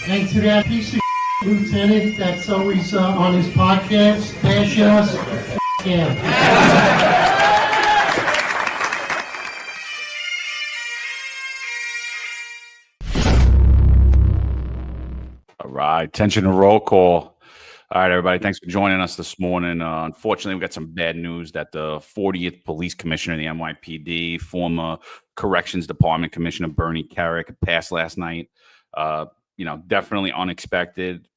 And to that piece of lieutenant that's always on his podcast, bash us, him. All right, attention to roll call. All right, everybody, thanks for joining us this morning. Unfortunately, we got some bad news that the 40th Police Commissioner of the NYPD, former Corrections Department Commissioner Bernie Kerik, passed last night. Definitely unexpected.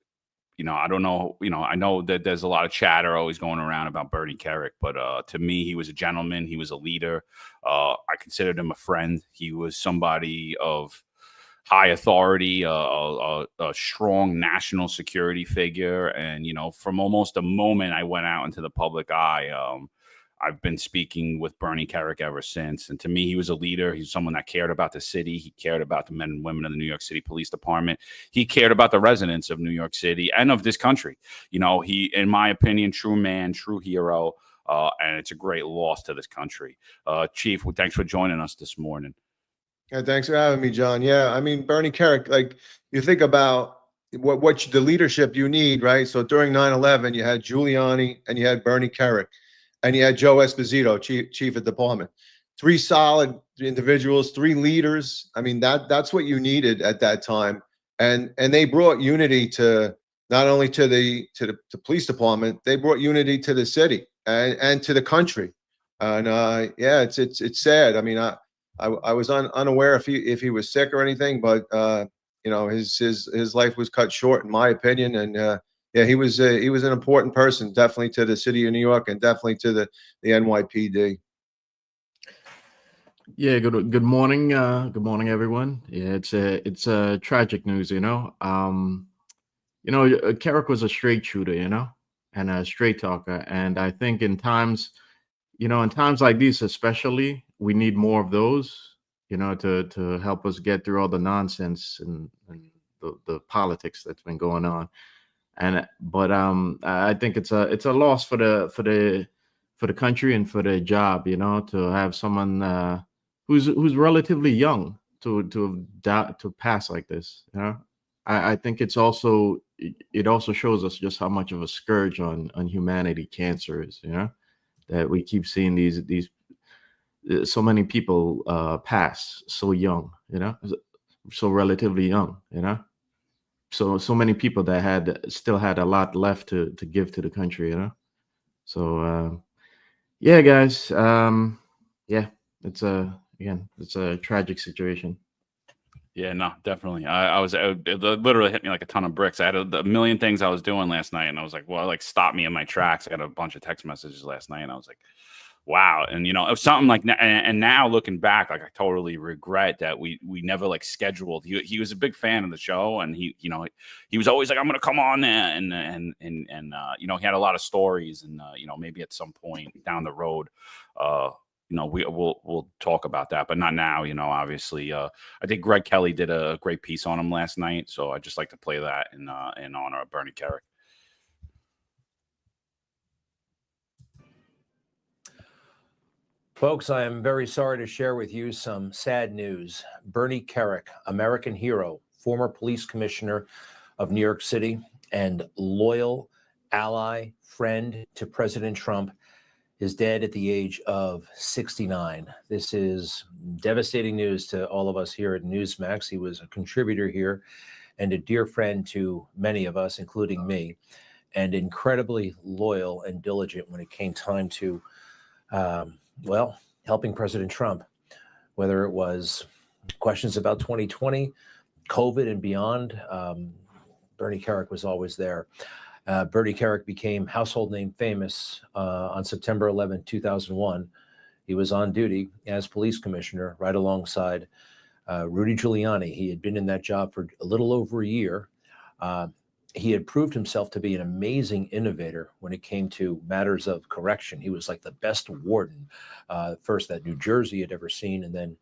I don't know. I know that there's a lot of chatter always going around about Bernie Kerik, but to me, he was a gentleman. He was a leader. I considered him a friend. He was somebody of high authority, a strong national security figure. And, from almost the moment I went out into the public eye, I've been speaking with Bernie Kerik ever since. And to me, he was a leader. He's someone that cared about the city. He cared about the men and women of the New York City Police Department. He cared about the residents of New York City and of this country. He, in my opinion, true man, true hero. And it's a great loss to this country. Chief, thanks for joining us this morning. Yeah, thanks for having me, John. Yeah, I mean, Bernie Kerik, like you think about what the leadership you need, right? So during 9/11, you had Giuliani and you had Bernie Kerik, and you had Joe Esposito, chief of department. Three solid individuals, three leaders. I mean, that's what you needed at that time, and they brought unity to not only to the police department, they brought unity to the city and to the country. And yeah, it's sad. I mean, I was unaware if he was sick or anything, but his life was cut short, in my opinion. And yeah, he was an important person, definitely to the city of New York and definitely to the NYPD. Yeah, good morning. Good morning, everyone. Yeah, it's a tragic news, Kerik was a straight shooter, and a straight talker. And I think in times like these, especially, we need more of those, to help us get through all the nonsense and the politics that's been going on. But I think it's a loss for the country and for the job, to have someone who's relatively young to pass like this. I think it also shows us just how much of a scourge on humanity cancer is. That we keep seeing these so many people pass so young, so relatively young, so many people that still had a lot left to give to the country, So yeah, guys, yeah, it's a tragic situation. Yeah, no, definitely. It literally hit me like a ton of bricks. I had a million things I was doing last night, and I was like, well, like, stop me in my tracks. I got a bunch of text messages last night, and I was like, wow. And, it was something like, and now looking back, like, I totally regret that we never like scheduled. He was a big fan of the show, and he was always like, I'm going to come on there. And he had a lot of stories, and, maybe at some point down the road, we'll talk about that, but not now. Obviously, I think Greg Kelly did a great piece on him last night, so I just like to play that in honor of Bernie Kerik. Folks, I am very sorry to share with you some sad news. Bernie Kerik, American hero, former police commissioner of New York City, and loyal ally, friend to President Trump, is dead at the age of 69. This is devastating news to all of us here at Newsmax. He was a contributor here and a dear friend to many of us, including me, and incredibly loyal and diligent when it came time to, helping President Trump, whether it was questions about 2020, COVID, and beyond. Bernie Kerik was always there. Bernie Kerik became household name famous on September 11, 2001. He was on duty as police commissioner right alongside Rudy Giuliani. He had been in that job for a little over a year. He had proved himself to be an amazing innovator when it came to matters of correction. He was like the best warden, first that New Jersey had ever seen, and then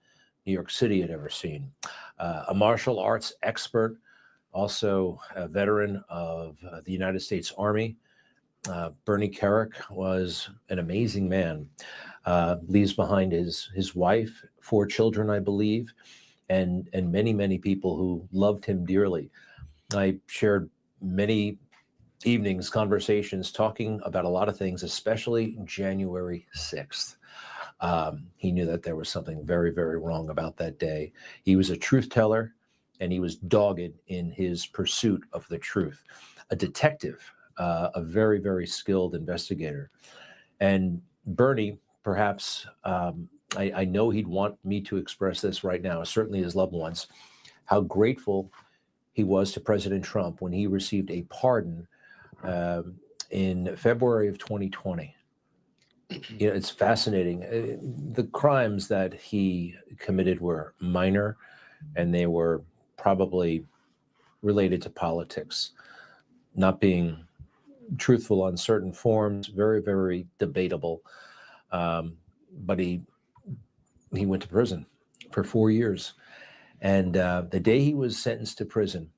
New York City had ever seen. A martial arts expert, also a veteran of the United States Army. Bernie Kerik was an amazing man. leaves behind his wife, 4 children, I believe, and many people who loved him dearly. I shared many evenings, conversations, talking about a lot of things, especially January 6th. He knew that there was something very, very wrong about that day. He was a truth teller, and he was dogged in his pursuit of the truth. A detective, a very, very skilled investigator. And Bernie, perhaps, I know he'd want me to express this right now, certainly his loved ones, how grateful he was to President Trump when he received a pardon in February of 2020. You know, it's fascinating. The crimes that he committed were minor, and they were probably related to politics, not being truthful on certain forms, very, very debatable. But he went to prison for 4 years. And the day he was sentenced to prison,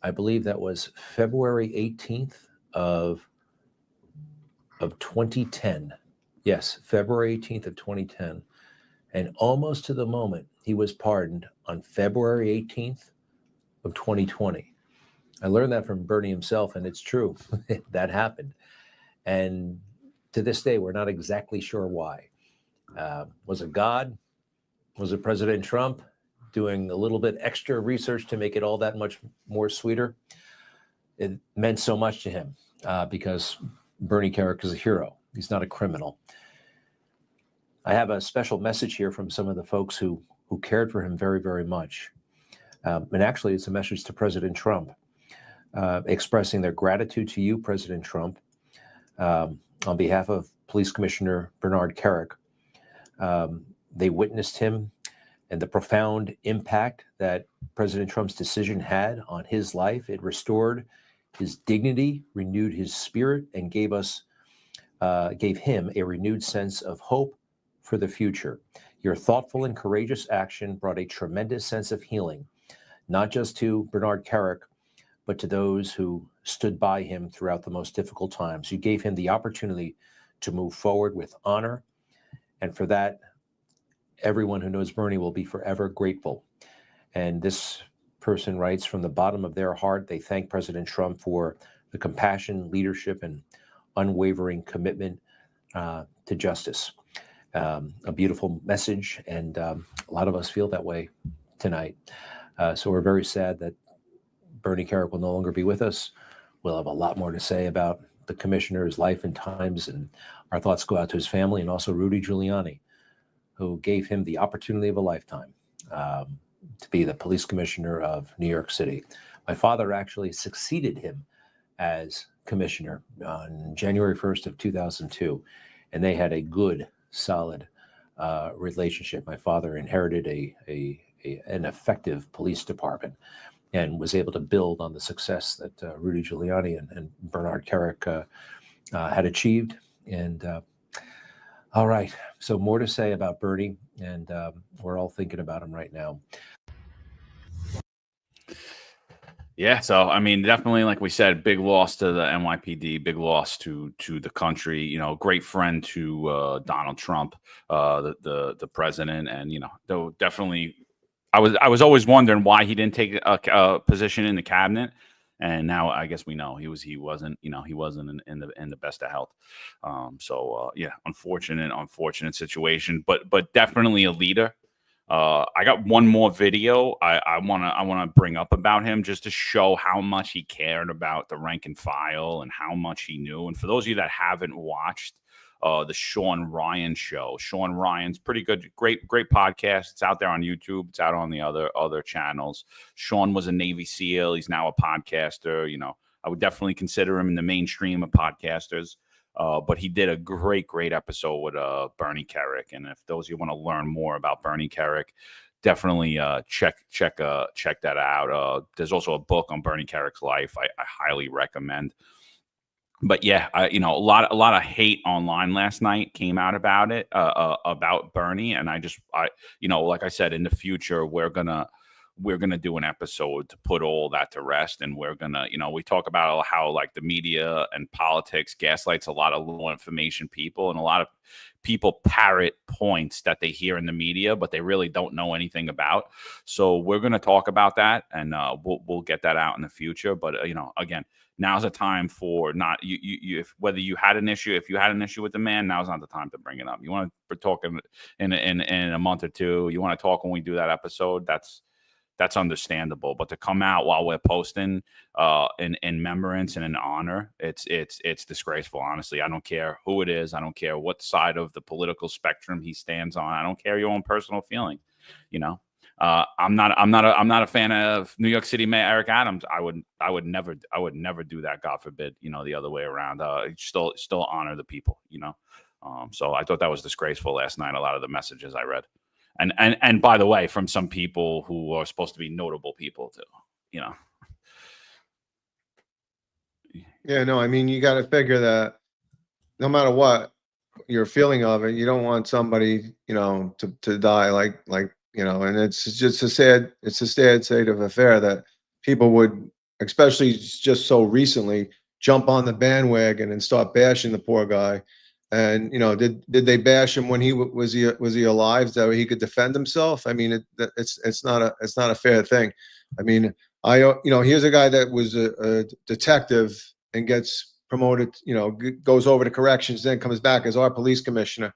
I believe that was February 18th of 2010. Yes, February 18th of 2010. And almost to the moment, he was pardoned on February 18th of 2020. I learned that from Bernie himself, and it's true. That happened. And to this day, we're not exactly sure why. Was it God? Was it President Trump doing a little bit extra research to make it all that much more sweeter? It meant so much to him because Bernie Kerik is a hero. He's not a criminal. I have a special message here from some of the folks who cared for him very, very much. And actually, it's a message to President Trump, expressing their gratitude to you, President Trump, on behalf of Police Commissioner Bernard Kerik. They witnessed him and the profound impact that President Trump's decision had on his life. It restored his dignity, renewed his spirit, and gave him a renewed sense of hope for the future. Your thoughtful and courageous action brought a tremendous sense of healing, not just to Bernard Kerik, but to those who stood by him throughout the most difficult times. You gave him the opportunity to move forward with honor. And for that, everyone who knows Bernie will be forever grateful. And this person writes, from the bottom of their heart, they thank President Trump for the compassion, leadership, and unwavering commitment to justice. A beautiful message, and a lot of us feel that way tonight. So we're very sad that Bernie Kerik will no longer be with us. We'll have a lot more to say about the commissioner's life and times, and our thoughts go out to his family and also Rudy Giuliani, who gave him the opportunity of a lifetime to be the police commissioner of New York City. My father actually succeeded him as commissioner on January 1st of 2002, and they had a good, solid relationship. My father inherited an effective police department and was able to build on the success that Rudy Giuliani and Bernard Kerik had achieved. And all right, so more to say about Bernie, and we're all thinking about him right now. Yeah, so I mean, definitely, like we said, big loss to the NYPD, big loss to the country. You know, great friend to Donald Trump, the president, and though definitely, I was always wondering why he didn't take a position in the cabinet, and now I guess we know he wasn't in the best of health. Yeah, unfortunate situation, but definitely a leader. I got one more video I want to bring up about him, just to show how much he cared about the rank and file and how much he knew. And for those of you that haven't watched the Sean Ryan show, Sean Ryan's pretty good, great podcast. It's out there on YouTube. It's out on the other channels. Sean was a Navy SEAL. He's now a podcaster. I would definitely consider him in the mainstream of podcasters. But he did a great episode with Bernie Kerik. And if those of you want to learn more about Bernie Kerik, definitely check that out. There's also a book on Bernie Kerik's life I highly recommend. But yeah, a lot of hate online last night came out about it, about Bernie. And like I said, in the future, we're gonna we're going to do an episode to put all that to rest. And we're going to, we talk about how like the media and politics gaslights a lot of low information people, and a lot of people parrot points that they hear in the media, but they really don't know anything about. So we're going to talk about that, and we'll get that out in the future. But, again, now's the time for not you if whether you had an issue, if you had an issue with the man, now's not the time to bring it up. You want to talk in a month or two, you want to talk when we do that episode, that's understandable. But to come out while we're posting in remembrance and in honor, it's disgraceful. Honestly, I don't care who it is. I don't care what side of the political spectrum he stands on. I don't care your own personal feeling. I'm not a fan of New York City Mayor Eric Adams. I would never do that. God forbid, the other way around. Still honor the people, So I thought that was disgraceful last night. A lot of the messages I read. And by the way, from some people who are supposed to be notable people too, Yeah, no, I mean, you got to figure that no matter what your feeling of it, you don't want somebody, to die like, and it's just a sad state of affair that people would, especially just so recently, jump on the bandwagon and start bashing the poor guy. And did they bash him when was he alive, so he could defend himself? I mean, it's not a fair thing. I mean, here's a guy that was a detective and gets promoted, goes over to corrections, then comes back as our police commissioner.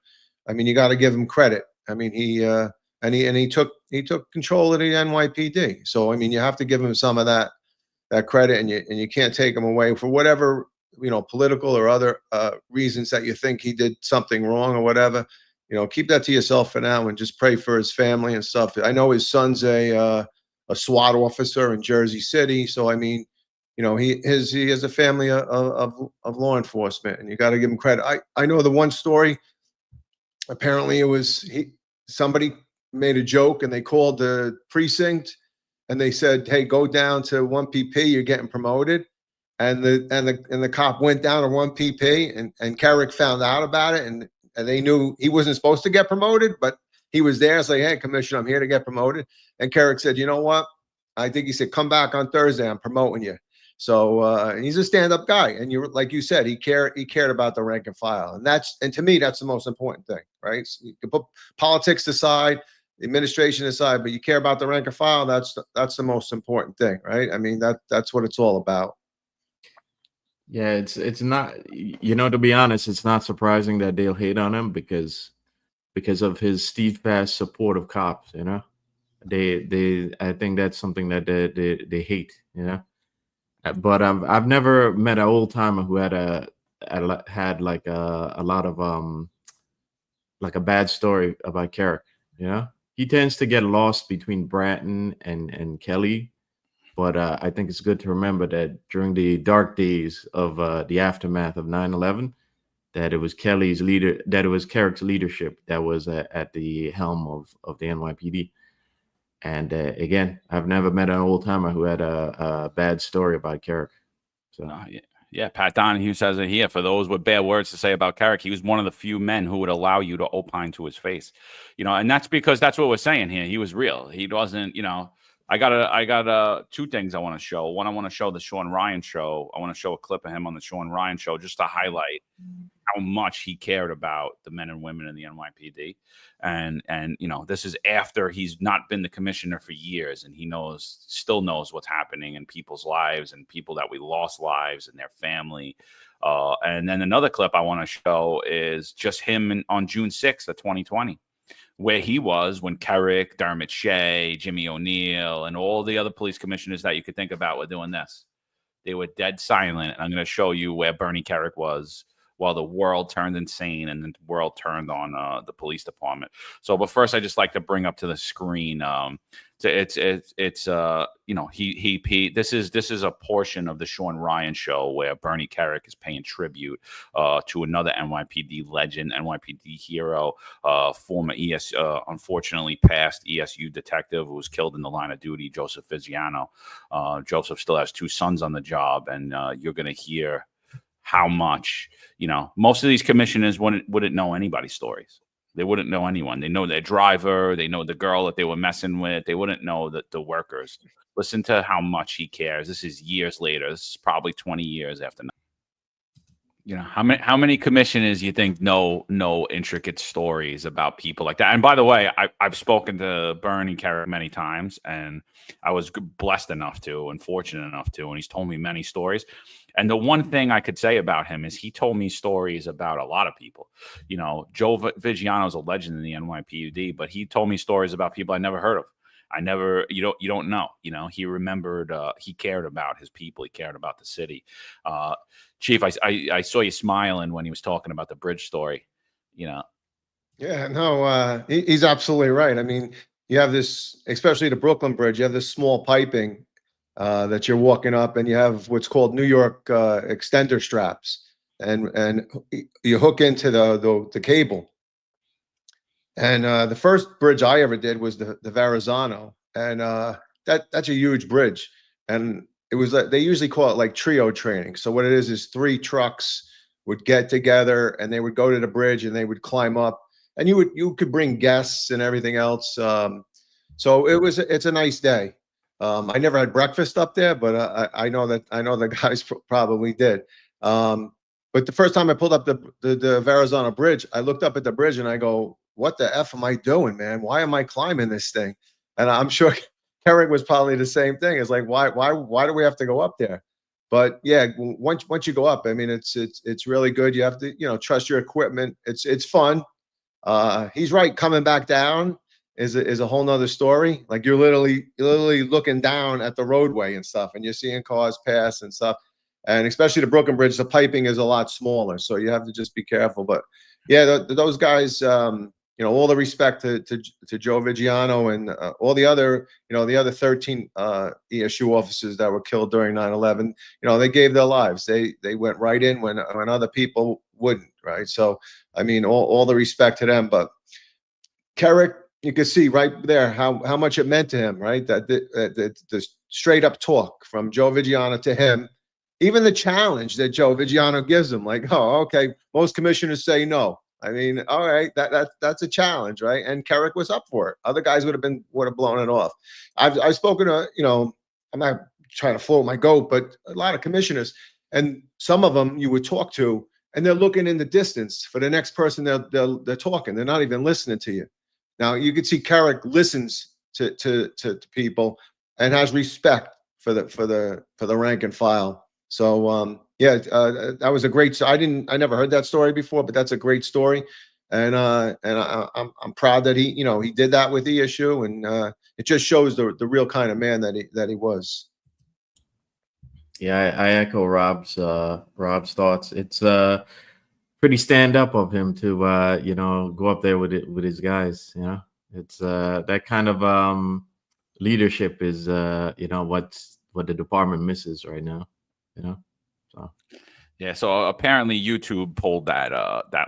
I mean, you got to give him credit. I mean, he took control of the NYPD. So I mean, you have to give him some of that credit, and you can't take him away for whatever political or other reasons that you think he did something wrong or whatever. Keep that to yourself for now and just pray for his family and stuff. I know his son's a SWAT officer in Jersey City, so I mean, he has a family of law enforcement, and you got to give him credit. I know the one story. Apparently, it was somebody made a joke, and they called the precinct, and they said, "Hey, go down to 1 PP. You're getting promoted." And the cop went down to 1 PP, and Kerik found out about it, and they knew he wasn't supposed to get promoted, but he was there. It's like, "Hey, Commissioner, I'm here to get promoted." And Kerik said, "You know what? I think," he said, "come back on Thursday. I'm promoting you." So and he's a stand-up guy, and like you said, he cared about the rank and file, and to me, that's the most important thing, right? So you can put politics aside, the administration aside, but you care about the rank and file. That's the most important thing, right? I mean, that's what it's all about. Yeah, it's not, to be honest, it's not surprising that they'll hate on him because of his steadfast support of cops. I think that's something that they hate. But I've never met an old timer who had like a lot of like a bad story about Kerik. He tends to get lost between Bratton and Kelly. But I think it's good to remember that during the dark days of the aftermath of 9/11, that it was Kerik's leadership that was at the helm of the NYPD. And again, I've never met an old timer who had a bad story about Kerik. So yeah, Pat Donahue says it here. For those with bad words to say about Kerik, he was one of the few men who would allow you to opine to his face. And that's because that's what we're saying here. He was real. He wasn't. I got two things I want to show. One, I want to show the Sean Ryan show. I want to show a clip of him on the Sean Ryan show just to highlight how much he cared about the men and women in the NYPD. And this is after he's not been the commissioner for years, and he still knows what's happening in people's lives and people that we lost lives and their family. And then another clip I want to show is just him on June 6th of 2020. Where he was when Kerik, Dermot Shea, Jimmy O'Neill, and all the other police commissioners that you could think about were doing this. They were dead silent. And I'm going to show you where Bernie Kerik was while the world turned insane and the world turned on the police department. So, but first, I just like to bring up to the screen. This is a portion of the Sean Ryan show where Bernie Kerik is paying tribute to another NYPD legend, NYPD hero, former unfortunately passed ESU detective who was killed in the line of duty, Joseph Viziano. Joseph still has 2 sons on the job, and you're going to hear how much, most of these commissioners wouldn't know anybody's stories. They wouldn't know anyone. They know their driver. They know the girl that they were messing with. They wouldn't know the workers. Listen to how much he cares. This is years later. This is probably 20 years after. You know, how many commissioners you think know intricate stories about people like that? And by the way, I've spoken to Bernie Kerik many times, and I was blessed enough to and fortunate enough to, and he's told me many stories. And the one thing I could say about him is he told me stories about a lot of people. You know, Joe Vigiano is a legend in the NYPD, but he told me stories about people I never heard of. You don't know, you know, he remembered, he cared about his people. He cared about the city. Chief, I saw you smiling when he was talking about the bridge story, you know. Yeah, no, he's absolutely right. I mean, you have this, especially the Brooklyn Bridge, you have this small piping that you're walking up, and you have what's called New York extender straps, and you hook into the cable. And the first bridge I ever did was the Verrazano, and that's a huge bridge. And it was like, they usually call it like trio training. So what it is 3 trucks would get together and they would go to the bridge and they would climb up, and you could bring guests and everything else. So it's a nice day. I never had breakfast up there, but I know the guys probably did. But the first time I pulled up the Verrazano Bridge, I looked up at the bridge and I go, what the F am I doing, man? Why am I climbing this thing? And I'm sure Kerik was probably the same thing. It's like, why do we have to go up there? But yeah, once you go up, I mean, it's really good. You have to, you know, trust your equipment. It's fun. He's right. Coming back down is a whole nother story. Like you're literally looking down at the roadway and stuff, and you're seeing cars pass and stuff. And especially the Brooklyn Bridge, the piping is a lot smaller, so you have to just be careful. But yeah, those guys, you know, all the respect to Joe Vigiano and all the other, you know, the other 13 ESU officers that were killed during 9/11. You know, they gave their lives. They went right in when other people wouldn't, right? So I mean, all the respect to them. But Kerik, you can see right there how much it meant to him, right? That the straight up talk from Joe Vigiano to him. Even the challenge that Joe Vigiano gives him, like, oh, okay, most commissioners say no. I mean, all right, that's a challenge, right? And Kerik was up for it. Other guys would have blown it off. I've spoken to, you know, I'm not trying to float my goat, but a lot of commissioners, and some of them you would talk to, and they're looking in the distance for the next person they're talking. They're not even listening to you. Now you can see Kerik listens to people and has respect for the rank and file. So that was a great. I never heard that story before, but that's a great story, and I'm proud that he did that with the issue, and it just shows the real kind of man that he was. Yeah, I echo Rob's thoughts. It's pretty stand up of him to go up there with his guys. You know, it's that kind of leadership is what the department misses right now. You know, so yeah. So apparently YouTube pulled that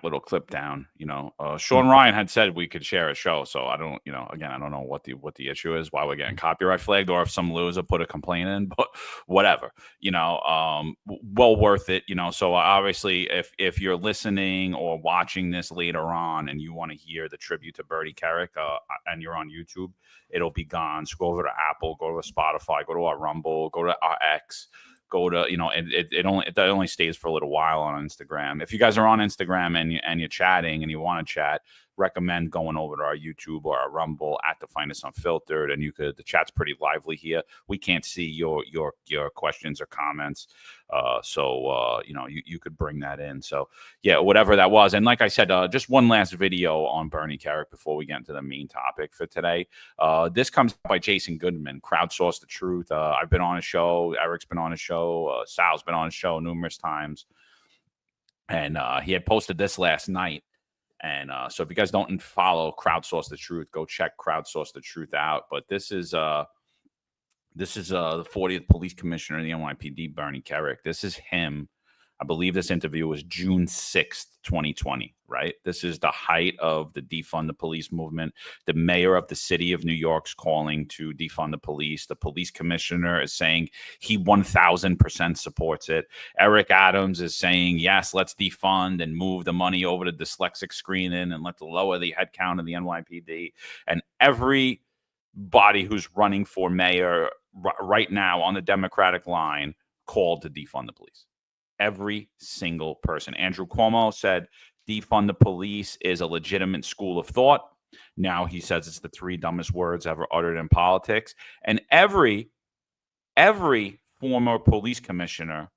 little clip down. You know, Sean Ryan had said we could share a show. So I don't, again, I don't know what the issue is, why we're getting copyright flagged, or if some loser put a complaint in, but whatever. Well worth it. So obviously, if you're listening or watching this later on and you want to hear the tribute to Bernie Kerik, and you're on YouTube, it'll be gone. So go over to Apple, go to Spotify, go to our Rumble, go to our X. Go to, it only stays for a little while on Instagram. If you guys are on Instagram and you're chatting and you want to chat, recommend going over to our YouTube or our Rumble to find us Unfiltered, and the chat's pretty lively here. We can't see your questions or comments, so you could bring that in. So yeah, whatever that was. And like I said, just one last video on Bernie Kerik before we get into the main topic for today. This comes by Jason Goodman, Crowdsource the Truth. I've been on his show. Eric's been on his show. Sal's been on his show numerous times, and he had posted this last night. And so if you guys don't follow Crowdsource the Truth, go check Crowdsource the Truth out. But this is the 40th Police Commissioner of the NYPD, Bernie Kerik. This is him I believe this interview was June 6th, 2020, right? This is the height of the defund the police movement. The mayor of the city of New York's calling to defund the police. The police commissioner is saying he 1000% supports it. Eric Adams is saying, yes, let's defund and move the money over to dyslexic screening and let's lower the headcount of the NYPD. And everybody who's running for mayor right now on the Democratic line called to defund the police. Every single person. Andrew Cuomo said defund the police is a legitimate school of thought. Now he says it's the 3 dumbest words ever uttered in politics. And every former police commissioner,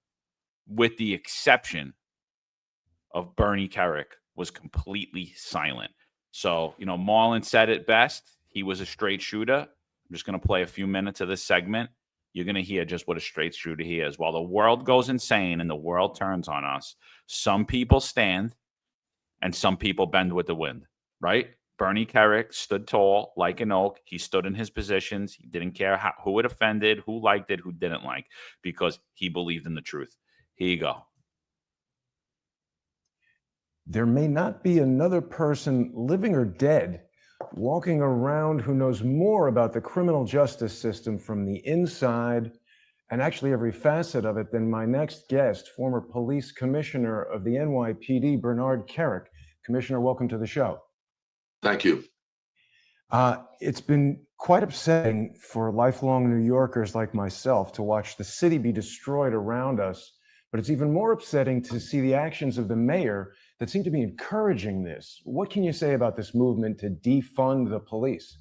with the exception of Bernie Kerik, was completely silent. So, Marlon said it best. He was a straight shooter. I'm just going to play a few minutes of this segment. You're going to hear just what a straight shooter he is. While the world goes insane and the world turns on us, some people stand and some people bend with the wind, right? Bernie Kerik stood tall like an oak. He stood in his positions. He didn't care who it offended, who liked it, who didn't like, because he believed in the truth. Here you go. There may not be another person, living or dead, walking around who knows more about the criminal justice system from the inside and actually every facet of it than my next guest, former police commissioner of the NYPD, Bernard Kerik. Commissioner, welcome to the show. Thank you. It's been quite upsetting for lifelong New Yorkers like myself to watch the city be destroyed around us, but it's even more upsetting to see the actions of the mayor that seem to be encouraging this. What can you say about this movement to defund the police?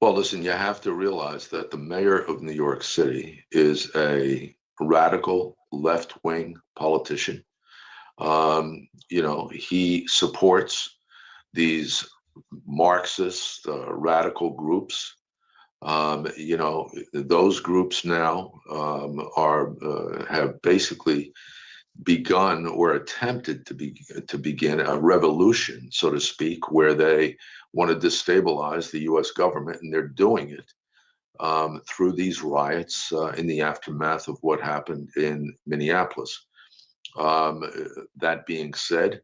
Well, listen, you have to realize that the mayor of New York City is a radical left-wing politician. He supports these Marxist radical groups. Those groups now have basically begun or attempted to begin a revolution, so to speak, where they want to destabilize the U.S. government, and they're doing it through these riots in the aftermath of what happened in Minneapolis. That being said,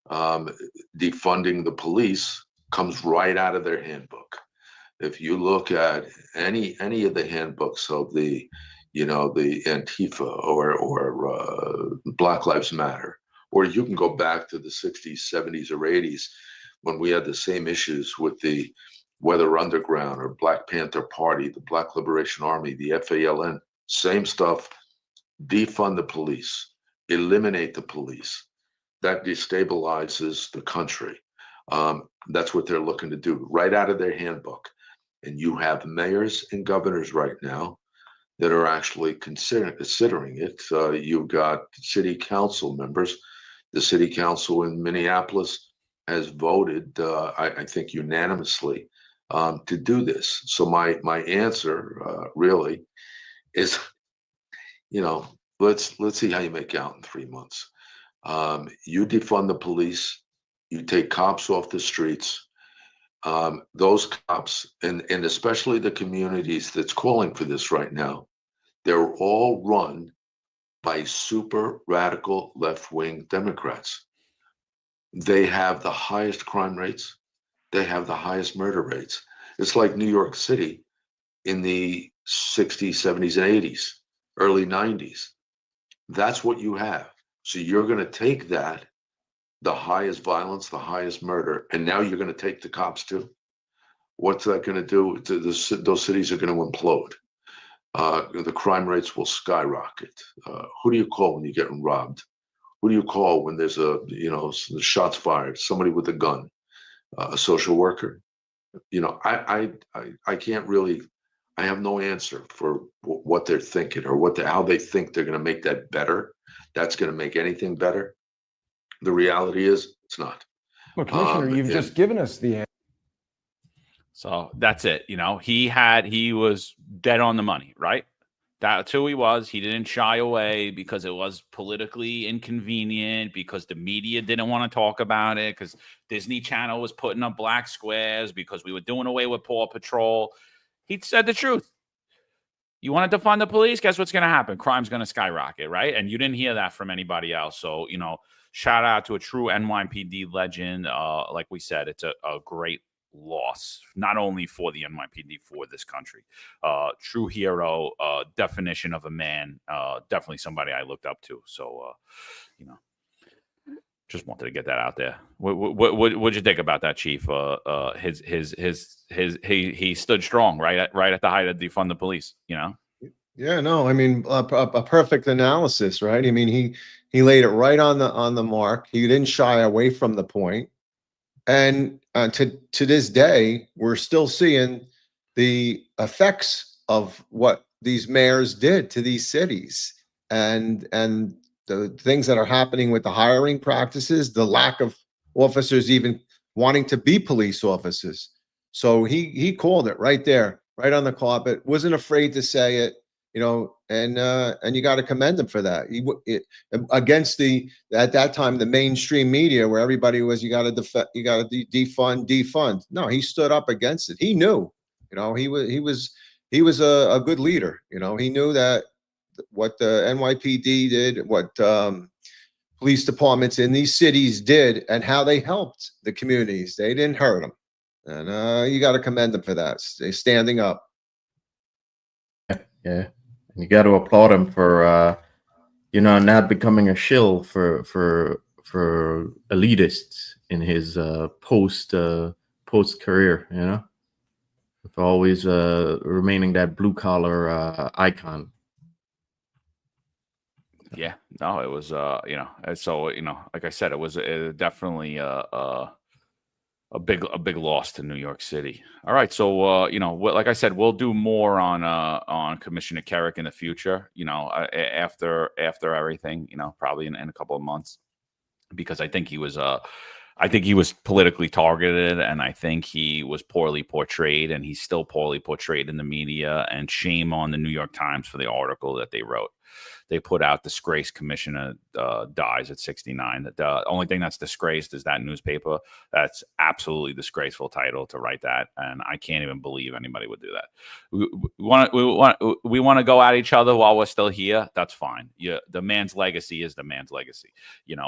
defunding the police comes right out of their handbook. If you look at any of the handbooks of the Antifa or Black Lives Matter, or you can go back to the 60s, 70s, or 80s when we had the same issues with the Weather Underground or Black Panther Party, the Black Liberation Army, the FALN, same stuff. Defund the police, eliminate the police. That destabilizes the country. That's what they're looking to do right out of their handbook. And you have mayors and governors right now that are actually considering it. You've got city council members. The city council in Minneapolis has voted, I think unanimously, to do this. So my answer really is, let's see how you make out in 3 months. You defund the police, you take cops off the streets. Those cops, and especially the communities that's calling for this right now, they're all run by super radical left-wing Democrats. They have the highest crime rates. They have the highest murder rates. It's like New York City in the 60s, 70s, and 80s, early 90s. That's what you have. So you're going to take that, the highest violence, the highest murder, and now you're going to take the cops too. What's that going to do? Those cities are going to implode. The crime rates will skyrocket. Who do you call when you're getting robbed? Who do you call when there's shots fired? Somebody with a gun, a social worker. I can't really. I have no answer for what they're thinking or how they think they're going to make that better. That's going to make anything better. The reality is, it's not. Well, Commissioner, you've just given us the answer. So that's it. He was dead on the money, right? That's who he was. He didn't shy away because it was politically inconvenient, because the media didn't want to talk about it, because Disney Channel was putting up black squares, because we were doing away with Paw Patrol. He said the truth. You want to defund the police? Guess what's going to happen? Crime's going to skyrocket, right? And you didn't hear that from anybody else. So, shout out to a true NYPD legend. Like we said, it's a great loss, not only for the NYPD, for this country. True hero, definition of a man, definitely somebody I looked up to. So, just wanted to get that out there. What'd you think about that, Chief? He stood strong, right at the height of defund the police. Yeah, no, I mean, a perfect analysis, right? I mean, he laid it right on the mark. He didn't shy away from the point. And to this day, we're still seeing the effects of what these mayors did to these cities, and the things that are happening with the hiring practices, the lack of officers even wanting to be police officers. So he called it right there, right on the carpet. Wasn't afraid to say it, and you got to commend him for that. Against at that time the mainstream media, where everybody was, you got to defund. No, he stood up against it. He knew, he was a good leader. He knew that what the NYPD did, what police departments in these cities did, and how they helped the communities. They didn't hurt them, and you got to commend them for that. They're standing up. Yeah. And you got to applaud him for, not becoming a shill for elitists in his post career. For always remaining that blue collar icon. Yeah, no, it was, so, like I said, it was definitely a big loss to New York City. All right, so like I said, we'll do more on Commissioner Kerik in the future. After everything, probably in a couple of months, because I think he was politically targeted, and I think he was poorly portrayed, and he's still poorly portrayed in the media. And shame on the New York Times for the article that they wrote. They put out disgraced commissioner dies at 69. The only thing that's disgraced is that newspaper. That's absolutely disgraceful title to write that, and I can't even believe anybody would do that. We want to go at each other while we're still here. That's fine. Yeah, the man's legacy is the man's legacy.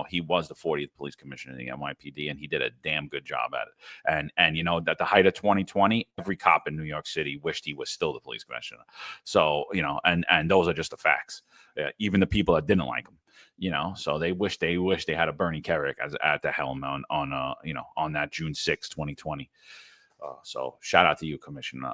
He was the 40th police commissioner in the NYPD, and he did a damn good job at it. And at the height of 2020, every cop in New York City wished he was still the police commissioner. So and those are just the facts. Even the people that didn't like him, so they wish they had a Bernie Kerik at the helm on that June 6, 2020. So shout out to you, Commissioner.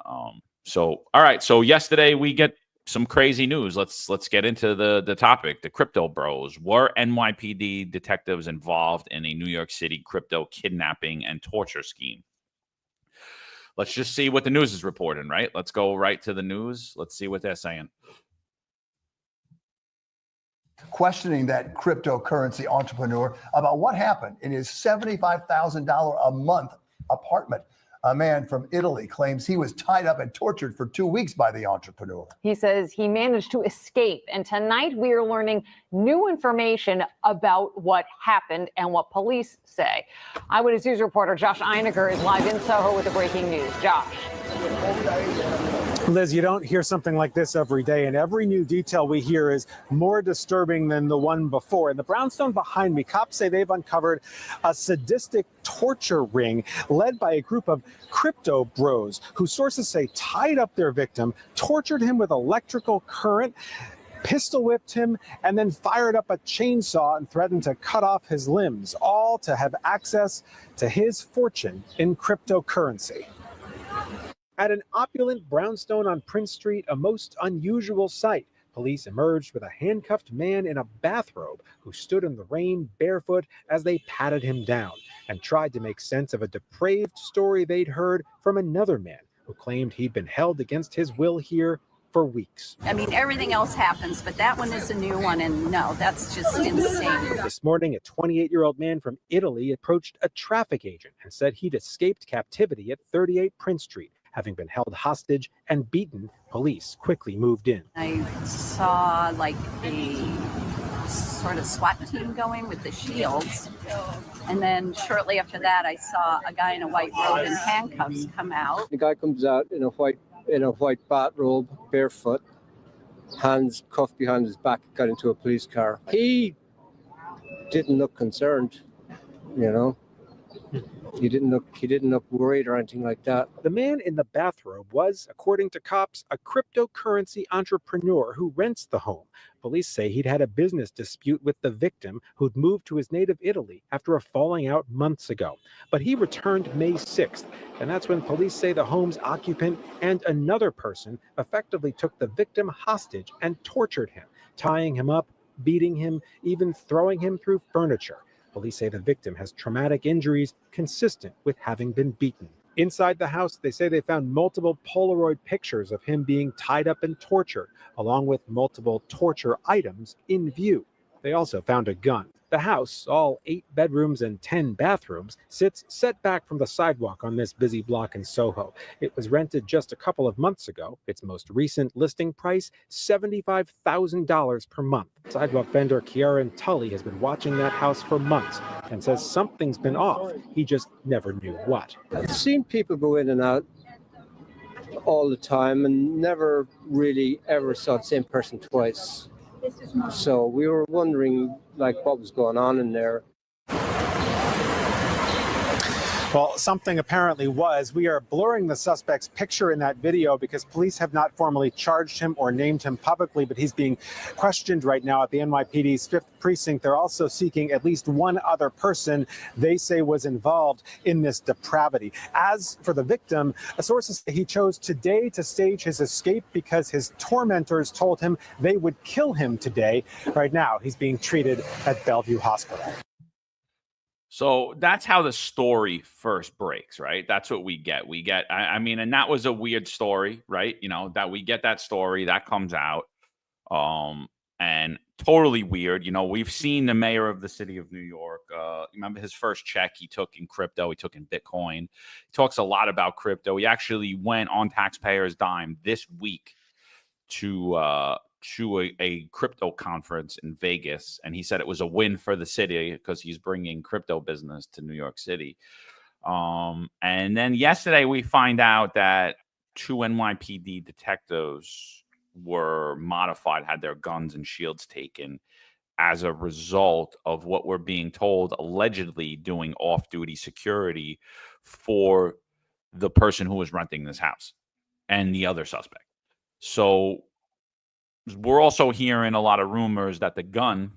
So all right, so yesterday we get some crazy news. Let's get into the topic. The crypto bros. Were NYPD detectives involved in a New York City crypto kidnapping and torture scheme? Let's just see what the news is reporting, right? Let's go right to the news. Let's see what they're saying. Questioning that cryptocurrency entrepreneur about what happened in his $75,000 a month apartment. A man from Italy claims he was tied up and tortured for 2 weeks by the entrepreneur. He says he managed to escape. And tonight we are learning new information about what happened and what police say. Eyewitness News reporter Josh Einiger is live in Soho with the breaking news. Josh. Liz, you don't hear something like this every day, and every new detail we hear is more disturbing than the one before. In the brownstone behind me, cops say they've uncovered a sadistic torture ring led by a group of crypto bros who sources say tied up their victim, tortured him with electrical current, pistol whipped him, and then fired up a chainsaw and threatened to cut off his limbs, all to have access to his fortune in cryptocurrency. At an opulent brownstone on Prince Street, a most unusual sight. Police emerged with a handcuffed man in a bathrobe who stood in the rain barefoot as they patted him down and tried to make sense of a depraved story they'd heard from another man who claimed he'd been held against his will here for weeks. I mean, everything else happens, but that one is a new one, and no, that's just insane. This morning, a 28-year-old man from Italy approached a traffic agent and said he'd escaped captivity at 38 Prince Street. Having been held hostage and beaten, police quickly moved in. I saw like a sort of SWAT team going with the shields. And then shortly after that, I saw a guy in a white robe and handcuffs come out. The guy comes out in a white bathrobe, barefoot, hands cuffed behind his back, got into a police car. He didn't look concerned, you know. He didn't look worried or anything like that. The man in the bathrobe was, according to cops, a cryptocurrency entrepreneur who rents the home. Police say he'd had a business dispute with the victim who'd moved to his native Italy after a falling out months ago. But he returned May 6th, and that's when police say the home's occupant and another person effectively took the victim hostage and tortured him, tying him up, beating him, even throwing him through furniture. Police say the victim has traumatic injuries consistent with having been beaten. Inside the house, they say they found multiple Polaroid pictures of him being tied up and tortured, along with multiple torture items in view. They also found a gun. The house, all 8 bedrooms and 10 bathrooms, sits set back from the sidewalk on this busy block in Soho. It was rented just a couple of months ago. Its most recent listing price, $75,000 per month. Sidewalk vendor Kieran Tully has been watching that house for months and says something's been off. He just never knew what. I've seen people go in and out all the time and never really ever saw the same person twice. So we were wondering, like, what was going on in there. Well, something apparently was. We are blurring the suspect's picture in that video because police have not formally charged him or named him publicly, but he's being questioned right now at the NYPD's 5th precinct. They're also seeking at least one other person they say was involved in this depravity. As for the victim, sources say he chose today to stage his escape because his tormentors told him they would kill him today. Right now, he's being treated at Bellevue Hospital. So that's how the story first breaks, right? That's what we get. I mean, and that was a weird story, right? You know, that we get that story that comes out, and totally weird. You know, we've seen the mayor of the city of New York. Remember his first check he took in crypto, he took in Bitcoin. He talks a lot about crypto. He actually went on Taxpayers' dime this week to a crypto conference in Vegas, and he said it was a win for the city because he's bringing crypto business to New York City. And then yesterday we find out that 2 NYPD detectives were modified, had their guns and shields taken as a result of what we're being told allegedly doing off-duty security for the person who was renting this house and the other suspect. So we're also hearing a lot of rumors that the gun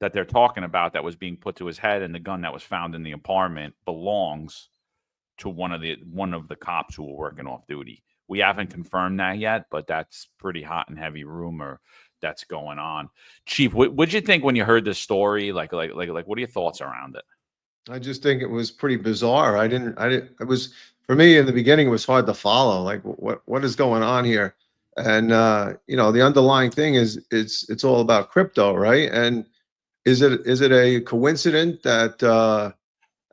that they're talking about that was being put to his head and the gun that was found in the apartment belongs to one of the cops who were working off duty. We haven't confirmed that yet, but that's pretty hot and heavy rumor that's going on. Chief, what'd you think when you heard this story? Like, what are your thoughts around it? I just think it was pretty bizarre. It was, for me in the beginning, it was hard to follow. Like, what is going on here? And you know, the underlying thing is it's all about crypto, right? And is it a coincidence that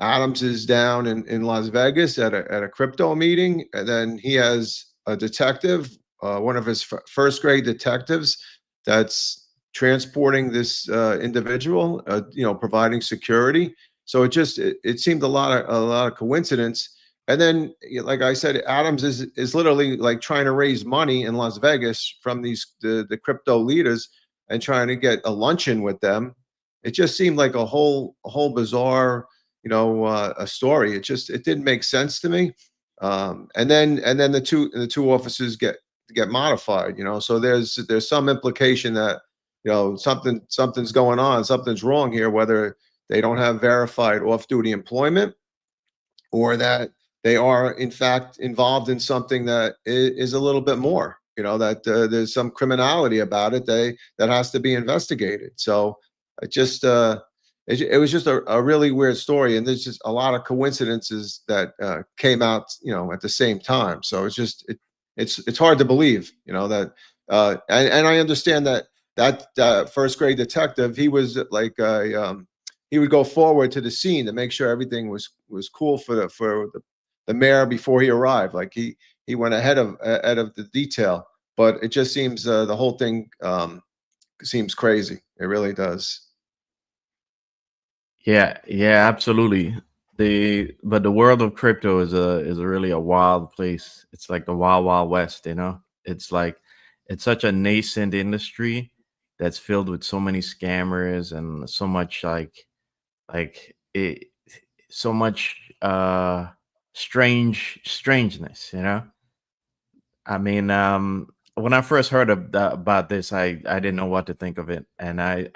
Adams is down in Las Vegas at a crypto meeting, and then he has a detective, one of his first grade detectives, that's transporting this individual, you know, providing security. So it seemed a lot of coincidence. And then, like I said, Adams is literally like trying to raise money in Las Vegas from the crypto leaders and trying to get a luncheon with them. It just seemed like a whole bizarre, you know, a story. It didn't make sense to me. And then the two officers get modified. You know, so there's some implication that, you know, something's going on, something's wrong here, whether they don't have verified off-duty employment or that they are in fact involved in something that is a little bit more, you know, that there's some criminality about it that has to be investigated. So it was just a really weird story, and there's just a lot of coincidences that came out, you know, at the same time. So it's hard to believe, you know, that and I understand that first grade detective, he was like he would go forward to the scene to make sure everything was cool for the mayor before he arrived. Like he went ahead of the detail, but it just seems the whole thing seems crazy. It really does. Yeah, absolutely. But the world of crypto is really a wild place. It's like the wild, wild west, you know. It's like it's such a nascent industry that's filled with so many scammers and so much like it, so much strangeness, you know. I mean, when I first heard about this, I didn't know what to think of it, and I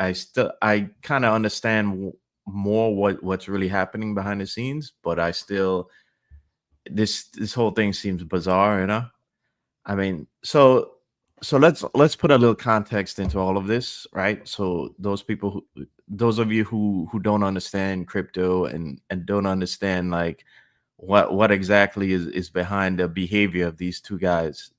kind of understand more what's really happening behind the scenes, but I still this whole thing seems bizarre, you know. I mean, so let's put a little context into all of this, right? So those of you who don't understand crypto and don't understand like what exactly is behind the behavior of these two guys,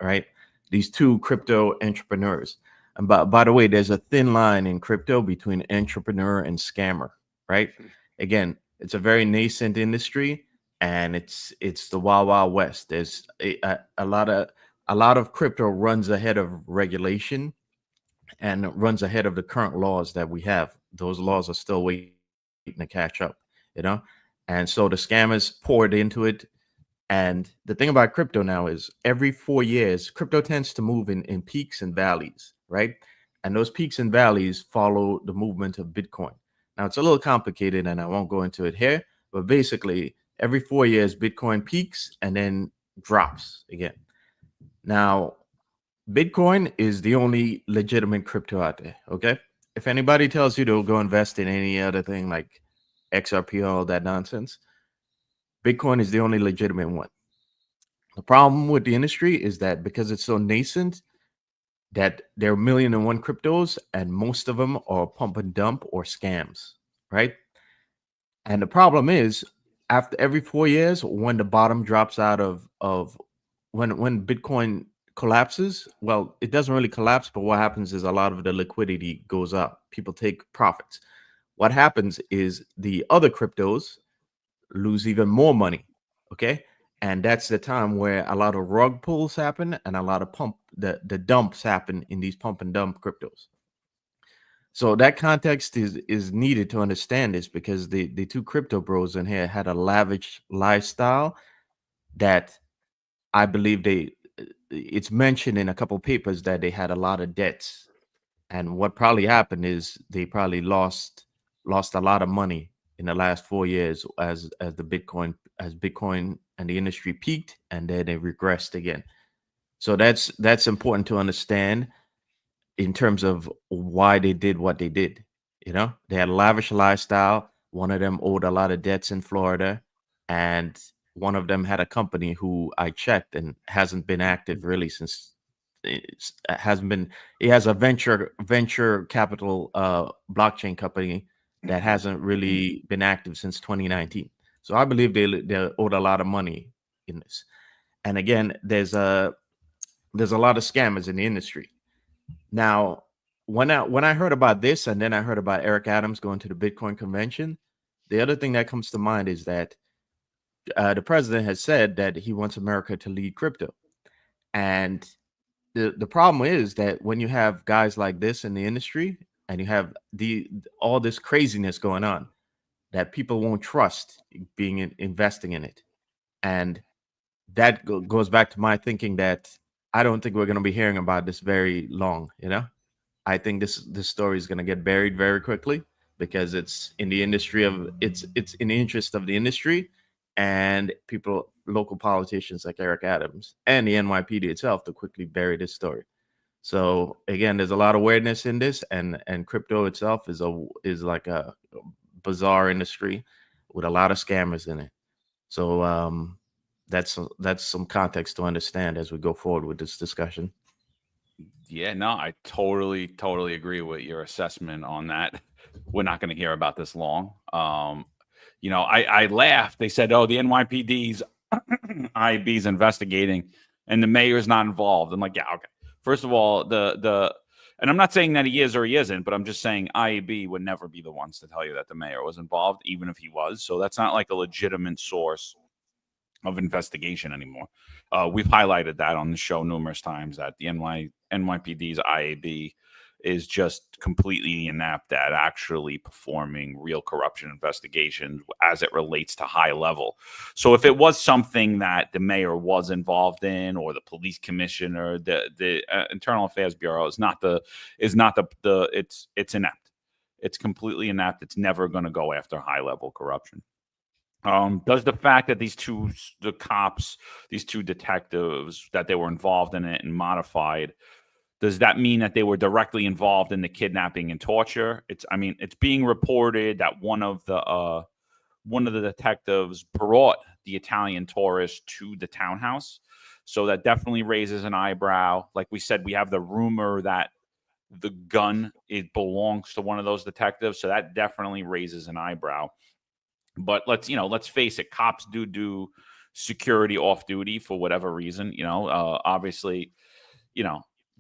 right? These two crypto entrepreneurs. And by the way, there's a thin line in crypto between entrepreneur and scammer, right? Again, it's a very nascent industry, and it's the wild wild west. There's a lot of crypto runs ahead of regulation and runs ahead of the current laws that we have. Those laws are still waiting to catch up, you know? And so the scammers poured into it. And the thing about crypto now is every 4 years, crypto tends to move in peaks and valleys, right? And those peaks and valleys follow the movement of Bitcoin. Now, it's a little complicated and I won't go into it here, but basically every 4 years, Bitcoin peaks and then drops again. Now, Bitcoin is the only legitimate crypto out there, okay? If anybody tells you to go invest in any other thing like XRP or all that nonsense, Bitcoin is the only legitimate one. The problem with the industry is that because it's so nascent, that there are 1,000,001 cryptos, and most of them are pump and dump or scams, right? And the problem is, after every 4 years, when the bottom drops out of when Bitcoin collapses, well, it doesn't really collapse, but what happens is a lot of the liquidity goes up. People take profits. What happens is the other cryptos lose even more money, okay? And that's the time where a lot of rug pulls happen and a lot of the dumps happen in these pump and dump cryptos. So that context is needed to understand this, because the two crypto bros in here had a lavish lifestyle that I believe it's mentioned in a couple papers that they had a lot of debts. And what probably happened is they probably lost a lot of money in the last 4 years as Bitcoin and the industry peaked, and then they regressed again. So that's important to understand in terms of why they did what they did. You know, they had a lavish lifestyle. One of them owed a lot of debts in Florida, and one of them had a company who I checked and hasn't been active really since. It has a venture capital blockchain company that hasn't really been active since 2019. So I believe they owed a lot of money in this. And again, there's a lot of scammers in the industry. Now, when I heard about this, and then I heard about Eric Adams going to the Bitcoin convention, the other thing that comes to mind is that the president has said that he wants America to lead crypto. And the problem is that when you have guys like this in the industry and you have all this craziness going on, that people won't trust investing in it. And that goes back to my thinking that I don't think we're going to be hearing about this very long. You know, I think this story is going to get buried very quickly, because it's in the industry of it's in the interest of the industry and local politicians like Eric Adams and the NYPD itself to quickly bury this story. So again, there's a lot of weirdness in this, and crypto itself is like a bizarre industry with a lot of scammers in it. So that's some context to understand as we go forward with this discussion. Yeah, no, I totally agree with your assessment on that. We're not going to hear about this long. You know, I laughed. They said, "Oh, the NYPD's IAB's investigating, and the mayor's not involved." I'm like, yeah, okay. First of all, and I'm not saying that he is or he isn't, but I'm just saying IAB would never be the ones to tell you that the mayor was involved, even if he was. So that's not like a legitimate source of investigation anymore. We've highlighted that on the show numerous times, that the NYPD's IAB is just completely inept at actually performing real corruption investigations as it relates to high level. So if it was something that the mayor was involved in, or the police commissioner, the Internal Affairs Bureau is not the it's inept. It's completely inept. It's never going to go after high level corruption. Does the fact that these two detectives, that they were involved in it and modified, does that mean that they were directly involved in the kidnapping and torture? It's being reported that one of the detectives brought the Italian tourist to the townhouse. So that definitely raises an eyebrow. Like we said, we have the rumor that the gun, it belongs to one of those detectives. So that definitely raises an eyebrow. But let's face it, cops do security off duty for whatever reason. Obviously,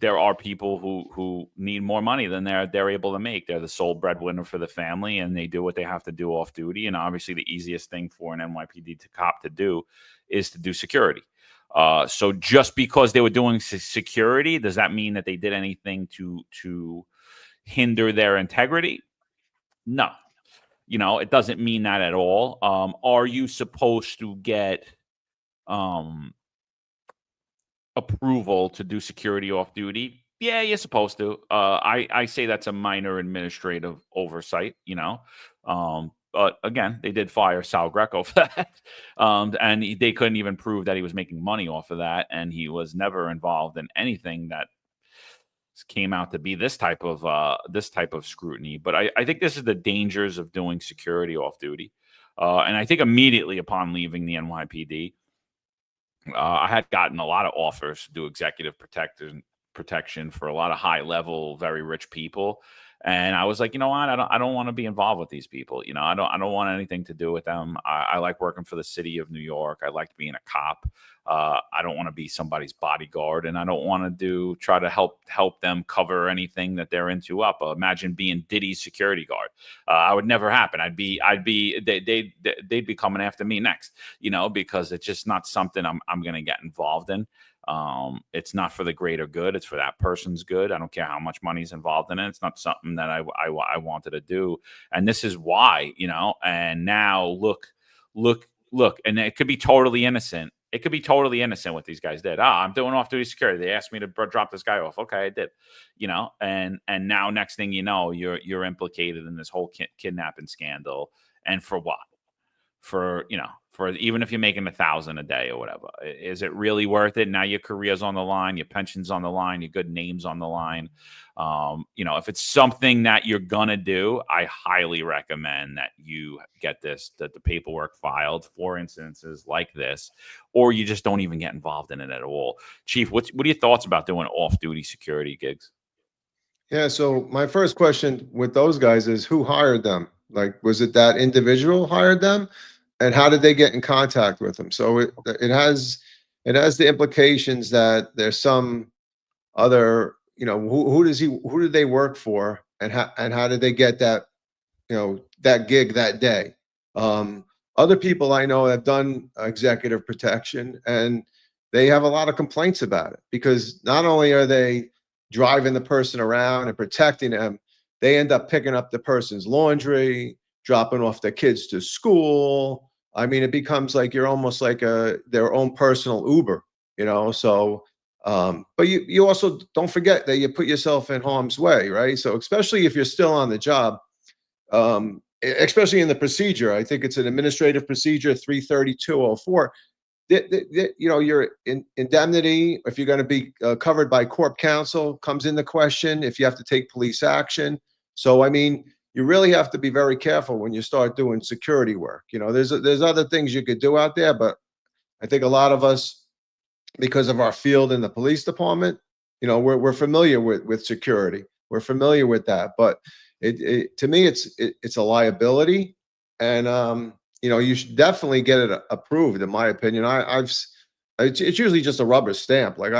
there are people who need more money than they're able to make. They're the sole breadwinner for the family, and they do what they have to do off duty. And obviously, the easiest thing for an NYPD cop to do is to do security. So just because they were doing security, does that mean that they did anything to hinder their integrity? No. It doesn't mean that at all. Are you supposed to get approval to do security off duty? Yeah, you're supposed to. I say that's a minor administrative oversight, but again, they did fire Sal Greco for that. And they couldn't even prove that he was making money off of that. And he was never involved in anything that came out to be this type of scrutiny. But I think this is the dangers of doing security off duty. And I think immediately upon leaving the NYPD, I had gotten a lot of offers to do executive protection for a lot of high level, very rich people. And I was like, you know what? I don't want to be involved with these people. I don't want anything to do with them. I like working for the city of New York. I liked being a cop. I don't want to be somebody's bodyguard, and I don't want to try to help them cover anything that they're into up. Imagine being Diddy's security guard. I would never happen. They'd be coming after me next, because it's just not something I'm going to get involved in. It's not for the greater good. It's for that person's good. I don't care how much money's involved in it. It's not something that I wanted to do. And this is why, and now look, and it could be totally innocent. It could be totally innocent what these guys did. I'm doing off-duty security. They asked me to drop this guy off. Okay, I did, and now next thing you know, you're implicated in this whole kidnapping scandal. And for what? For even if you're making $1,000 a day or whatever, is it really worth it? Now your career's on the line, your pension's on the line, your good name's on the line. If it's something that you're gonna do, I highly recommend that you get the paperwork filed for instances like this, or you just don't even get involved in it at all. Chief, what are your thoughts about doing off-duty security gigs? Yeah, so my first question with those guys is, who hired them? Like, was it that individual hired them? And how did they get in contact with them? So it has the implications that there's some other, who did they work for, and how did they get that, that gig that day? Other people I know have done executive protection, and they have a lot of complaints about it, because not only are they driving the person around and protecting them, they end up picking up the person's laundry, dropping off their kids to school. I mean, it becomes like you're almost like their own personal Uber, so, but you also don't forget that you put yourself in harm's way, right? So especially if you're still on the job, especially in the procedure, I think it's an administrative procedure 33204. Your indemnity, if you're going to be covered by corp counsel, comes into question if you have to take police action. So, I mean, you really have to be very careful when you start doing security work. There's other things you could do out there, but I think a lot of us, because of our field in the police department, we're familiar with security. We're familiar with that, but to me, it's a liability, and you should definitely get it approved. In my opinion, it's usually just a rubber stamp. Like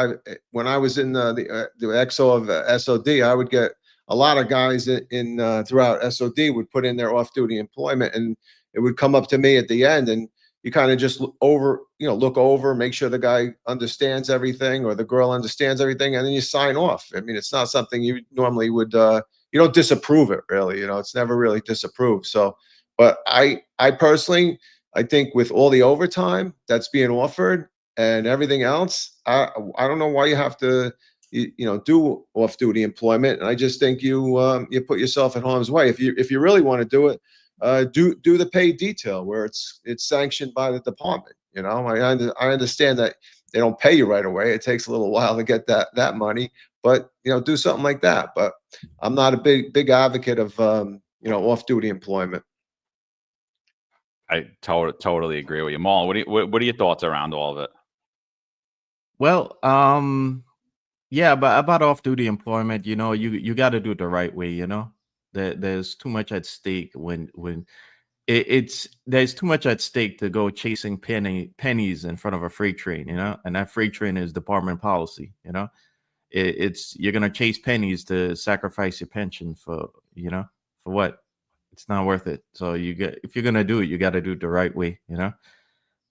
when I was in the XO of SOD, I would get a lot of guys in throughout SOD would put in their off-duty employment, and it would come up to me at the end, and you kind of just look over, make sure the guy understands everything or the girl understands everything, and then you sign off. I mean, it's not something you normally would, you don't disapprove it really, it's never really disapproved. So, but I personally, I think with all the overtime that's being offered and everything else, I don't know why you have to, do off-duty employment. And I just think you put yourself in harm's way. If you really want to do it, do the paid detail where it's sanctioned by the department. I understand that they don't pay you right away. It takes a little while to get that money, but do something like that. But I'm not a big advocate of off-duty employment. I totally agree with you, Marlon. What are your thoughts around all of it? Well, yeah, but about off-duty employment, you got to do it the right way. There's too much at stake when there's too much at stake to go chasing pennies in front of a freight train, and that freight train is department policy. You're gonna chase pennies to sacrifice your pension for what? It's not worth it. So if you're gonna do it, you got to do it the right way.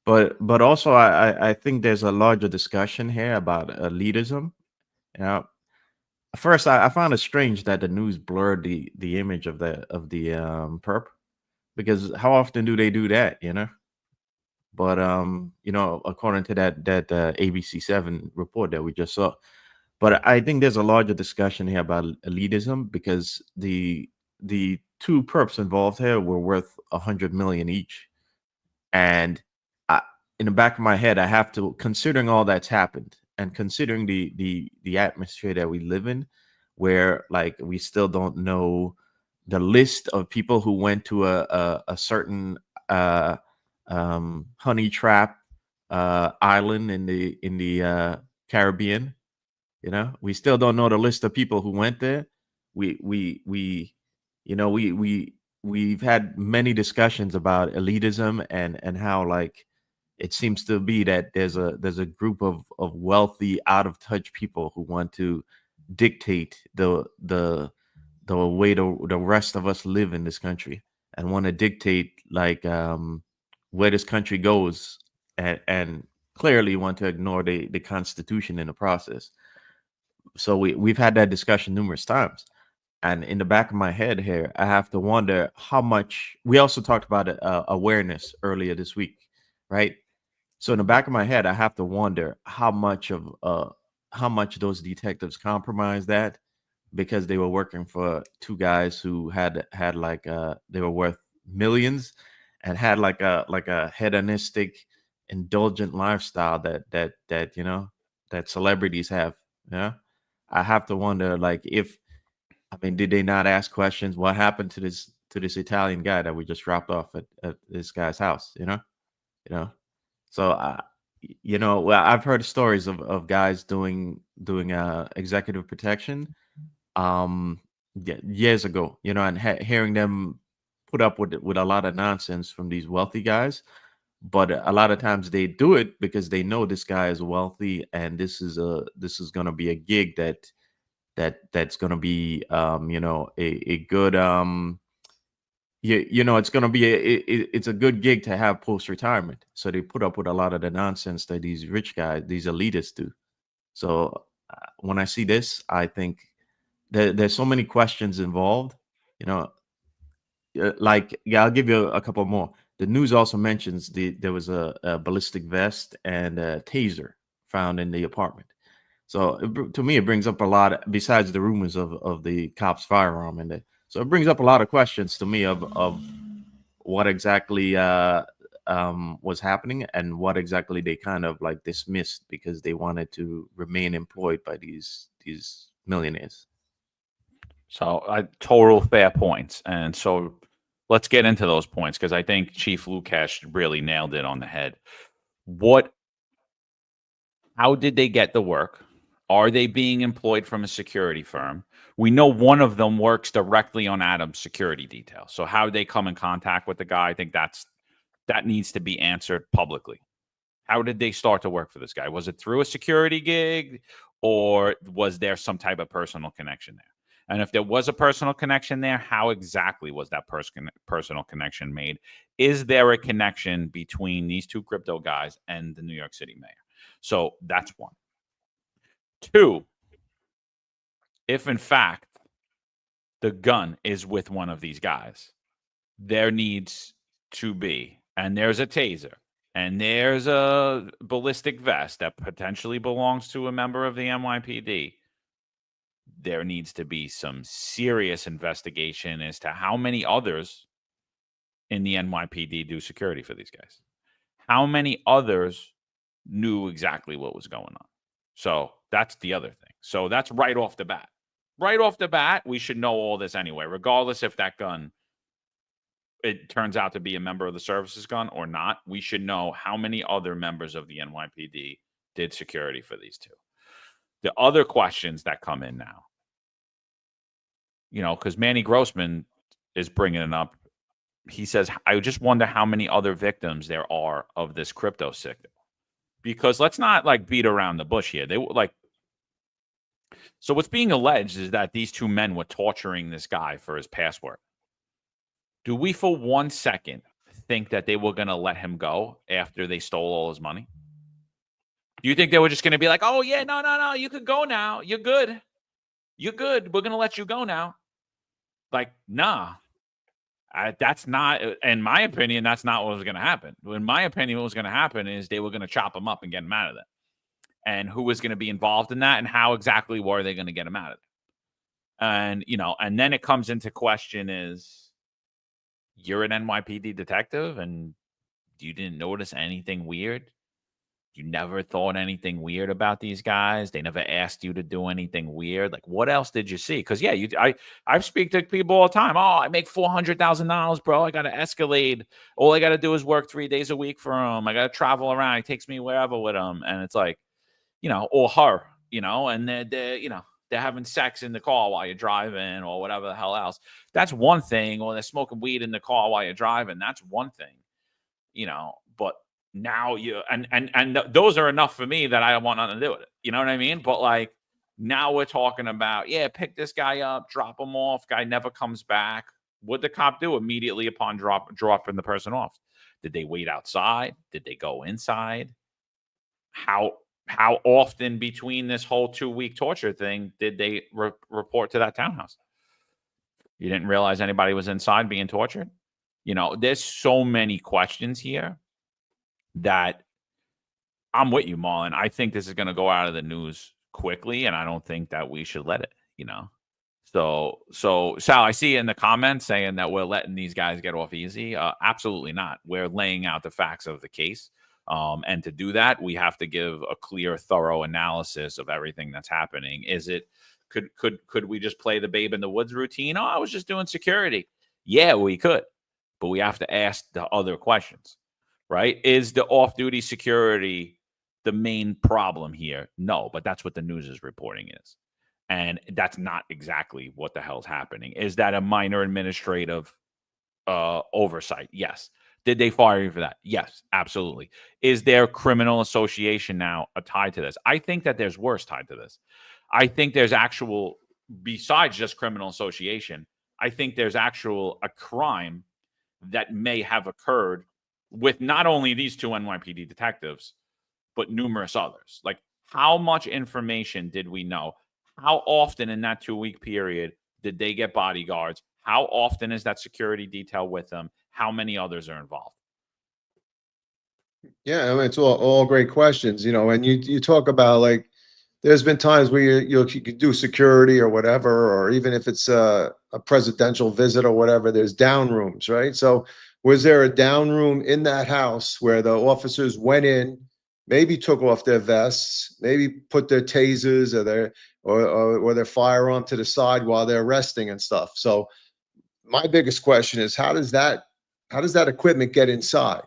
But also I think there's a larger discussion here about elitism. First, I found it strange that the news blurred the image of the perp, because how often do they do that? But according to that ABC7 report that we just saw. But I think there's a larger discussion here about elitism, because the two perps involved here were worth $100 million each, and in the back of my head, I have to, considering all that's happened and considering the atmosphere that we live in, where like we still don't know the list of people who went to a certain honey trap island in the Caribbean. We still don't know the list of people who went there. We've had many discussions about elitism and how like it seems to be that there's a group of wealthy, out of touch people who want to dictate the way the rest of us live in this country, and want to dictate like where this country goes, and clearly want to ignore the Constitution in the process. So we've had that discussion numerous times. And in the back of my head here, I have to wonder how much. We also talked about awareness earlier this week, right? So in the back of my head, I have to wonder how much those detectives compromised that, because they were working for two guys who had like they were worth millions and had like a hedonistic, indulgent lifestyle that celebrities have. I have to wonder, like, did they not ask questions? What happened to this Italian guy that we just dropped off at this guy's house? So I've heard stories of guys doing executive protection years ago, and hearing them put up with a lot of nonsense from these wealthy guys. But a lot of times they do it because they know this guy is wealthy, and this is going to be a gig that's going to be a good it's going to be it's a good gig to have post retirement. So they put up with a lot of the nonsense that these rich guys, these elitists, do. So when I see this, I think there's so many questions involved. I'll give you a couple more. The news also mentions there was a ballistic vest and a taser found in the apartment. So to me, it brings up a lot, besides the rumors of the cop's firearm in there. So it brings up a lot of questions to me of what exactly was happening, and what exactly they kind of like dismissed because they wanted to remain employed by these millionaires. So total fair points. And so let's get into those points, because I think Chief Lukash really nailed it on the head. How did they get the work? Are they being employed from a security firm? We know one of them works directly on Adams' security detail. So how did they come in contact with the guy? I think that needs to be answered publicly. How did they start to work for this guy? Was it through a security gig, or was there some type of personal connection there? And if there was a personal connection there, how exactly was that personal connection made? Is there a connection between these two crypto guys and the New York City mayor? So that's one. Two, if in fact the gun is with one of these guys, there needs to be, and there's a taser, and there's a ballistic vest that potentially belongs to a member of the NYPD, there needs to be some serious investigation as to how many others in the NYPD do security for these guys. How many others knew exactly what was going on? So that's the other thing. So that's right off the bat. Right off the bat, we should know all this anyway, regardless if that gun, it turns out to be a member of the services gun or not. We should know how many other members of the NYPD did security for these two. The other questions that come in now, because Manny Grossman is bringing it up. He says, I just wonder how many other victims there are of this crypto signal. Because let's not beat around the bush here. They were so what's being alleged is that these two men were torturing this guy for his password. Do we for 1 second think that they were going to let him go after they stole all his money? Do you think they were just going to be like, oh, yeah, no, you can go now. You're good. You're good. We're going to let you go now. Nah. That's not, in my opinion, that's not what was going to happen. In my opinion, what was going to happen is they were going to chop him up and get him out of there. And who was going to be involved in that, and how exactly were they going to get him out of there? And, and then it comes into question is, you're an NYPD detective and you didn't notice anything weird? You never thought anything weird about these guys? They never asked you to do anything weird? What else did you see? Because, I speak to people all the time. Oh, I make $400,000, bro. I got to escalate. All I got to do is work 3 days a week for him. I got to travel around. He takes me wherever with him. And it's or her, and they're having sex in the car while you're driving or whatever the hell else. That's one thing. Or they're smoking weed in the car while you're driving. That's one thing, but now and those are enough for me that I don't want nothing to do with it. You know what I mean? But now we're talking about, pick this guy up, drop him off. Guy never comes back. What'd the cop do immediately upon dropping the person off? Did they wait outside? Did they go inside? How often between this whole 2-week torture thing did they report to that townhouse? You didn't realize anybody was inside being tortured? There's so many questions here that I'm with you, Marlon. I think this is going to go out of the news quickly, and I don't think that we should let it, So Sal, I see in the comments saying that we're letting these guys get off easy. Absolutely not. We're laying out the facts of the case. And to do that, we have to give a clear, thorough analysis of everything that's happening. Is it could we just play the babe in the woods routine? Oh, I was just doing security. Yeah, we could, but we have to ask the other questions, right? Is the off-duty security the main problem here? No, but that's what the news is reporting is, and that's not exactly what the hell's happening. Is that a minor administrative oversight? Yes. Did they fire you for that? Yes, absolutely. Is there criminal association now tied to this? I think that there's worse tied to this. I think there's actual, besides just criminal association, I think there's a crime that may have occurred with not only these two NYPD detectives, but numerous others. How much information did we know? How often in that 2-week period did they get bodyguards? How often is that security detail with them? How many others are involved? Yeah, it's all great questions, and you talk about there's been times where you could do security or whatever, or even if it's a presidential visit or whatever, there's down rooms, right? So was there a down room in that house where the officers went in, maybe took off their vests, maybe put their tasers or their firearm to the side while they're resting and stuff? So my biggest question is, how does that equipment get inside?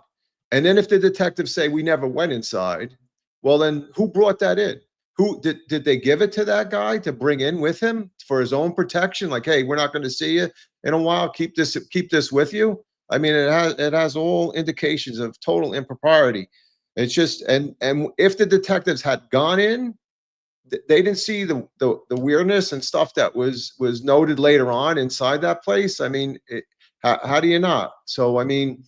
And then if the detectives say we never went inside, well, then who brought that in? Who did they give it to that guy to bring in with him for his own protection? Hey, we're not going to see you in a while. Keep this with you. I mean, it has all indications of total impropriety. It's just, and if the detectives had gone in they didn't see the weirdness and stuff that was noted later on inside that place. I mean, how do you not? So I mean,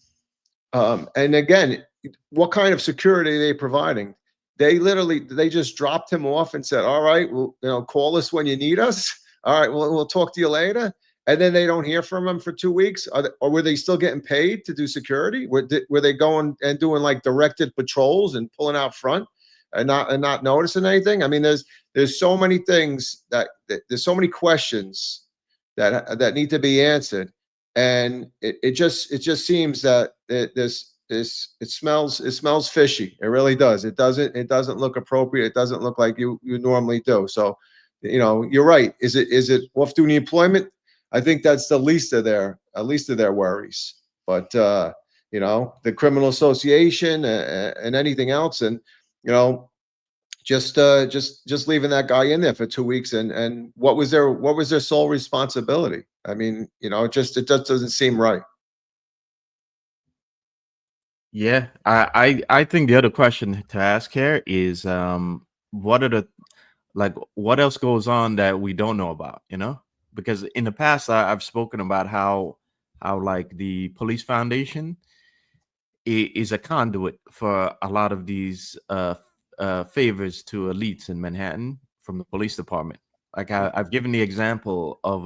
and again, what kind of security are they providing? They just dropped him off and said, all right, well, call us when you need us. All right, we'll talk to you later. And then they don't hear from him for 2 weeks. Or were they still getting paid to do security? Were they going and doing like directed patrols and pulling out front and not noticing anything? I mean, there's so many things there's so many questions that need to be answered. And it just seems that it smells fishy. It really does. It doesn't look appropriate. It doesn't look like you normally do. So, you're right. Is it off-duty employment? I think that's the least of their worries. But the criminal association and anything else, and just leaving that guy in there for 2 weeks, and what was their sole responsibility? I mean, it just doesn't seem right. Yeah, I think the other question to ask here is what else goes on that we don't know about, because in the past I've spoken about how like the police foundation is a conduit for a lot of these favors to elites in Manhattan from the police department. Like I've given the example of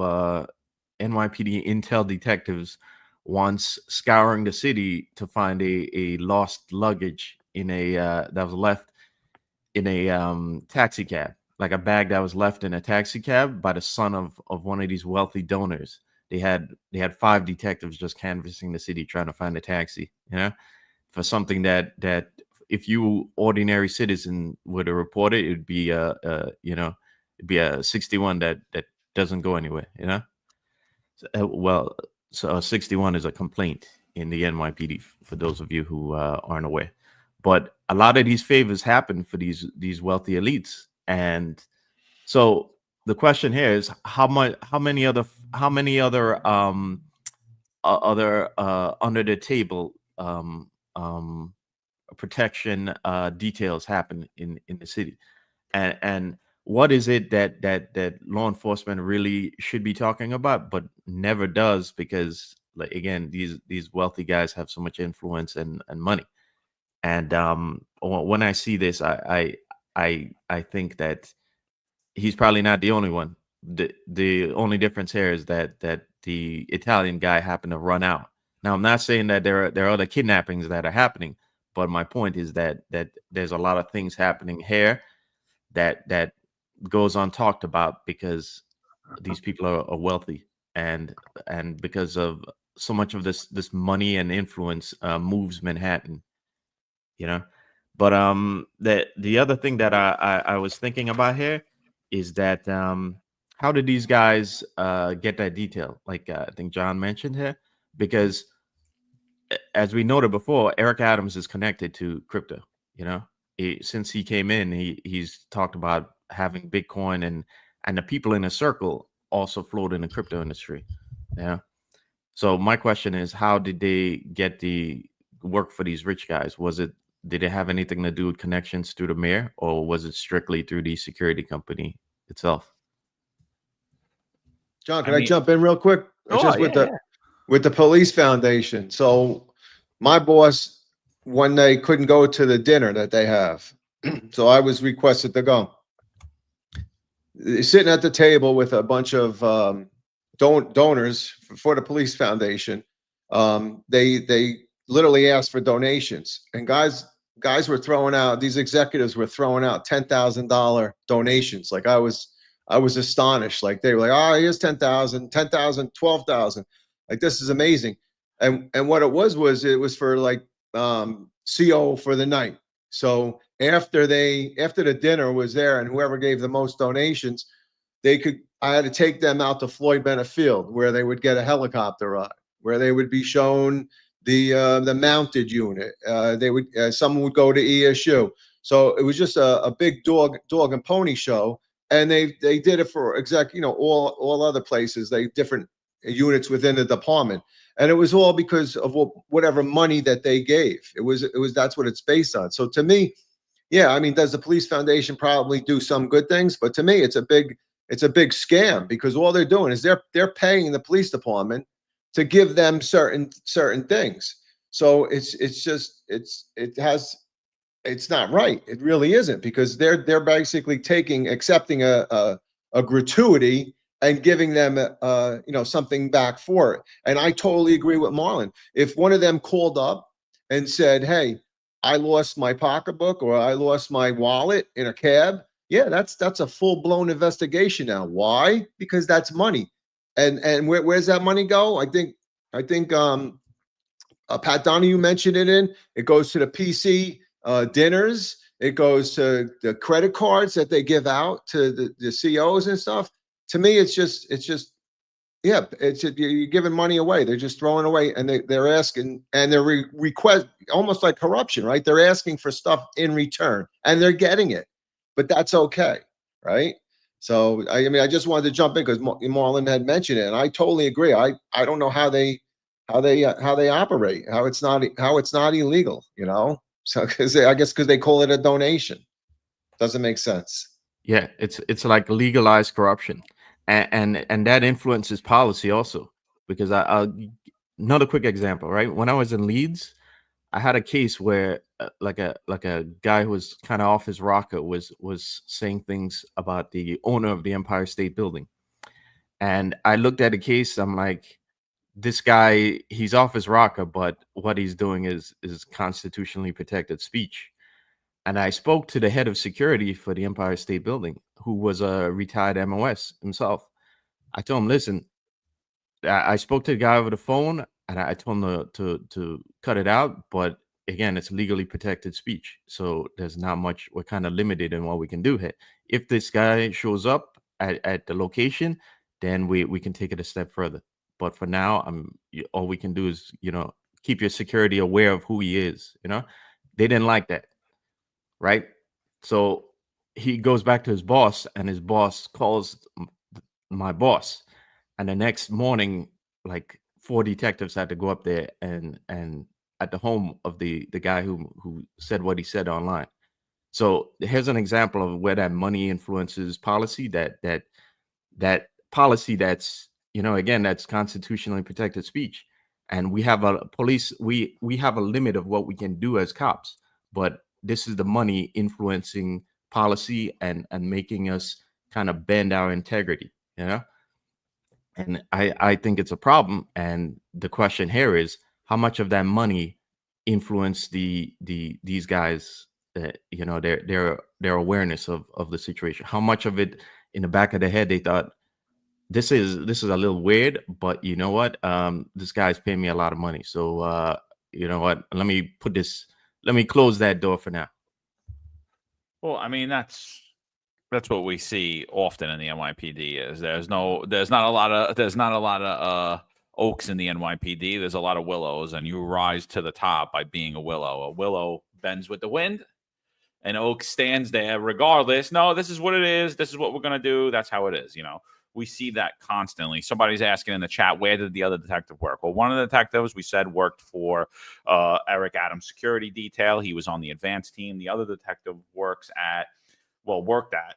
NYPD Intel detectives once scouring the city to find a lost luggage in that was left in a taxi cab, like a bag that was left in a taxi cab by the son of one of these wealthy donors. They had 5 detectives just canvassing the city trying to find a taxi, for something that if you ordinary citizen were to report it, it'd be it'd be a 61 that doesn't go anywhere, So 61 is a complaint in the NYPD, for those of you who aren't aware. But a lot of these favors happen for these wealthy elites, and so the question here is how many other under the table protection details happen in the city, and what is it that law enforcement really should be talking about but never does, because like again these wealthy guys have so much influence and money. And when I see this, I think that he's probably not the only one. The only difference here is that the Italian guy happened to run out. Now I'm not saying that there are other kidnappings that are happening, but my point is that there's a lot of things happening here that goes untalked about because these people are wealthy, and because of so much of this money and influence moves Manhattan, But the other thing that I was thinking about here is that how did these guys get that detail? Like I think John mentioned here, because as we noted before, Eric Adams is connected to crypto. Since he came in, he's talked about having Bitcoin, and the people in his circle also float in the crypto industry. Yeah. So my question is, how did they get the work for these rich guys? Did it have anything to do with connections through the mayor, or was it strictly through the security company itself? John, can I jump in real quick? Just with the police foundation. So my boss, when they couldn't go to the dinner that they have, so I was requested to go. Sitting at the table with a bunch of donors for the police foundation. They literally asked for donations, and guys were throwing out, these executives were throwing out $10,000 donations. Like I was astonished. Like they were like, oh, here's 10,000, 10,000, 12,000. Like, this is amazing. And what it was for like CO for the night. So after the dinner was there, and whoever gave the most donations, I had to take them out to Floyd Bennett Field, where they would get a helicopter ride, where they would be shown the mounted unit. Someone would go to ESU. So it was just a big dog and pony show. And they did it for all other places, different units within the department. And it was all because of whatever money that they gave. That's what it's based on. So to me, yeah, I mean, does the police foundation probably do some good things? But to me, it's a big scam, because all they're doing is they're paying the police department to give them certain things. So it's not right. It really isn't, because they're basically accepting a gratuity and giving them something back for it. And I totally agree with Marlon. If one of them called up and said, "Hey, I lost my pocketbook or I lost my wallet in a cab," yeah, that's a full-blown investigation now. Why? Because that's money. And where's that money go? I think Pat Donahue mentioned it goes to the PC dinners. It goes to the credit cards that they give out to the CEOs and stuff. To me, it's just yeah, you're giving money away. They're just throwing away, and they're asking, and they're request, almost like corruption, right? They're asking for stuff in return, and they're getting it, but that's okay, right? So I mean, I just wanted to jump in because Marlon had mentioned it, and I totally agree. I don't know how they operate, how it's not illegal, So because I guess because they call it a donation, doesn't make sense. Yeah, it's like legalized corruption, and that influences policy also. Because another quick example, right? When I was in Leeds, I had a case where like a guy who was kind of off his rocker was saying things about the owner of the Empire State Building, and I looked at the case. I'm like, this guy, he's off his rocker, but what he's doing is constitutionally protected speech. And I spoke to the head of security for the Empire State Building, who was a retired MOS himself. I told him, listen, I spoke to the guy over the phone, and I told him to cut it out. But again, it's legally protected speech. So there's not much, we're kind of limited in what we can do here. If this guy shows up at the location, then we can take it a step further. But for now, all we can do is, keep your security aware of who he is. They didn't like that. Right. So he goes back to his boss, and his boss calls my boss. And the next morning, like 4 detectives had to go up there and at the home of the guy who said what he said online. So here's an example of where that money influences policy, that policy that's, again, that's constitutionally protected speech. And we have a police, we have a limit of what we can do as cops, but this is the money influencing policy and making us kind of bend our integrity, And I think it's a problem. And the question here is, how much of that money influenced these guys, their awareness of the situation? How much of it in the back of their head they thought, this is a little weird, but you know what? This guy's paying me a lot of money, so you know what? Let me close that door for now. Well, I mean, that's what we see often in the NYPD. Is there's not a lot of oaks in the NYPD. There's a lot of willows, and you rise to the top by being a willow. A willow bends with the wind, and oak stands there regardless. No, this is what it is. This is what we're gonna do. That's how it is. We see that constantly. Somebody's asking in the chat, where did the other detective work? Well, one of the detectives we said worked for Eric Adams security detail. He was on the advanced team. The other detective worked at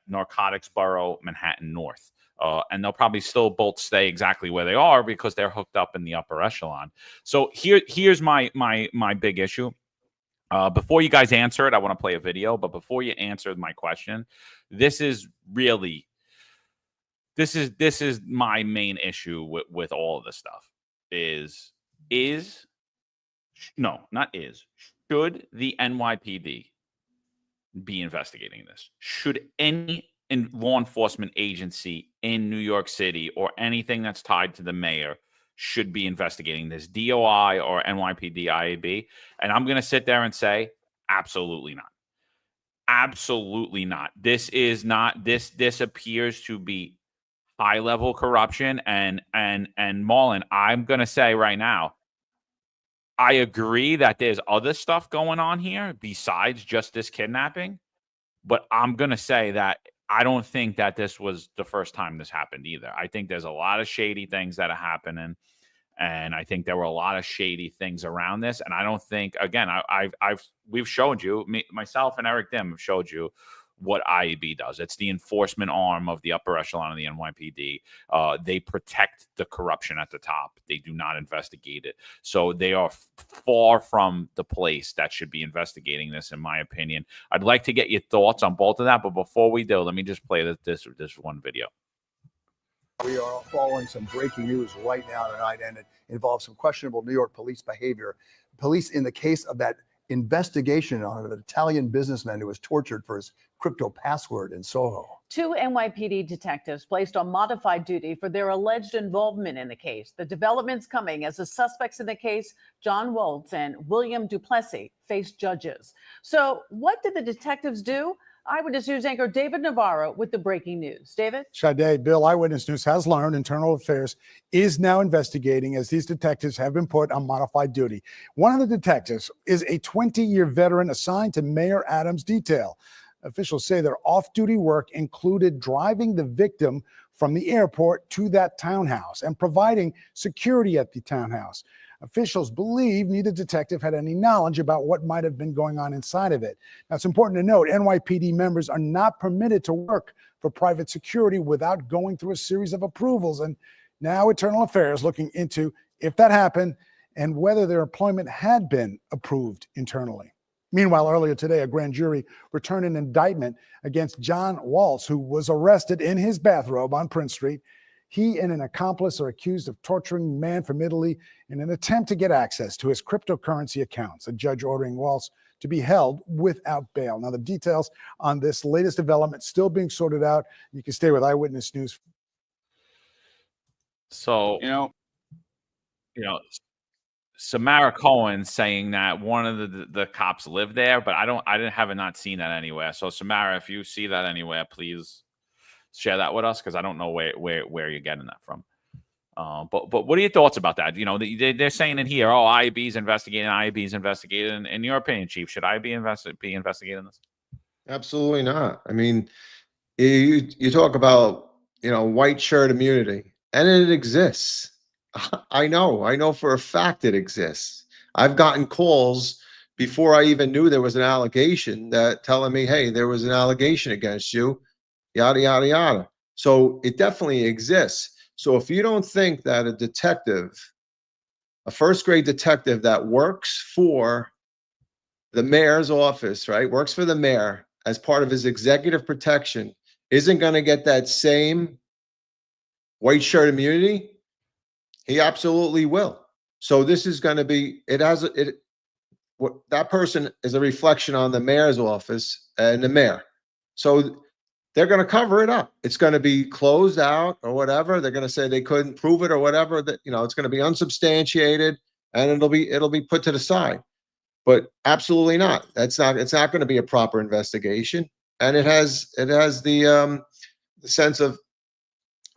Narcotics Bureau, Manhattan North. And they'll probably still both stay exactly where they are because they're hooked up in the upper echelon. So here's my big issue. Before you guys answer it, I want to play a video. But before you answer my question, this is my main issue with all of this stuff. Should the NYPD be investigating this? Should any law enforcement agency in New York City or anything that's tied to the mayor should be investigating this, DOI or NYPD IAB? And I'm going to sit there and say, absolutely not. Absolutely not. This appears to be high-level corruption, and Marlon, I'm going to say right now, I agree that there's other stuff going on here besides just this kidnapping, but I'm going to say that I don't think that this was the first time this happened either. I think there's a lot of shady things that are happening, And I think there were a lot of shady things around this. And I don't think, again, we've showed you, myself and Eric Dim have showed you what IEB does. It's the enforcement arm of the upper echelon of the NYPD. They protect the corruption at the top. They do not investigate it. So they are far from the place that should be investigating this, in my opinion. I'd like to get your thoughts on both of that. But before we do, let me just play this one video. We are following some breaking news right now tonight, and it involves some questionable New York police behavior. Police, in the case of that investigation on an Italian businessman who was tortured for his crypto password in Soho. 2 NYPD detectives placed on modified duty for their alleged involvement in the case. The developments coming as the suspects in the case, John Waltz and William Duplessis, face judges. So what did the detectives do? Eyewitness News anchor David Navarro with the breaking news. David? Sade, Bill, Eyewitness News has learned Internal Affairs is now investigating as these detectives have been put on modified duty. One of the detectives is a 20-year veteran assigned to Mayor Adams' detail. Officials say their off-duty work included driving the victim from the airport to that townhouse and providing security at the townhouse. Officials believe neither detective had any knowledge about what might have been going on inside of it. Now, it's important to note NYPD members are not permitted to work for private security without going through a series of approvals. And now Internal Affairs looking into if that happened and whether their employment had been approved internally. Meanwhile, earlier today, a grand jury returned an indictment against John Waltz, who was arrested in his bathrobe on Prince Street. He and an accomplice are accused of torturing a man from Italy in an attempt to get access to his cryptocurrency accounts. A judge ordering Waltz to be held without bail. Now, the details on this latest development still being sorted out. You can stay with Eyewitness News. So, you know, Samara Cohen saying that one of the cops lived there, but I haven't not seen that anywhere. So, Samara, if you see that anywhere, please share that with us, because I don't know where you're getting that from. But what are your thoughts about that? You know, they're saying in here, oh, IEB's investigating. In your opinion, Chief, should IEB be investigating this? Absolutely not. I mean, you talk about, white shirt immunity, and it exists. I know for a fact it exists. I've gotten calls before I even knew there was an allegation that telling me, hey, there was an allegation against you, yada, yada, yada. So it definitely exists. So if you don't think that a detective, a first grade detective that works for the mayor's office, right, works for the mayor as part of his executive protection, isn't going to get that same white shirt immunity, he absolutely will. So this is going to be, that person is a reflection on the mayor's office and the mayor. So they're going to cover it up. It's going to be closed out or whatever. They're going to say they couldn't prove it or whatever, that, it's going to be unsubstantiated and it'll be put to the side. But absolutely not. It's not going to be a proper investigation. And it has the sense of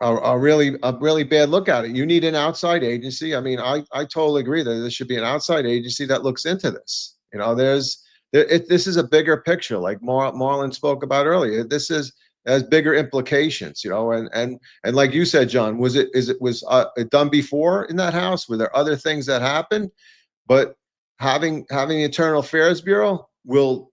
a really bad look at it. You need an outside agency. I mean, I totally agree that there should be an outside agency that looks into this. This is a bigger picture, like Marlon spoke about earlier. This has bigger implications, and like you said, John, was it done before in that house? Were there other things that happened? But having the Internal Affairs Bureau will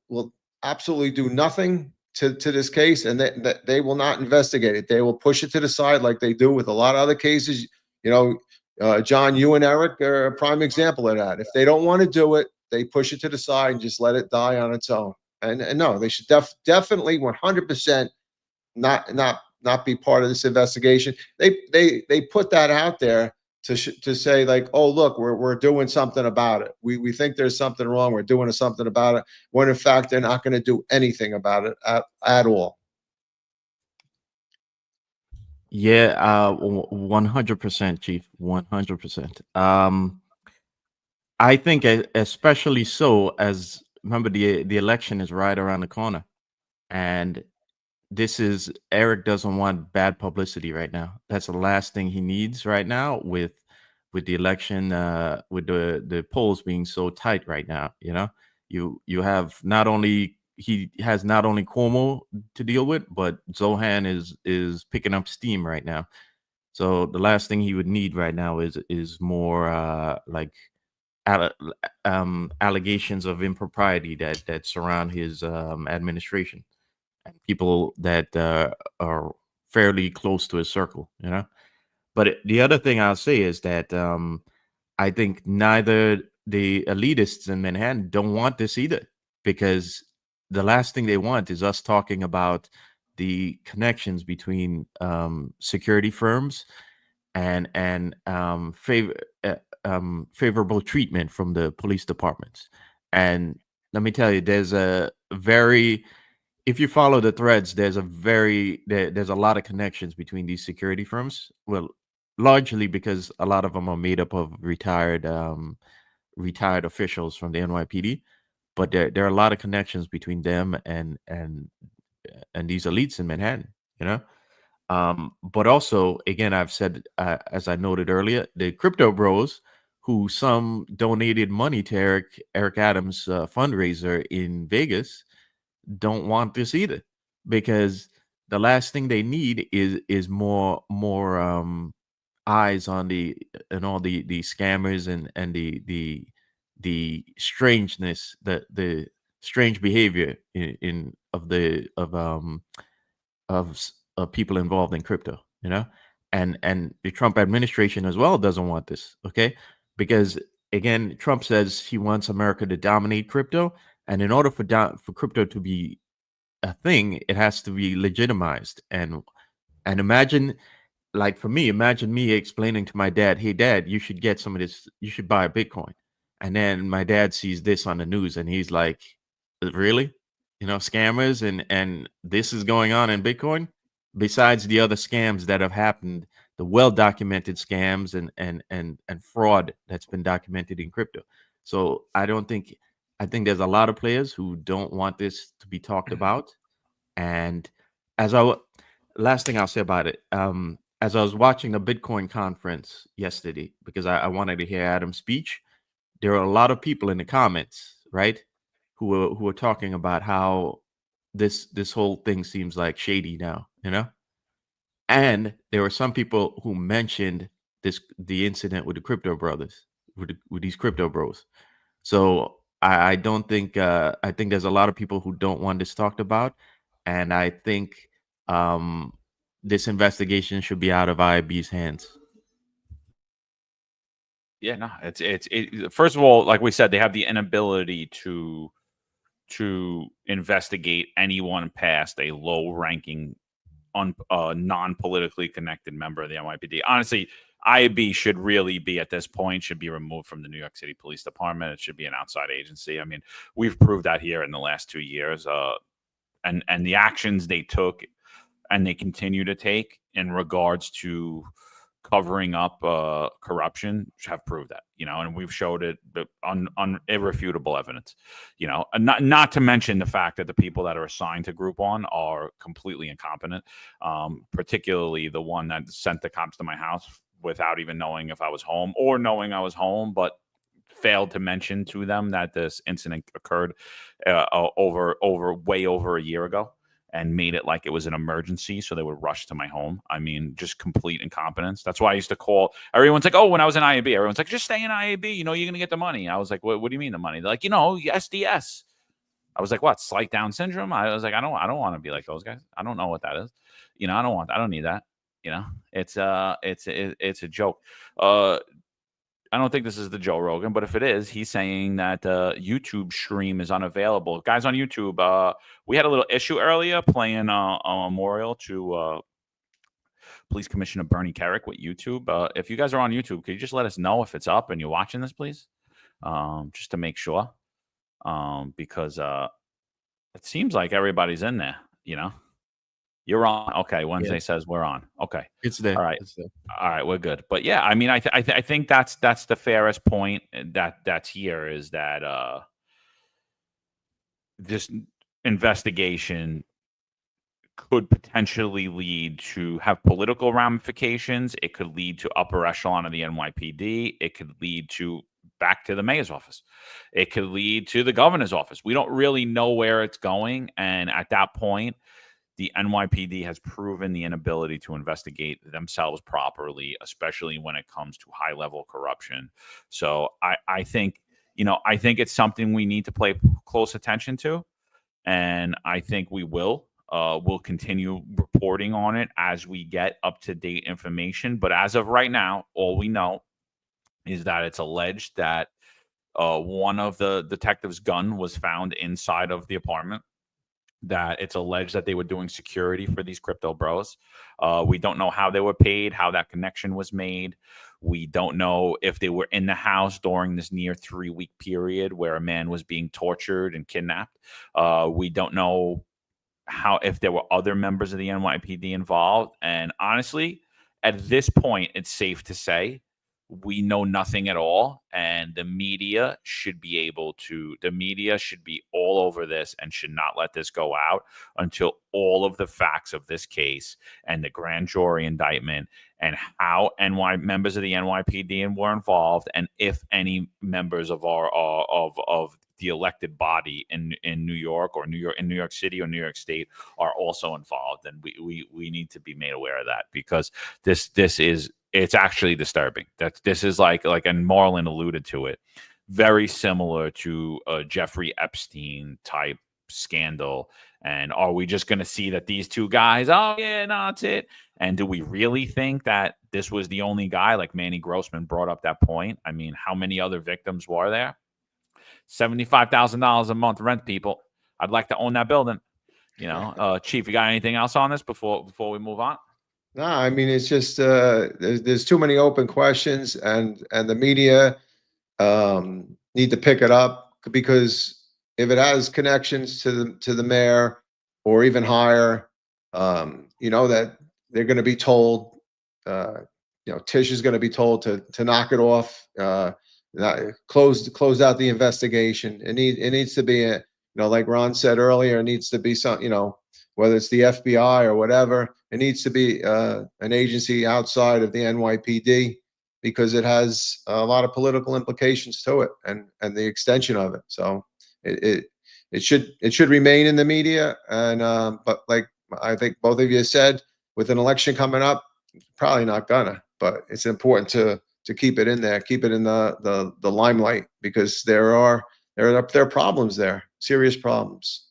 absolutely do nothing to this case, and they will not investigate it. They will push it to the side like they do with a lot of other cases. John, you and Eric are a prime example of that. If they don't want to do it, they push it to the side and just let it die on its own. And no, they should definitely 100% not be part of this investigation. They put that out there to say, like, oh, look, we're doing something about it. We think there's something wrong. We're doing something about it. When in fact they're not going to do anything about it at all. Yeah, 100%, Chief, 100%. I think especially so, as remember the election is right around the corner, and Eric doesn't want bad publicity right now. That's the last thing he needs right now with the election, with the polls being so tight right now. You have he has not only Cuomo to deal with, but Zohan is picking up steam right now. So the last thing he would need right now is more like allegations of impropriety that surround his administration and people that are fairly close to his circle, you know. But the other thing I'll say is that I think neither the elitists in Manhattan don't want this either, because the last thing they want is us talking about the connections between security firms and favorable treatment from the police departments. And let me tell you, there's a very, if you follow the threads, there's a lot of connections between these security firms. Well, largely because a lot of them are made up of retired officials from the NYPD, but there are a lot of connections between them and these elites in Manhattan, you know. But also, again, I've said, as I noted earlier, the crypto bros, who some donated money to Eric Adams' fundraiser in Vegas, don't want this either, because the last thing they need is more eyes on the scammers and the strangeness, the strange behavior of people involved in crypto, you know. And the Trump administration as well doesn't want this, okay? Because again, Trump says he wants America to dominate crypto, and in order for crypto to be a thing, it has to be legitimized. And imagine, like for me, imagine me explaining to my dad, "Hey, Dad, you should get some of this. You should buy a Bitcoin." And then my dad sees this on the news, and he's like, "Really? You know, scammers and this is going on in Bitcoin?" Besides the other scams that have happened, the well-documented scams and fraud that's been documented in crypto. So I think there's a lot of players who don't want this to be talked about. And last thing I'll say about it, as I was watching the Bitcoin conference yesterday, because I wanted to hear Adam's speech, there are a lot of people in the comments, right, who are talking about how this whole thing seems like shady now, you know. And there were some people who mentioned the incident with the crypto brothers, with these crypto bros. So I don't think I think there's a lot of people who don't want this talked about, and I think this investigation should be out of IAB's hands. Yeah, no, it's first of all, like we said, they have the inability to investigate anyone past a low-ranking, non-politically connected member of the NYPD. Honestly, IAB should really be, at this point, should be removed from the New York City Police Department. It should be an outside agency. I mean, we've proved that here in the last 2 years. And the actions they took and they continue to take in regards to covering up corruption have proved that, you know, and we've showed it on irrefutable evidence, you know, and not to mention the fact that the people that are assigned to Group 1 are completely incompetent, particularly the one that sent the cops to my house without even knowing if I was home or knowing I was home, but failed to mention to them that this incident occurred way over a year ago, and made it like it was an emergency, so they would rush to my home. I mean, just complete incompetence. That's why I used to call. Everyone's like, "Oh, when I was in IAB," everyone's like, "Just stay in IAB. You know, you're gonna get the money." I was like, "What do you mean the money?" They're like, "You know, SDS." I was like, "What? Slight Down syndrome?" I was like, "I don't want to be like those guys. I don't know what that is. You know, I don't need that. You know, it's a joke." I don't think this is the Joe Rogan, but if it is, he's saying that YouTube stream is unavailable. Guys on YouTube, we had a little issue earlier playing a memorial to Police Commissioner Bernie Kerik with YouTube. If you guys are on YouTube, could you just let us know if it's up and you're watching this, please? Just to make sure. Because it seems like everybody's in there, you know? You're on. Okay. Wednesday says we're on. Okay. It's there. All right. It's there. All right. We're good. But yeah, I mean, I think that's the fairest point that's here, is that this investigation could potentially lead to have political ramifications. It could lead to upper echelon of the NYPD. It could lead to back to the mayor's office. It could lead to the governor's office. We don't really know where it's going. And at that point, the NYPD has proven the inability to investigate themselves properly, especially when it comes to high-level corruption. So I think, I think it's something we need to pay close attention to, and I think we will. We'll continue reporting on it as we get up-to-date information. But as of right now, all we know is that it's alleged that one of the detectives' gun was found inside of the apartment, that it's alleged that they were doing security for these crypto bros. We don't know how they were paid, how that connection was made. We don't know if they were in the house during this near 3-week period where a man was being tortured and kidnapped. We don't know if there were other members of the NYPD involved. And honestly, at this point, it's safe to say we know nothing at all, and the media should be all over this and should not let this go out until all of the facts of this case and the grand jury indictment and how members of the NYPD were involved, and if any members of our of the elected body in New York or New York City or New York State are also involved. And we need to be made aware of that, because it's actually disturbing. This is like, and Marlon alluded to it, very similar to a Jeffrey Epstein type scandal. And are we just going to see that these two guys, oh yeah, no, that's it? And do we really think that this was the only guy? Like Manny Grossman brought up that point. I mean, how many other victims were there? $75,000 a month rent, people. I'd like to own that building. Chief, you got anything else on this before we move on? No, I mean, it's just there's too many open questions, and the media need to pick it up, because if it has connections to the mayor or even higher, that they're going to be told, Tish is going to be told to knock it off, close out the investigation. It needs to be like Ron said earlier, it needs to be some, whether it's the FBI or whatever, it needs to be an agency outside of the NYPD, because it has a lot of political implications to it, and the extension of it. So it should remain in the media, and but like I think both of you said, with an election coming up, probably not gonna. But it's important to keep it in there, keep it in the limelight, because there are problems there, serious problems.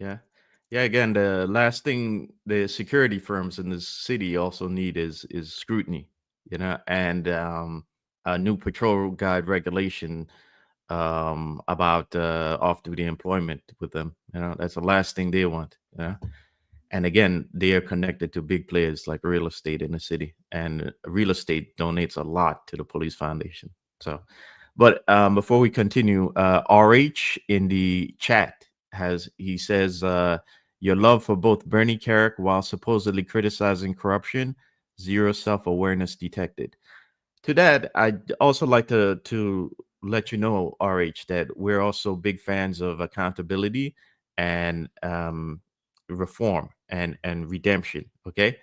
Yeah. Again, the last thing the security firms in this city also need is scrutiny, and a new patrol guide regulation about off-duty employment with them. That's the last thing they want. And again, they are connected to big players like real estate in the city, and real estate donates a lot to the police foundation. So, but before we continue, RH in the chat says, your love for both Bernie Kerik while supposedly criticizing corruption, zero self-awareness detected. To that, I'd also like to let you know, RH, that we're also big fans of accountability and reform and redemption. Okay,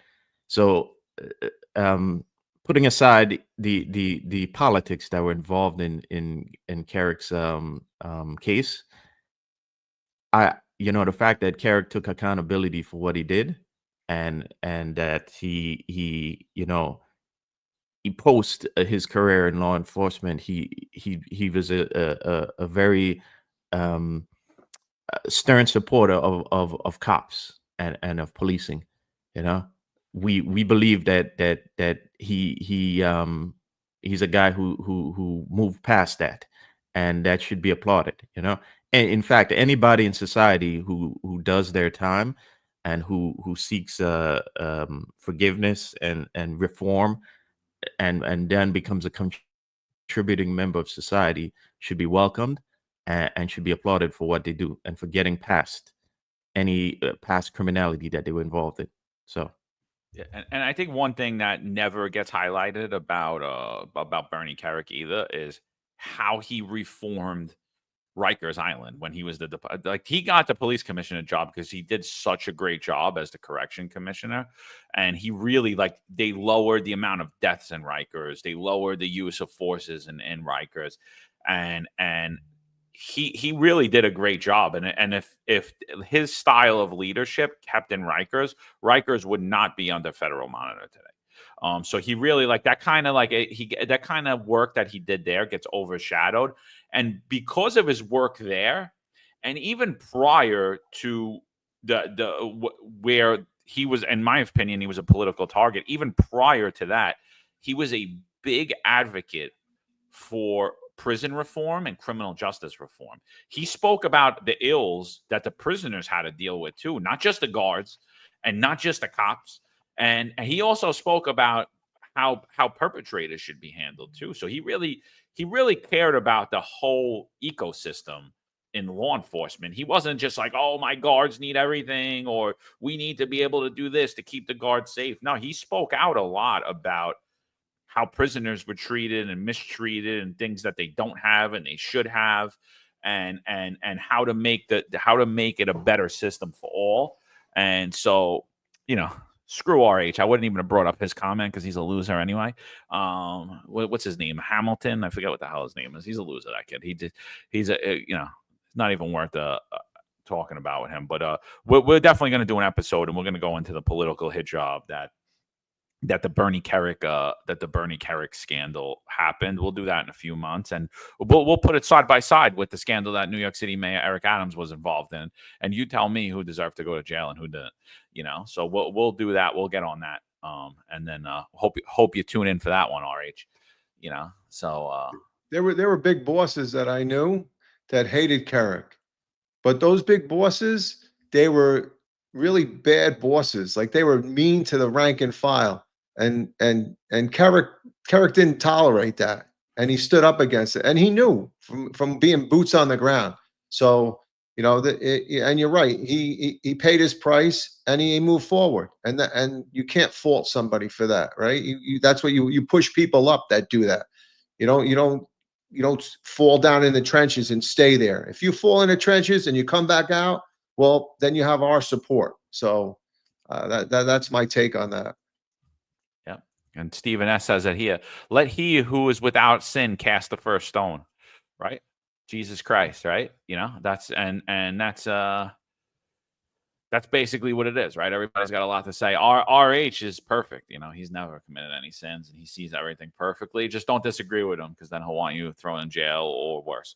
so putting aside the politics that were involved in Kerik's case, the fact that Kerik took accountability for what he did, and that he post his career in law enforcement, he was a very stern supporter of cops and of policing. We believe that he's a guy who moved past that, and that should be applauded. And in fact, anybody in society who does their time and who seeks forgiveness and reform and then becomes a contributing member of society should be welcomed and should be applauded for what they do and for getting past any past criminality that they were involved in. So, yeah, and I think one thing that never gets highlighted about Bernie Kerik either is how he reformed Rikers Island when he was he got the police commissioner job because he did such a great job as the correction commissioner, and he really they lowered the amount of deaths in Rikers, they lowered the use of forces in Rikers, and he really did a great job. And if his style of leadership kept in Rikers would not be under federal monitor today. So he really that kind of work that he did there gets overshadowed. And because of his work there, and even prior to where he was, in my opinion, he was a political target. Even prior to that, he was a big advocate for prison reform and criminal justice reform. He spoke about the ills that the prisoners had to deal with too, not just the guards and not just the cops. And he also spoke about how perpetrators should be handled too. So he really cared about the whole ecosystem in law enforcement. He wasn't just like, oh, my guards need everything, or we need to be able to do this to keep the guards safe. No, he spoke out a lot about how prisoners were treated and mistreated and things that they don't have and they should have, and how to make it a better system for all. And so, screw RH. I wouldn't even have brought up his comment because he's a loser anyway. What's his name? Hamilton? I forget what the hell his name is. He's a loser, that kid. He's not even worth talking about with him. But we're definitely going to do an episode, and we're going to go into the political hit job that the Bernie Kerik scandal happened. We'll do that in a few months, and we'll put it side by side with the scandal that New York City Mayor Eric Adams was involved in, and you tell me who deserved to go to jail and who didn't. So we'll do that. We'll get on that, and then hope you tune in for that one, RH. So there were big bosses that I knew that hated Kerik, but those big bosses, they were really bad bosses. Like, they were mean to the rank and file. And Kerik didn't tolerate that, and he stood up against it, and he knew from being boots on the ground. So and you're right, he paid his price and he moved forward, and you can't fault somebody for that, right? That's what you push people up that do that. You don't fall down in the trenches and stay there. If you fall in the trenches and you come back out, well, then you have our support. So that's my take on that. And Stephen S. says it here. Let he who is without sin cast the first stone. Right? Jesus Christ, right? That's that's basically what it is, right? Everybody's got a lot to say. RH is perfect. He's never committed any sins, and he sees everything perfectly. Just don't disagree with him, because then he'll want you thrown in jail or worse.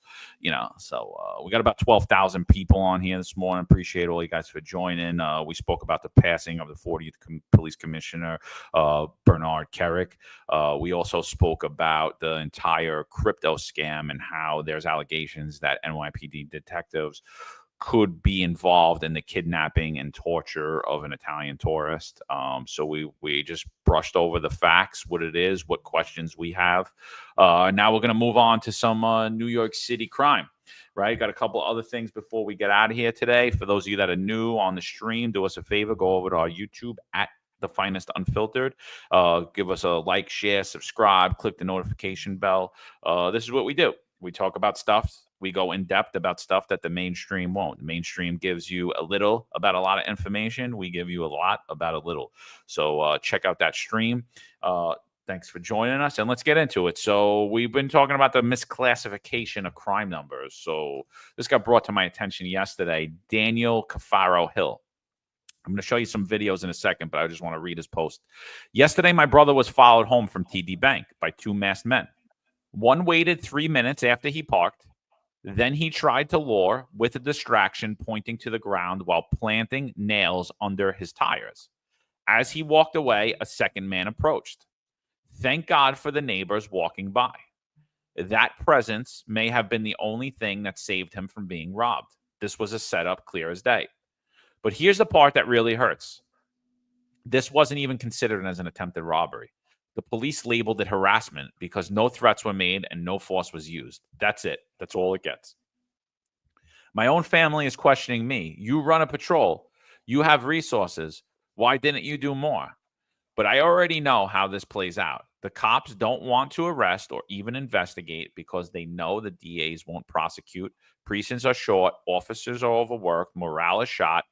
So we got about 12,000 people on here this morning. Appreciate all you guys for joining. We spoke about the passing of the 40th Police Commissioner, Bernard Kerik. We also spoke about the entire crypto scam and how there's allegations that NYPD detectives could be involved in the kidnapping and torture of an Italian tourist. So we just brushed over the facts, what it is, what questions we have. Now we're going to move on to some New York City crime, right? Got a couple other things before we get out of here today. For those of you that are new on the stream, do us a favor, go over to our YouTube at The Finest Unfiltered. Give us a like, share, subscribe, click the notification bell. This is what we do. We talk about stuff. We go in depth about stuff that the mainstream won't. The mainstream gives you a little about a lot of information. We give you a lot about a little. So check out that stream. Thanks for joining us, and let's get into it. So we've been talking about the misclassification of crime numbers. So this got brought to my attention yesterday. Daniel Cafaro Hill. I'm going to show you some videos in a second, but I just want to read his post. Yesterday, my brother was followed home from TD Bank by two masked men. One waited 3 minutes after he parked. Then he tried to lure with a distraction pointing to the ground while planting nails under his tires. As he walked away, a second man approached. Thank God for the neighbors walking by. That presence may have been the only thing that saved him from being robbed. This was a setup clear as day. But here's the part that really hurts. This wasn't even considered as an attempted robbery. The police labeled it harassment because no threats were made and no force was used. That's it. That's all it gets. My own family is questioning me. You run a patrol. You have resources. Why didn't you do more? But I already know how this plays out. The cops don't want to arrest or even investigate because they know the DAs won't prosecute. Precincts are short. Officers are overworked. Morale is shot.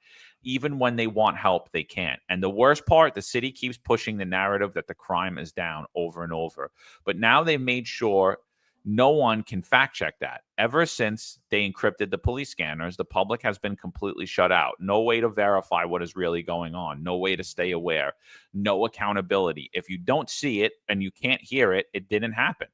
Even when they want help, they can't. And the worst part, the city keeps pushing the narrative that the crime is down over and over. But now they've made sure No one can fact check that. Ever since they encrypted the police scanners, the public has been completely shut out. No way to verify what is really going on. No way to stay aware. No accountability. If you don't see it and you can't hear it, it didn't happen.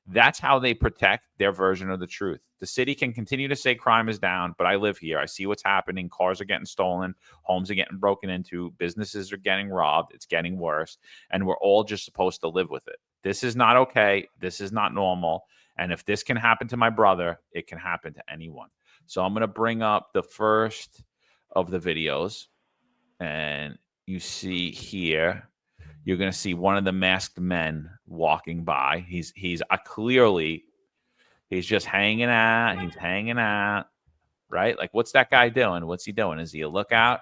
That's how they protect their version of the truth. The city can continue to say crime is down, but I live here. I see what's happening. Cars are getting stolen. Homes are getting broken into. Businesses are getting robbed. It's getting worse. And we're all just supposed to live with it. This is not okay. This is not normal. And if this can happen to my brother, it can happen to anyone. So I'm going to bring up the first of the videos. And you see here, you're going to see one of the masked men walking by. He's clearly, he's just hanging out. He's hanging out, right? Like, what's that guy doing? What's he doing? Is he a lookout?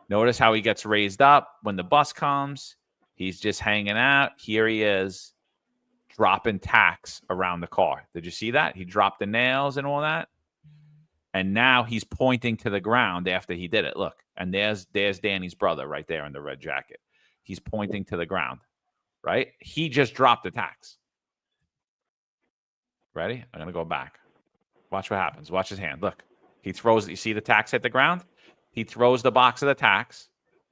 Notice how he gets raised up when the bus comes. He's just hanging out. Here he is, dropping tacks around the car. Did you see that? He dropped the nails and all that. And now he's pointing to the ground after he did it. Look, and there's Danny's brother right there in the red jacket. He's pointing to the ground, right? He just dropped the tacks. Ready? I'm going to go back. Watch what happens. Watch his hand. Look, he throws, you see the tacks hit the ground? He throws the box of the tacks.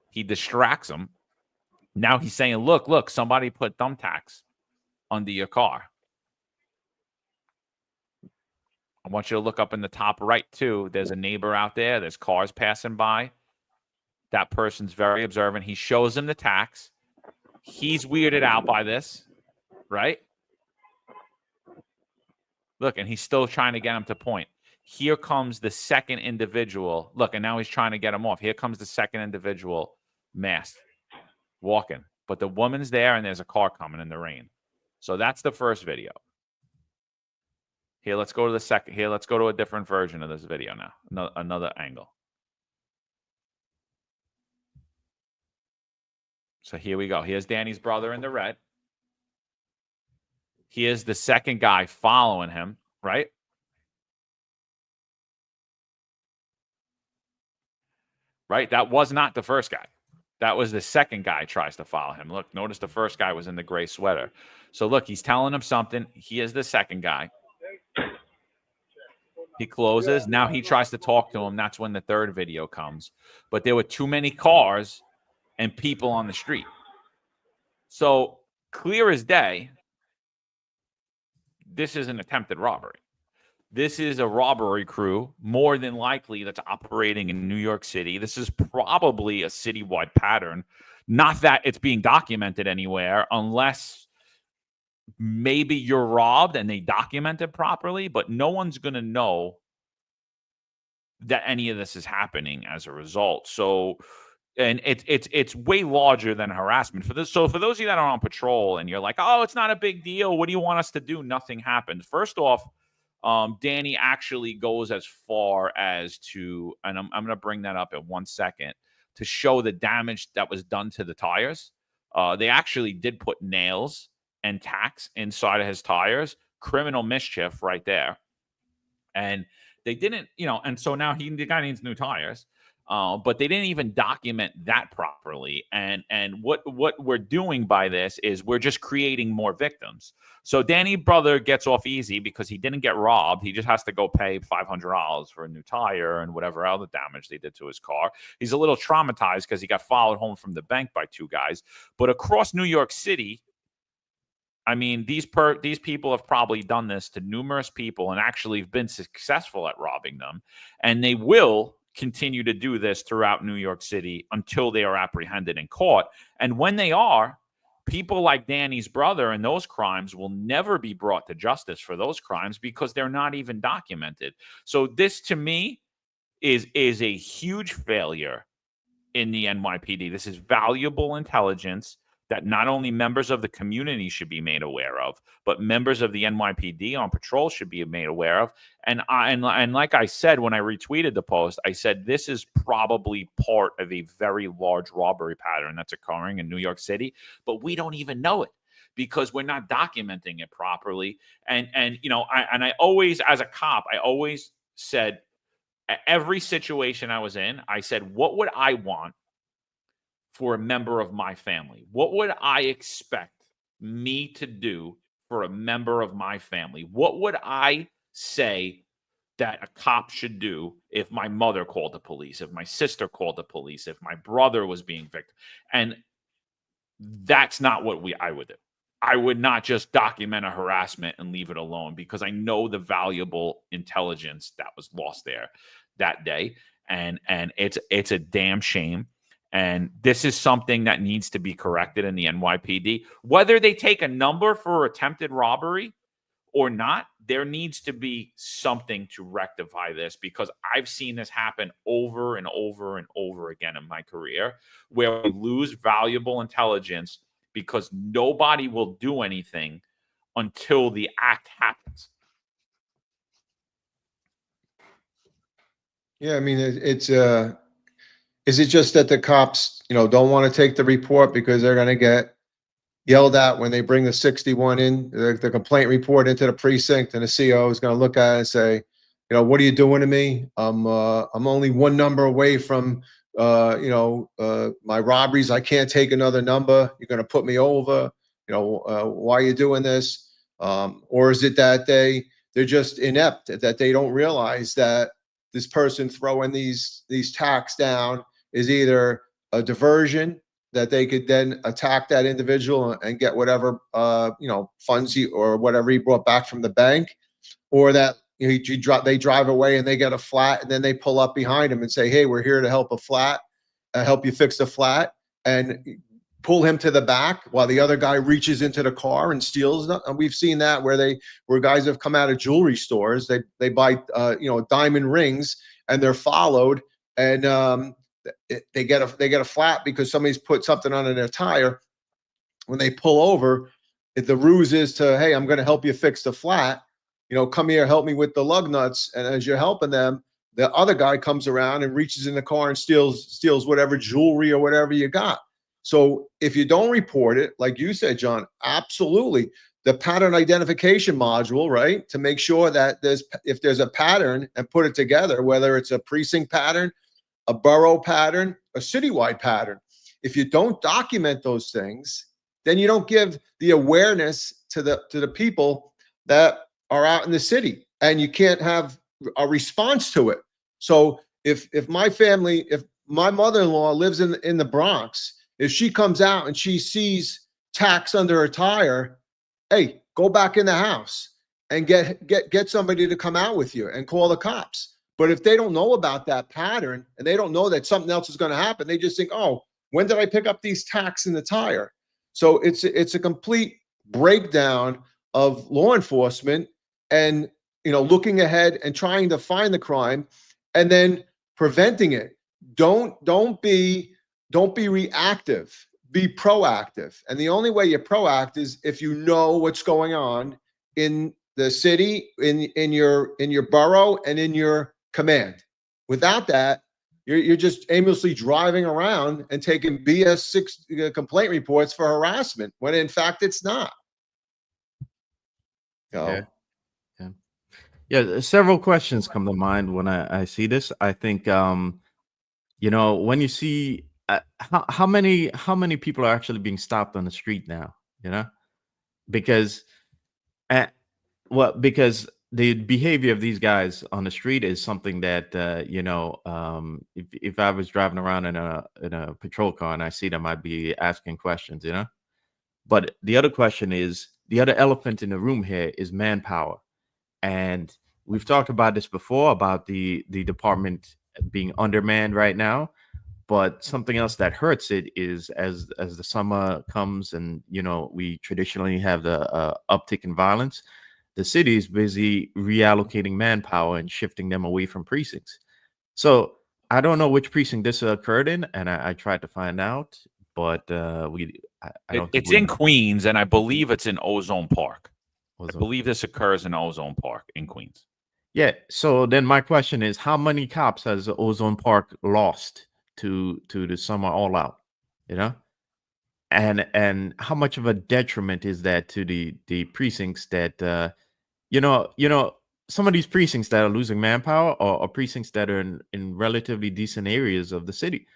He distracts him. Now he's saying, look, somebody put thumbtacks under your car. I want you to look up in the top right, too. There's a neighbor out there. There's cars passing by. That person's very observant. He shows him the tacks. He's weirded out by this, right? Look, and he's still trying to get him to point. Here comes the second individual. Look, and now he's trying to get him off. Here comes the second individual masked, walking. But the woman's there, and there's a car coming in the rain. So that's the first video. Here, let's go to the second. Here, let's go to a different version of this video now. Another angle. So here we go. Here's Danny's brother in the red. Here's the second guy following him, right? Right? That was not the first guy. That was the second guy tries to follow him. Look, notice the first guy was in the gray sweater. So look, he's telling him something. He is the second guy. He closes. Now he tries to talk to him. That's when the third video comes. But there were too many cars and people on the street. So clear as day, this is an attempted robbery. This is a robbery crew, more than likely, that's operating in New York City. This is probably a citywide pattern. Not that it's being documented anywhere, unless maybe you're robbed and they document it properly, but no one's going to know that any of this is happening as a result. So, and it's way larger than harassment for this. So for those of you that are on patrol and you're like, oh, it's not a big deal. What do you want us to do? Nothing happened. First off, Danny actually goes as far as to, and I'm going to bring that up in 1 second, to show the damage that was done to the tires. They actually did put nails and tacks inside of his tires. Criminal mischief right there. And they didn't, and so now the guy needs new tires. But they didn't even document that properly. And what we're doing by this is we're just creating more victims. So Danny's brother gets off easy because he didn't get robbed. He just has to go pay $500 for a new tire and whatever other damage they did to his car. He's a little traumatized because he got followed home from the bank by two guys. But across New York City, I mean, these people have probably done this to numerous people and actually have been successful at robbing them. And they will continue to do this throughout New York City until they are apprehended and caught. And when they are, people like Danny's brother and those crimes will never be brought to justice for those crimes because they're not even documented. So this, to me, is a huge failure in the NYPD. This is valuable intelligence that not only members of the community should be made aware of, but members of the NYPD on patrol should be made aware of. And like I said, when I retweeted the post, I said, this is probably part of a very large robbery pattern that's occurring in New York City, but we don't even know it because we're not documenting it properly. And I always, as a cop, I always said, every situation I was in, I said, what would I want for a member of my family? What would I expect me to do for for a member of my family, what would I say that a cop should do if my mother called the police, if my sister called the police, if my brother was being victim? And that's not what I would do. I would not just document a harassment and leave it alone, because I know the valuable intelligence that was lost there that day. And it's a damn shame. And this is something that needs to be corrected in the NYPD. Whether they take a number for attempted robbery or not, there needs to be something to rectify this, because I've seen this happen over and over and over again in my career, where we lose valuable intelligence because nobody will do anything until the act happens. Yeah, I mean, is it just that the cops, don't want to take the report because they're going to get yelled at when they bring the 61 in, the complaint report into the precinct, and the CO is going to look at it and say, what are you doing to me? I'm only one number away from, my robberies. I can't take another number. You're going to put me over. Why are you doing this? Or is it that they're just inept, that they don't realize that this person throwing these tacks down is either a diversion, that they could then attack that individual and get whatever funds or whatever he brought back from the bank, or that they drive away and they get a flat, and then they pull up behind him and say, "Hey, we're here to help help you fix the flat," and pull him to the back while the other guy reaches into the car and steals them. And we've seen that where guys have come out of jewelry stores, they buy diamond rings, and they're followed, and they get a flat because somebody's put something under their tire. When they pull over, the ruse is to, "Hey, I'm going to help you fix the flat. Come here, help me with the lug nuts." And as you're helping them, the other guy comes around and reaches in the car and steals whatever jewelry or whatever you got. So if you don't report it, like you said, John, absolutely, the pattern identification module, right, to make sure that if there's a pattern, and put it together, whether it's a precinct pattern, a borough pattern, a citywide pattern. If you don't document those things, then you don't give the awareness to the people that are out in the city, and you can't have a response to it. So if my mother-in-law lives in the Bronx, if she comes out and she sees tacks under her tire, hey, go back in the house and get somebody to come out with you and call the cops. But if they don't know about that pattern, and they don't know that something else is going to happen, they just think, "Oh, when did I pick up these tacks in the tire?" So it's a complete breakdown of law enforcement, and looking ahead and trying to find the crime, and then preventing it. Don't be reactive. Be proactive. And the only way you're proactive is if you know what's going on in the city, in your borough, and in your command. Without that, you're just aimlessly driving around and taking BS complaint reports for harassment, when in fact it's not. Yeah, several questions come to mind when I see this. I think when you see how many people are actually being stopped on the street now, because because the behavior of these guys on the street is something that if I was driving around in a patrol car and I see them, I'd be asking questions, But the other question is, the other elephant in the room here is manpower. And we've talked about this before, about the department being undermanned right now. But something else that hurts it is as the summer comes and, we traditionally have the uptick in violence, the city is busy reallocating manpower and shifting them away from precincts. So I don't know which precinct this occurred in, and I tried to find out, but I don't. It's in Queens, and I believe it's in Ozone Park. I believe this occurs in Ozone Park in Queens. Yeah. So then my question is, how many cops has Ozone Park lost to the summer all out? And how much of a detriment is that to the precincts that some of these precincts that are losing manpower are precincts that are in relatively decent areas of the city,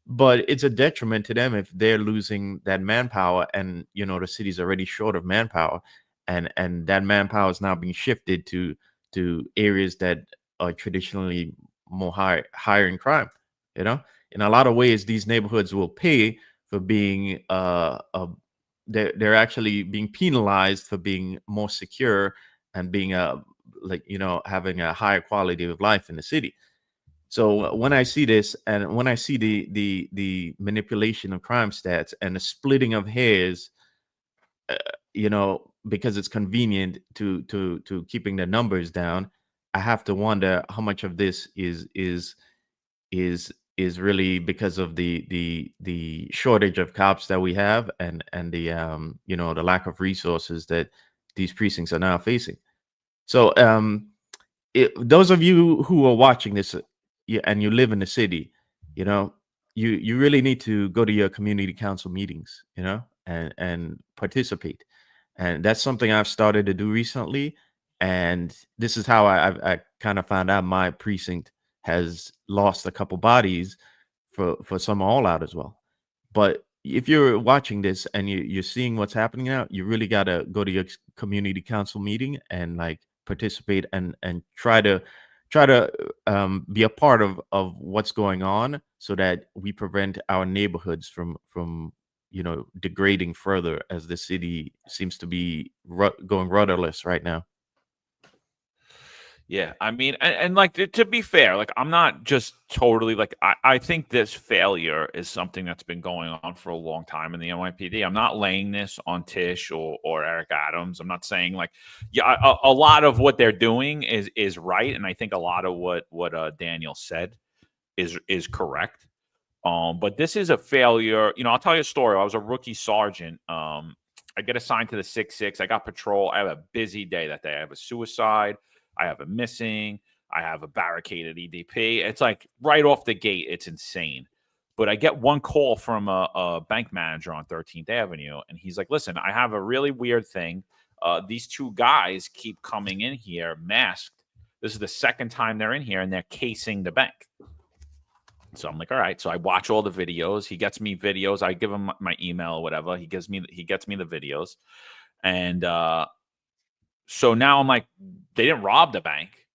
but it's a detriment to them if they're losing that manpower, and the city's already short of manpower, and that manpower is now being shifted to areas that are traditionally more higher in crime. You know, in a lot of ways, these neighborhoods will pay for being they're actually being penalized for being more secure and being having a higher quality of life in the city. So when I see this, and when I see the manipulation of crime stats and the splitting of hairs, because it's convenient to keeping the numbers down, I have to wonder how much of this is really because of the shortage of cops that we have, and the the lack of resources that these precincts are now facing. So those of you who are watching this, and you live in the city, you really need to go to your community council meetings, and participate. And that's something I've started to do recently. And this is how I kind of found out my precinct has lost a couple bodies for some all out as well. But if you're watching this and you're seeing what's happening now, you really got to go to your community council meeting and participate and try to be a part of what's going on, so that we prevent our neighborhoods from degrading further, as the city seems to be going rudderless right now. Yeah, I mean, and to be fair, I'm not just totally I think this failure is something that's been going on for a long time in the NYPD. I'm not laying this on Tish or Eric Adams. I'm not saying a lot of what they're doing is right, and I think a lot of what Daniel said is correct. But this is a failure. I'll tell you a story. I was a rookie sergeant. I get assigned to the 6-6. I got patrol. I have a busy day that day. I have a suicide. I have a missing. I have a barricaded EDP. It's right off the gate. It's insane. But I get one call from a bank manager on 13th Avenue, and he's like, listen, I have a really weird thing. These two guys keep coming in here masked. This is the second time they're in here, and they're casing the bank. So I'm like, all right. So I watch all the videos. He gets me videos. I give him my email or whatever. He gets me the videos. And so now I'm like, they didn't rob the bank,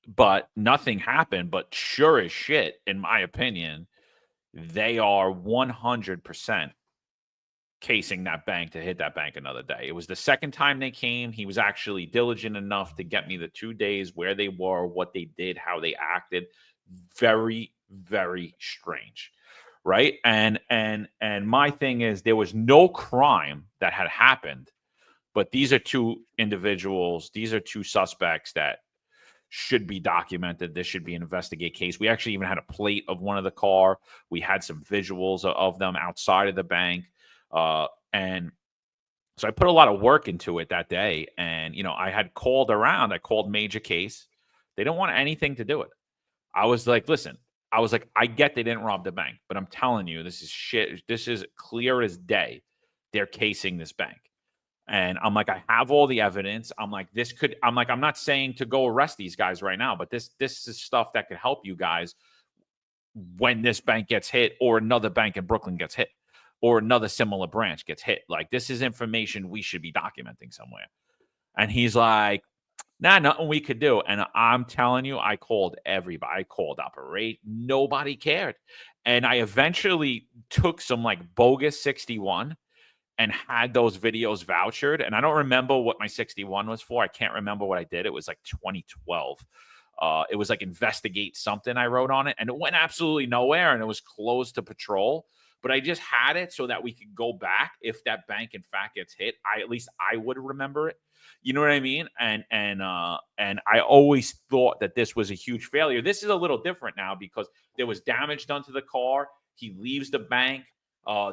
but nothing happened. But sure as shit, in my opinion, they are 100% casing that bank to hit that bank another day. It was the second time they came. He was actually diligent enough to get me the 2 days, where they were, what they did, how they acted. Very, very strange, right? And my thing is, there was no crime that had happened, but these are two individuals, these are two suspects that should be documented. This should be an investigate case. We actually even had a plate of one of the car. We had some visuals of them outside of the bank. And so I put a lot of work into it that day. And, I had called around. I called Major Case. They don't want anything to do with it. I was like, listen, I get they didn't rob the bank, but I'm telling you, this is shit. This is clear as day. They're casing this bank. And I'm like, I have all the evidence. I'm like, I'm not saying to go arrest these guys right now, but this is stuff that could help you guys when this bank gets hit, or another bank in Brooklyn gets hit, or another similar branch gets hit. This is information we should be documenting somewhere. And he's like, nah, nothing we could do. And I'm telling you, I called everybody. I called Operate. Nobody cared. And I eventually took some bogus 61 and had those videos vouchered. And I don't remember what my 61 was for. I can't remember what I did. It was 2012. It was investigate something I wrote on it. And it went absolutely nowhere. And it was closed to patrol. But I just had it so that we could go back if that bank in fact gets hit. At least I would remember it. You know what I mean? And I always thought that this was a huge failure. This is a little different now because there was damage done to the car. He leaves the bank.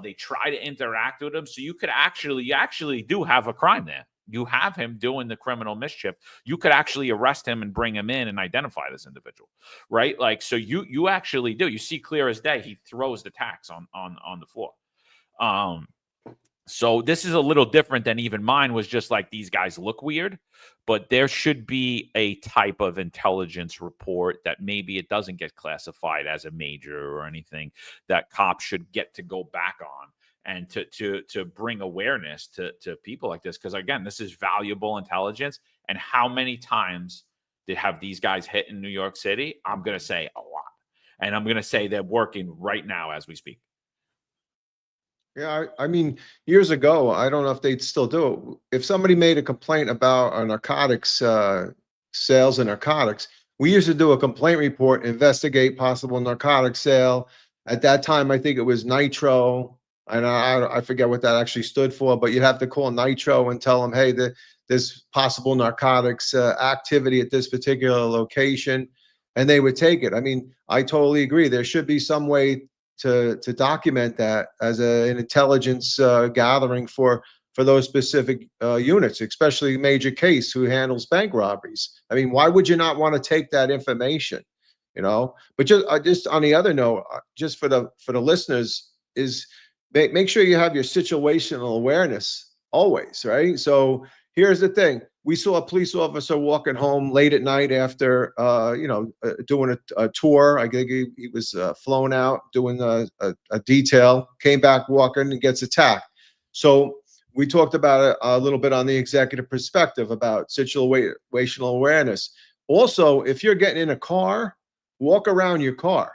They try to interact with him. So you actually do have a crime there. You have him doing the criminal mischief. You could actually arrest him and bring him in and identify this individual, right? So you actually do. You see clear as day. He throws the tax on the floor. So this is a little different than even mine was just these guys look weird, but there should be a type of intelligence report that maybe it doesn't get classified as a major or anything that cops should get to go back on and to bring awareness to people like this. Because again, this is valuable intelligence. And how many times have these guys hit in New York City? I'm going to say a lot. And I'm going to say they're working right now as we speak. Yeah, I mean, years ago, I don't know if they'd still do it. If somebody made a complaint about a narcotics, sales of narcotics, we used to do a complaint report, investigate possible narcotic sale. At that time, I think it was Nitro, and I forget what that actually stood for, but you'd have to call Nitro and tell them, hey, there's possible narcotics activity at this particular location, and they would take it. I mean, I totally agree. There should be some way to document that as an intelligence gathering for those specific units, especially Major Case, who handles bank robberies. I mean, why would you not want to take that information? But just on the other note, just for the listeners, is make sure you have your situational awareness always, right? So here's the thing. We saw a police officer walking home late at night after, doing a tour. I think he was flown out doing a detail, came back walking and gets attacked. So we talked about it a little bit on the executive perspective about situational awareness. Also, if you're getting in a car, walk around your car,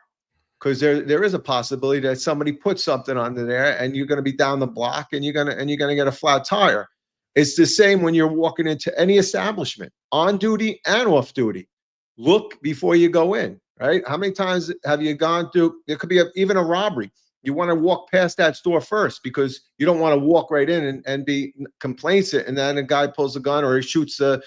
because there is a possibility that somebody puts something under there and you're going to be down the block and you're going to get a flat tire. It's the same when you're walking into any establishment, on duty and off duty. Look before you go in, right? How many times have you gone through, there could be even a robbery. You want to walk past that store first because you don't want to walk right in and be complacent, and then a guy pulls a gun or he shoots a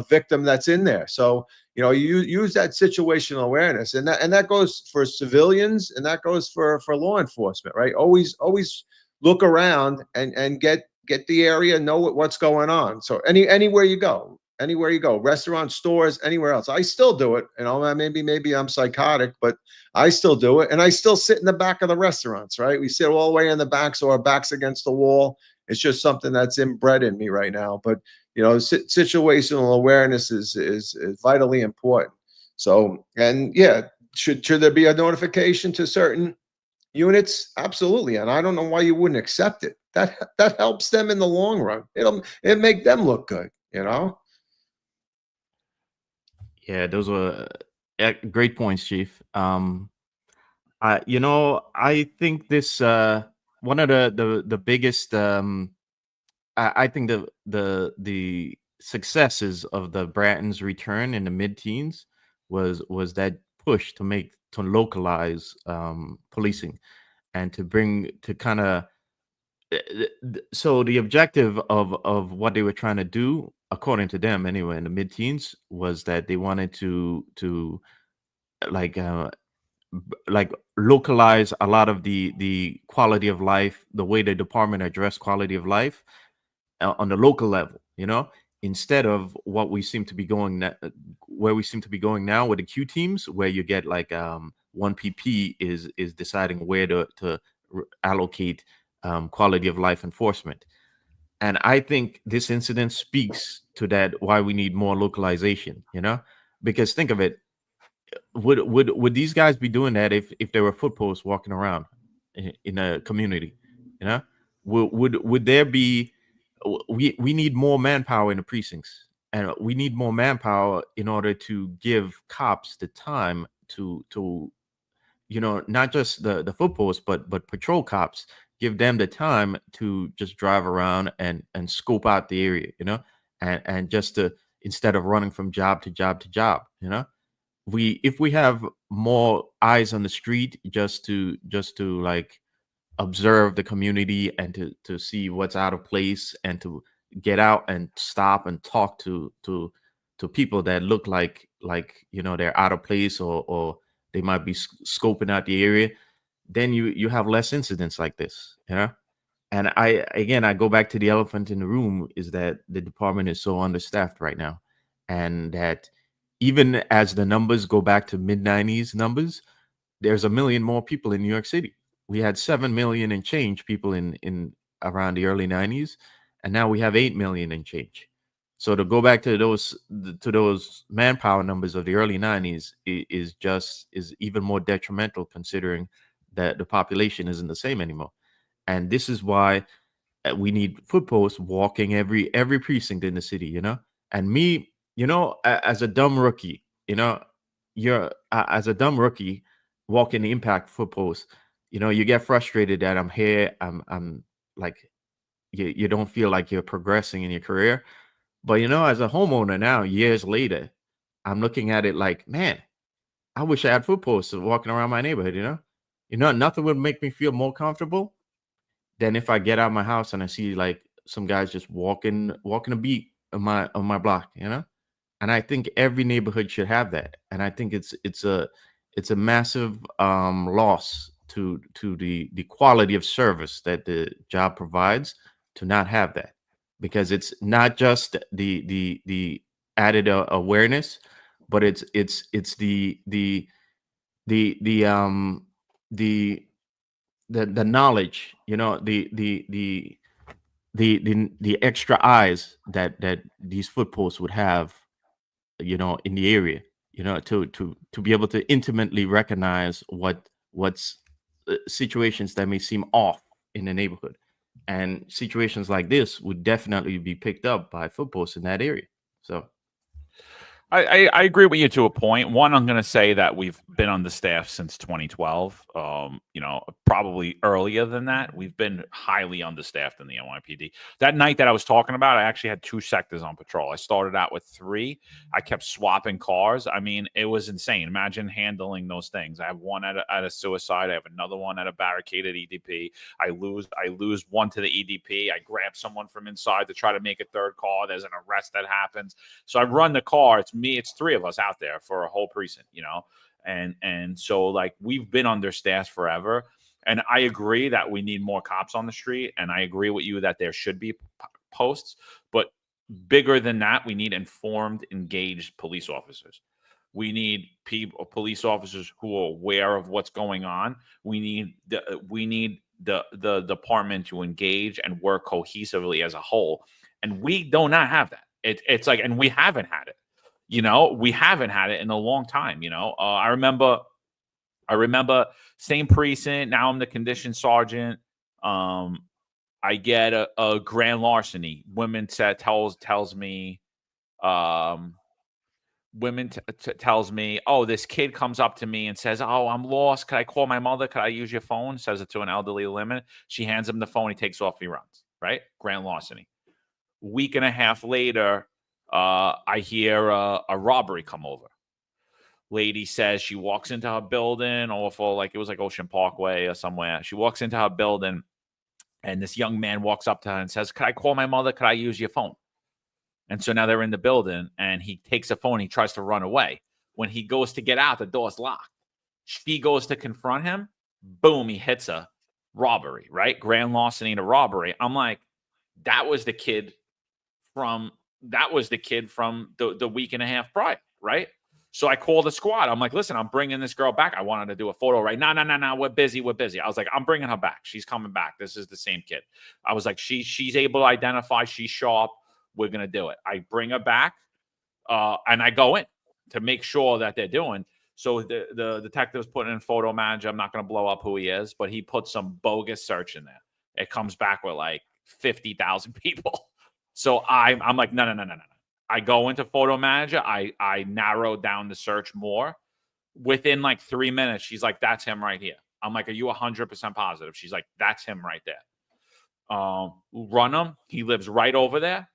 victim that's in there. So, you use that situational awareness, and that goes for civilians, and that goes for law enforcement, right? Always look around and get the area, know what's going on. So anywhere you go, restaurants, stores, anywhere else. I still do it. Maybe I'm psychotic, but I still do it. And I still sit in the back of the restaurants, right? We sit all the way in the back, so our back's against the wall. It's just something that's inbred in me right now. But situational awareness is vitally important. So, and yeah, should there be a notification to certain units? Absolutely. And I don't know why you wouldn't accept it. That helps them in the long run. It'll make them look good, Yeah, those were great points, Chief. I think this one of the biggest. I think the successes of the Bratton's return in the mid-teens was that push to localize policing and to kind of. So the objective of what they were trying to do, according to them anyway, in the mid-teens, was that they wanted to like localize a lot of the quality of life, the way the department addressed quality of life on the local level, instead of what we seem to be going where we seem to be going now with the Q teams, where you get like one PP is deciding where to allocate quality of life enforcement. And I think this incident speaks to that, why we need more localization, because think of it, would these guys be doing that if there were foot posts walking around in a community? Would there be, we need more manpower in the precincts, and we need more manpower in order to give cops the time to not just the foot posts, but patrol cops. Give them the time to just drive around and scope out the area, and just to, instead of running from job to job to job, if we have more eyes on the street just to like observe the community and to see what's out of place, and to get out and stop and talk to people that look like they're out of place, or they might be scoping out the area, then you have less incidents like this, And I go back to the elephant in the room, is that the department is so understaffed right now, and that even as the numbers go back to mid-90s numbers, there's 1 million more people in New York City. We had 7 million and change people in around the early 90s, and now we have 8 million and change. So to go back to those manpower numbers of the early 90s is even more detrimental, considering that the population isn't the same anymore. And this is why we need foot posts walking every precinct in the city, you know. And me, you know, as a dumb rookie, you know, you're as a dumb rookie walking the impact foot post, you know, you get frustrated that I'm here. I'm like, you don't feel like you're progressing in your career. But you know, as a homeowner now, years later, I'm looking at it like, man, I wish I had foot posts walking around my neighborhood. You know, nothing would make me feel more comfortable than if I get out of my house and I see like some guys just walking a beat on my block. You know, and I think every neighborhood should have that. And I think it's a massive loss to the quality of service that the job provides to not have that, because it's not just the added awareness, but it's the knowledge, you know, the extra eyes that these foot posts would have, you know, in the area, you know, to be able to intimately recognize what's situations that may seem off in the neighborhood. And situations like this would definitely be picked up by foot posts in that area. So I agree with you to a point. One, I'm going to say that we've been on the staff since 2012. You know, probably earlier than that. We've been highly understaffed in the NYPD. That night that I was talking about, I actually had 2 sectors on patrol. I started out with 3. I kept swapping cars. I mean, it was insane. Imagine handling those things. I have one at a suicide. I have another one at a barricaded EDP. I lose one to the EDP. I grab someone from inside to try to make a third call. There's an arrest that happens. So I run the car. It's 3 of us out there for a whole precinct, you know, and so like we've been understaffed forever. And I agree that we need more cops on the street, and I agree with you that there should be posts, but bigger than that, we need informed, engaged police officers. We need police officers who are aware of what's going on. We need the department to engage and work cohesively as a whole, and we do not have that. It's like, and we haven't had it. You know, we haven't had it in a long time. You know, I remember same precinct. Now I'm the condition sergeant. I get a grand larceny. Women tells me, tells me, oh, this kid comes up to me and says, oh, I'm lost. Could I call my mother? Could I use your phone? Says it to an elderly woman. She hands him the phone. He takes off. He runs. Right. Grand larceny. Week and a half later, I hear a robbery come over. Lady says she walks into her building, awful, like it was like Ocean Parkway or somewhere. She walks into her building, and this young man walks up to her and says, could I call my mother? Could I use your phone? And so now they're in the building, and he takes the phone. He tries to run away. When he goes to get out, the door's locked. She goes to confront him. Boom, he hits her. Robbery, right? Grand larceny to robbery. I'm like, that was the kid from the week and a half prior, right? So I called the squad. I'm like, listen, I'm bringing this girl back. I wanted to do a photo, right? No, we're busy. I was like, I'm bringing her back. She's coming back. This is the same kid. I was like, she's able to identify. She's sharp. We're going to do it. I bring her back, and I go in to make sure that they're doing. So the detective's putting in photo manager. I'm not going to blow up who he is, but he put some bogus search in there. It comes back with like 50,000 people. So I'm like, no. I go into photo manager. I narrow down the search more. Within like 3 minutes, she's like, that's him right here. I'm like, are you 100% positive? She's like, that's him right there. Run him. He lives right over there.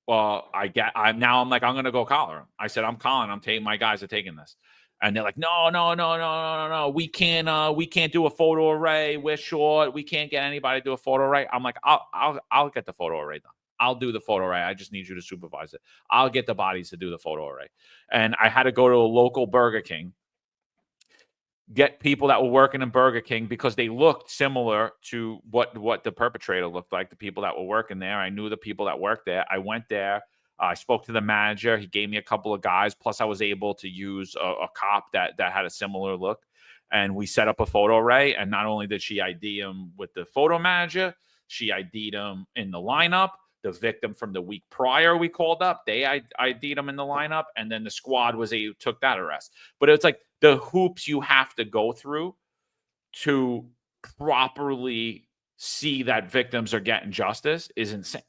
I'm like, I'm going to go collar him. I said, I'm calling. My guys are taking this. And they're like, no. We can't do a photo array. We're short. We can't get anybody to do a photo array. I'm like, I'll get the photo array done. I'll do the photo array. I just need you to supervise it. I'll get the bodies to do the photo array. And I had to go to a local Burger King, get people that were working in Burger King because they looked similar to what the perpetrator looked like, the people that were working there. I knew the people that worked there. I went there. I spoke to the manager. He gave me a couple of guys. Plus, I was able to use a cop that had a similar look. And we set up a photo array. And not only did she ID him with the photo manager, she ID'd him in the lineup. The victim from the week prior we called up, they ID'd him in the lineup. And then the squad took that arrest. But it's like the hoops you have to go through to properly see that victims are getting justice is insane.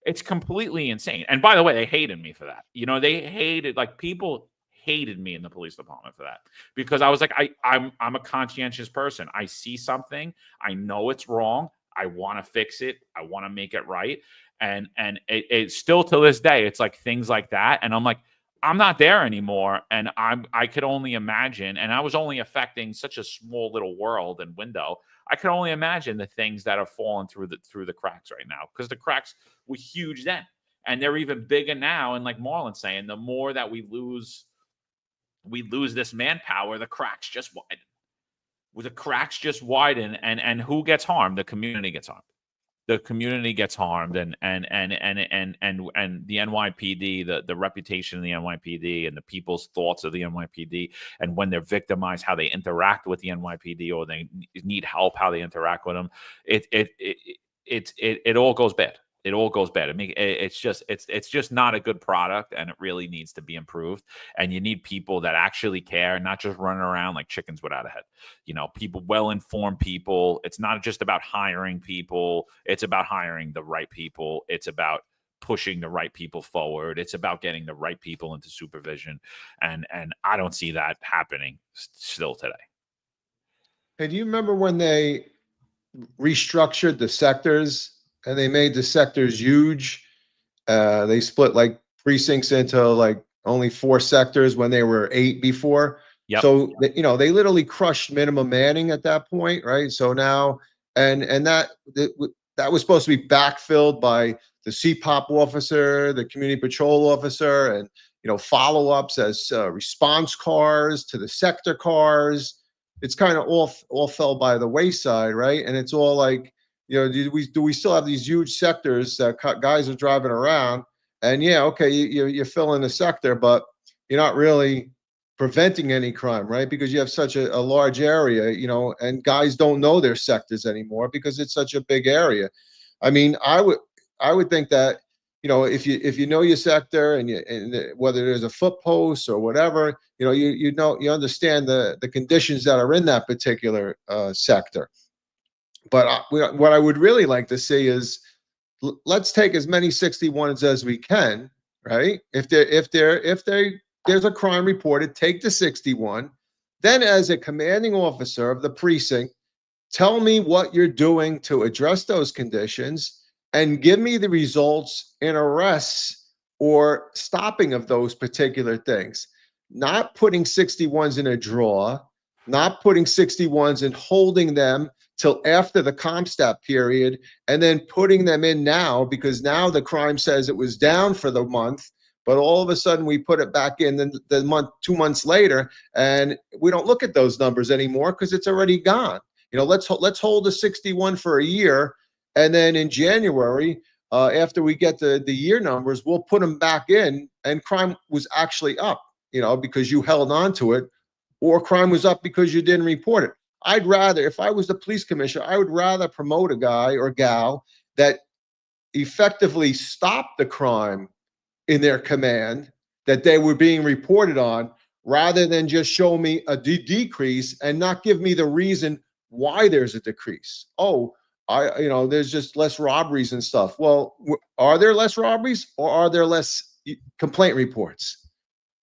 It's completely insane. And by the way, they hated me for that. They hated, like, people hated me in the police department for that, because I was like, I'm a conscientious person. I see something, I know it's wrong, I want to fix it, I want to make it right. And it's still to this day, it's like things like that. And I'm like, I'm not there anymore. And I could only imagine, and I was only affecting such a small little world and window. I can only imagine the things that have fallen through the cracks right now, because the cracks were huge then, and they're even bigger now. And like Marlon's saying, the more that we lose this manpower, the cracks just widen. The cracks just widen, and who gets harmed? The community gets harmed. The community gets harmed, and the NYPD, the reputation of the NYPD, and the people's thoughts of the NYPD, and when they're victimized, how they interact with the NYPD, or they need help, how they interact with them. It all goes bad. It all goes bad. I mean, it's just not a good product, and it really needs to be improved. And you need people that actually care, not just running around like chickens without a head. People, well-informed people. It's not just about hiring people. It's about hiring the right people. It's about pushing the right people forward. It's about getting the right people into supervision. And I don't see that happening still today. Hey, do you remember when they restructured the sectors? And they made the sectors huge. They split like precincts into like only 4 sectors when they were 8 before. Yep. So they literally crushed minimum manning at that point, right? So now, and that was supposed to be backfilled by the CPOP officer, the community patrol officer, and follow-ups as response cars to the sector cars. It's kind of all fell by the wayside, right? And it's all like, do we still have these huge sectors that guys are driving around? And yeah, okay, you're filling the sector, but you're not really preventing any crime, right? Because you have such a large area, and guys don't know their sectors anymore because it's such a big area. I mean, I would think that if you know your sector, and whether there's a foot post or whatever, you understand the conditions that are in that particular sector. But what I would really like to see is, let's take as many 61s as we can, right? If there's a crime reported, take the 61. Then, as a commanding officer of the precinct, tell me what you're doing to address those conditions, and give me the results in arrests or stopping of those particular things. Not putting 61s in a drawer, not putting 61s and holding them till after the CompStat period, and then putting them in now, because now the crime says it was down for the month, but all of a sudden we put it back in the month, 2 months later, and we don't look at those numbers anymore because it's already gone. Let's hold the 61 for a year, and then in January, after we get the year numbers, we'll put them back in, and crime was actually up, because you held on to it, or crime was up because you didn't report it. I'd rather, if I was the police commissioner, I would rather promote a guy or gal that effectively stopped the crime in their command that they were being reported on, rather than just show me a decrease and not give me the reason why there's a decrease. Oh, there's just less robberies and stuff. Well, are there less robberies, or are there less complaint reports?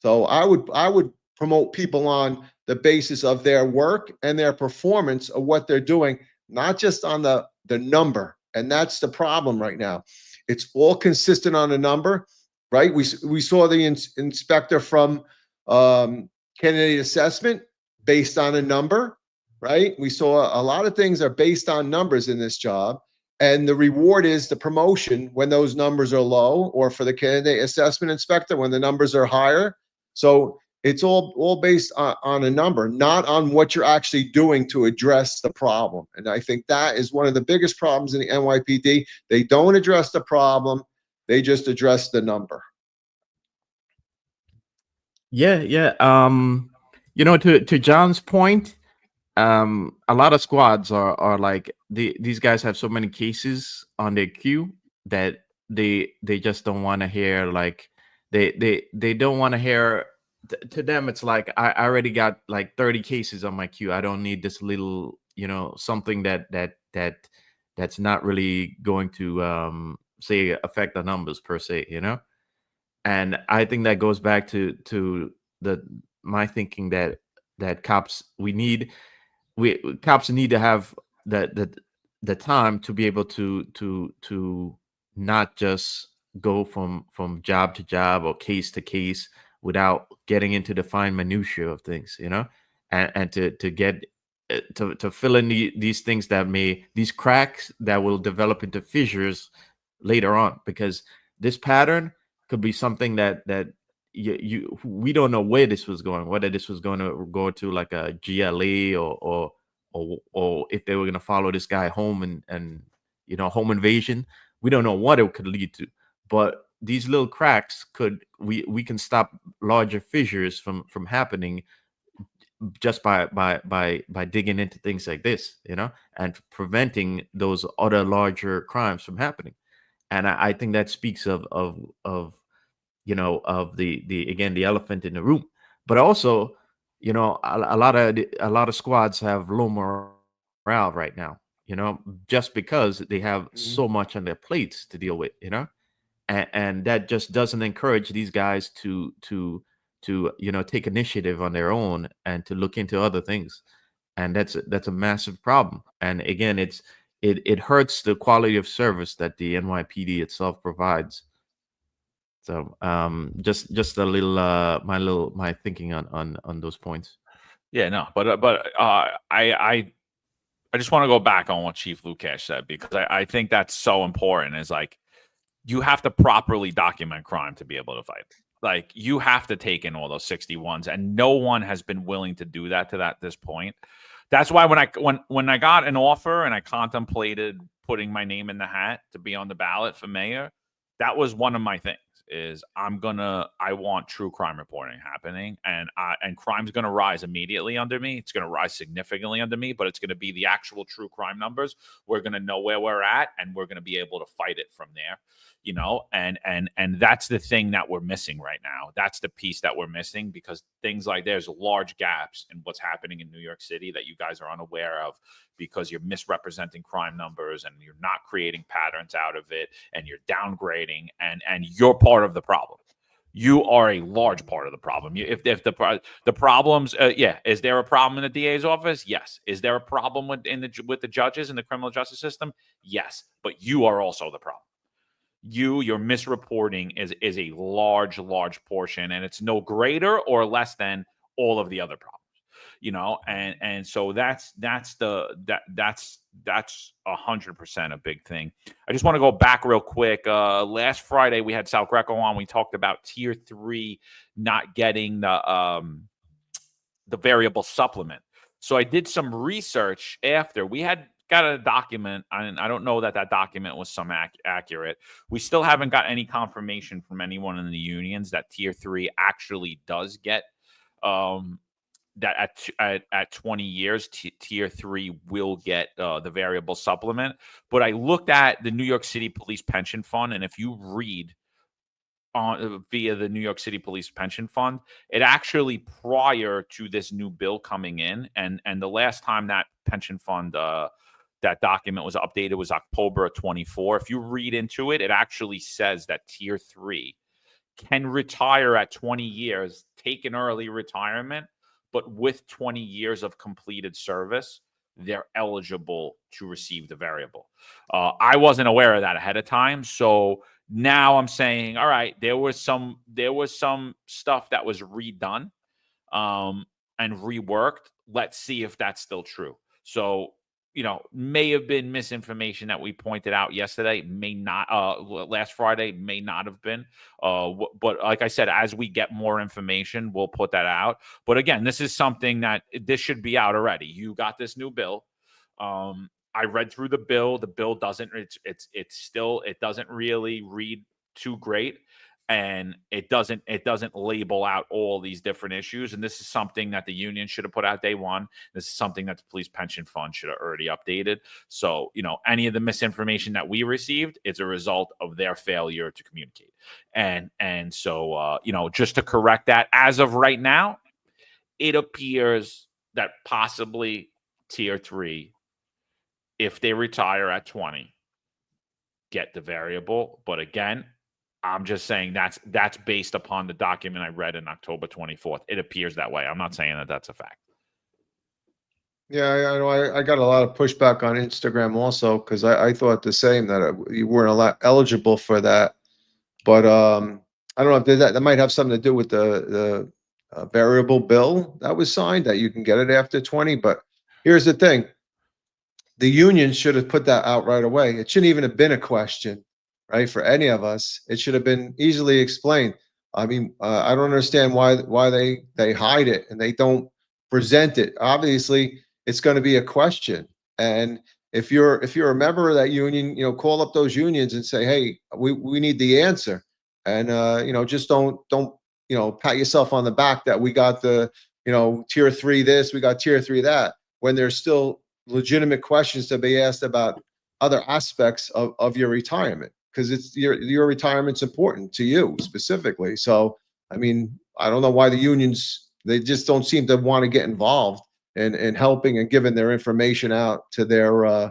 So I would promote people on the basis of their work and their performance of what they're doing, not just on the number. And that's the problem right now. It's all consistent on a number, right? We saw the inspector from candidate assessment based on a number, right? We saw a lot of things are based on numbers in this job, and the reward is the promotion when those numbers are low, or for the candidate assessment inspector when the numbers are higher. So it's all based on a number, not on what you're actually doing to address the problem. And I think that is one of the biggest problems in the NYPD. They don't address the problem. They just address the number. Yeah. To John's point, a lot of squads are like, these guys have so many cases on their queue that they just don't want to hear, like, they don't want to hear. To them, it's like, I already got like 30 cases on my queue. I don't need this little, something that that's not really going to say affect the numbers per se, And I think that goes back to my thinking that cops cops need to have the time to be able to not just go from job to job or case to case without getting into the fine minutiae of things, and to get to fill in these things these cracks that will develop into fissures later on, because this pattern could be something that we don't know where this was going, whether this was going to go to like a GLA or if they were going to follow this guy home and home invasion. We don't know what it could lead to, but these little cracks we can stop larger fissures from happening just by digging into things like this, and preventing those other larger crimes from happening. And I think that speaks of the again, the elephant in the room. But also, a lot of squads have low morale right now, just because they have so much on their plates to deal with, and that just doesn't encourage these guys to take initiative on their own and to look into other things. And that's a massive problem. And again, it hurts the quality of service that the NYPD itself provides. So just a little my thinking on those points. Yeah, no, but I just want to go back on what Chief Lukash said, because I think that's so important. Is like, you have to properly document crime to be able to fight. Like, you have to take in all those 61s, and no one has been willing to do that to this point. That's why when I got an offer and I contemplated putting my name in the hat to be on the ballot for mayor, that was one of my things. Is I want true crime reporting happening, and crime's going to rise immediately under me. It's going to rise significantly under me, but it's going to be the actual true crime numbers. We're going to know where we're at, and we're going to be able to fight it from there, and that's the thing that we're missing right now. That's the piece that we're missing, because things like there's large gaps in what's happening in New York City that you guys are unaware of, because you're misrepresenting crime numbers and you're not creating patterns out of it, and you're downgrading, and you're part of the problem. You are a large part of the problem. If the problems, is there a problem in the DA's office? Yes. Is there a problem with the judges in the criminal justice system? Yes. But you are also the problem. Your misreporting is a large portion, and it's no greater or less than all of the other problems. And so that's 100% a big thing. I just want to go back real quick. Last Friday we had Sal Greco on. We talked about tier 3 not getting the variable supplement. So I did some research after we had got a document, and I don't know that document was accurate. We still haven't got any confirmation from anyone in the unions that tier 3 actually does get that at 20 years, tier 3 will get the variable supplement. But I looked at the New York City Police Pension Fund, and if you read via the New York City Police Pension Fund, it actually, prior to this new bill coming in, and the last time that pension fund that document was updated was October of 24. If you read into it, it actually says that tier 3 can retire at 20 years, take an early retirement, but with 20 years of completed service, they're eligible to receive the variable. I wasn't aware of that ahead of time. So now I'm saying, all right, there was some stuff that was redone and reworked. Let's see if that's still true. So, may have been misinformation that we pointed out yesterday, may not, last Friday, may not have been. But like I said, as we get more information, we'll put that out. But again, this is something that this should be out already. You got this new bill. I read through the bill. The bill doesn't, it doesn't really read too great. And it doesn't label out all these different issues. And this is something that the union should have put out day one. This is something that the police pension fund should have already updated. So, any of the misinformation that we received is a result of their failure to communicate. And so, just to correct that, as of right now, it appears that possibly tier 3 if they retire at 20, get the variable. But again, I'm just saying that's based upon the document I read in October 24th. It appears that way. I'm not saying that that's a fact. Yeah, I know. I got a lot of pushback on Instagram also because I thought the same that you weren't eligible for that. But I don't know if that might have something to do with the variable bill that was signed that you can get it after 20. But here's the thing: the union should have put that out right away. It shouldn't even have been a question, right, for any of us. It should have been easily explained. I mean, I don't understand why they hide it and they don't present it. Obviously, it's going to be a question. And if you're a member of that union, call up those unions and say, hey, we need the answer. And just don't pat yourself on the back that we got the tier 3 this, we got tier 3 that, when there's still legitimate questions to be asked about other aspects of your retirement, because it's your retirement's important to you specifically. So I mean, I don't know why the unions, they just don't seem to want to get involved in helping and giving their information out to their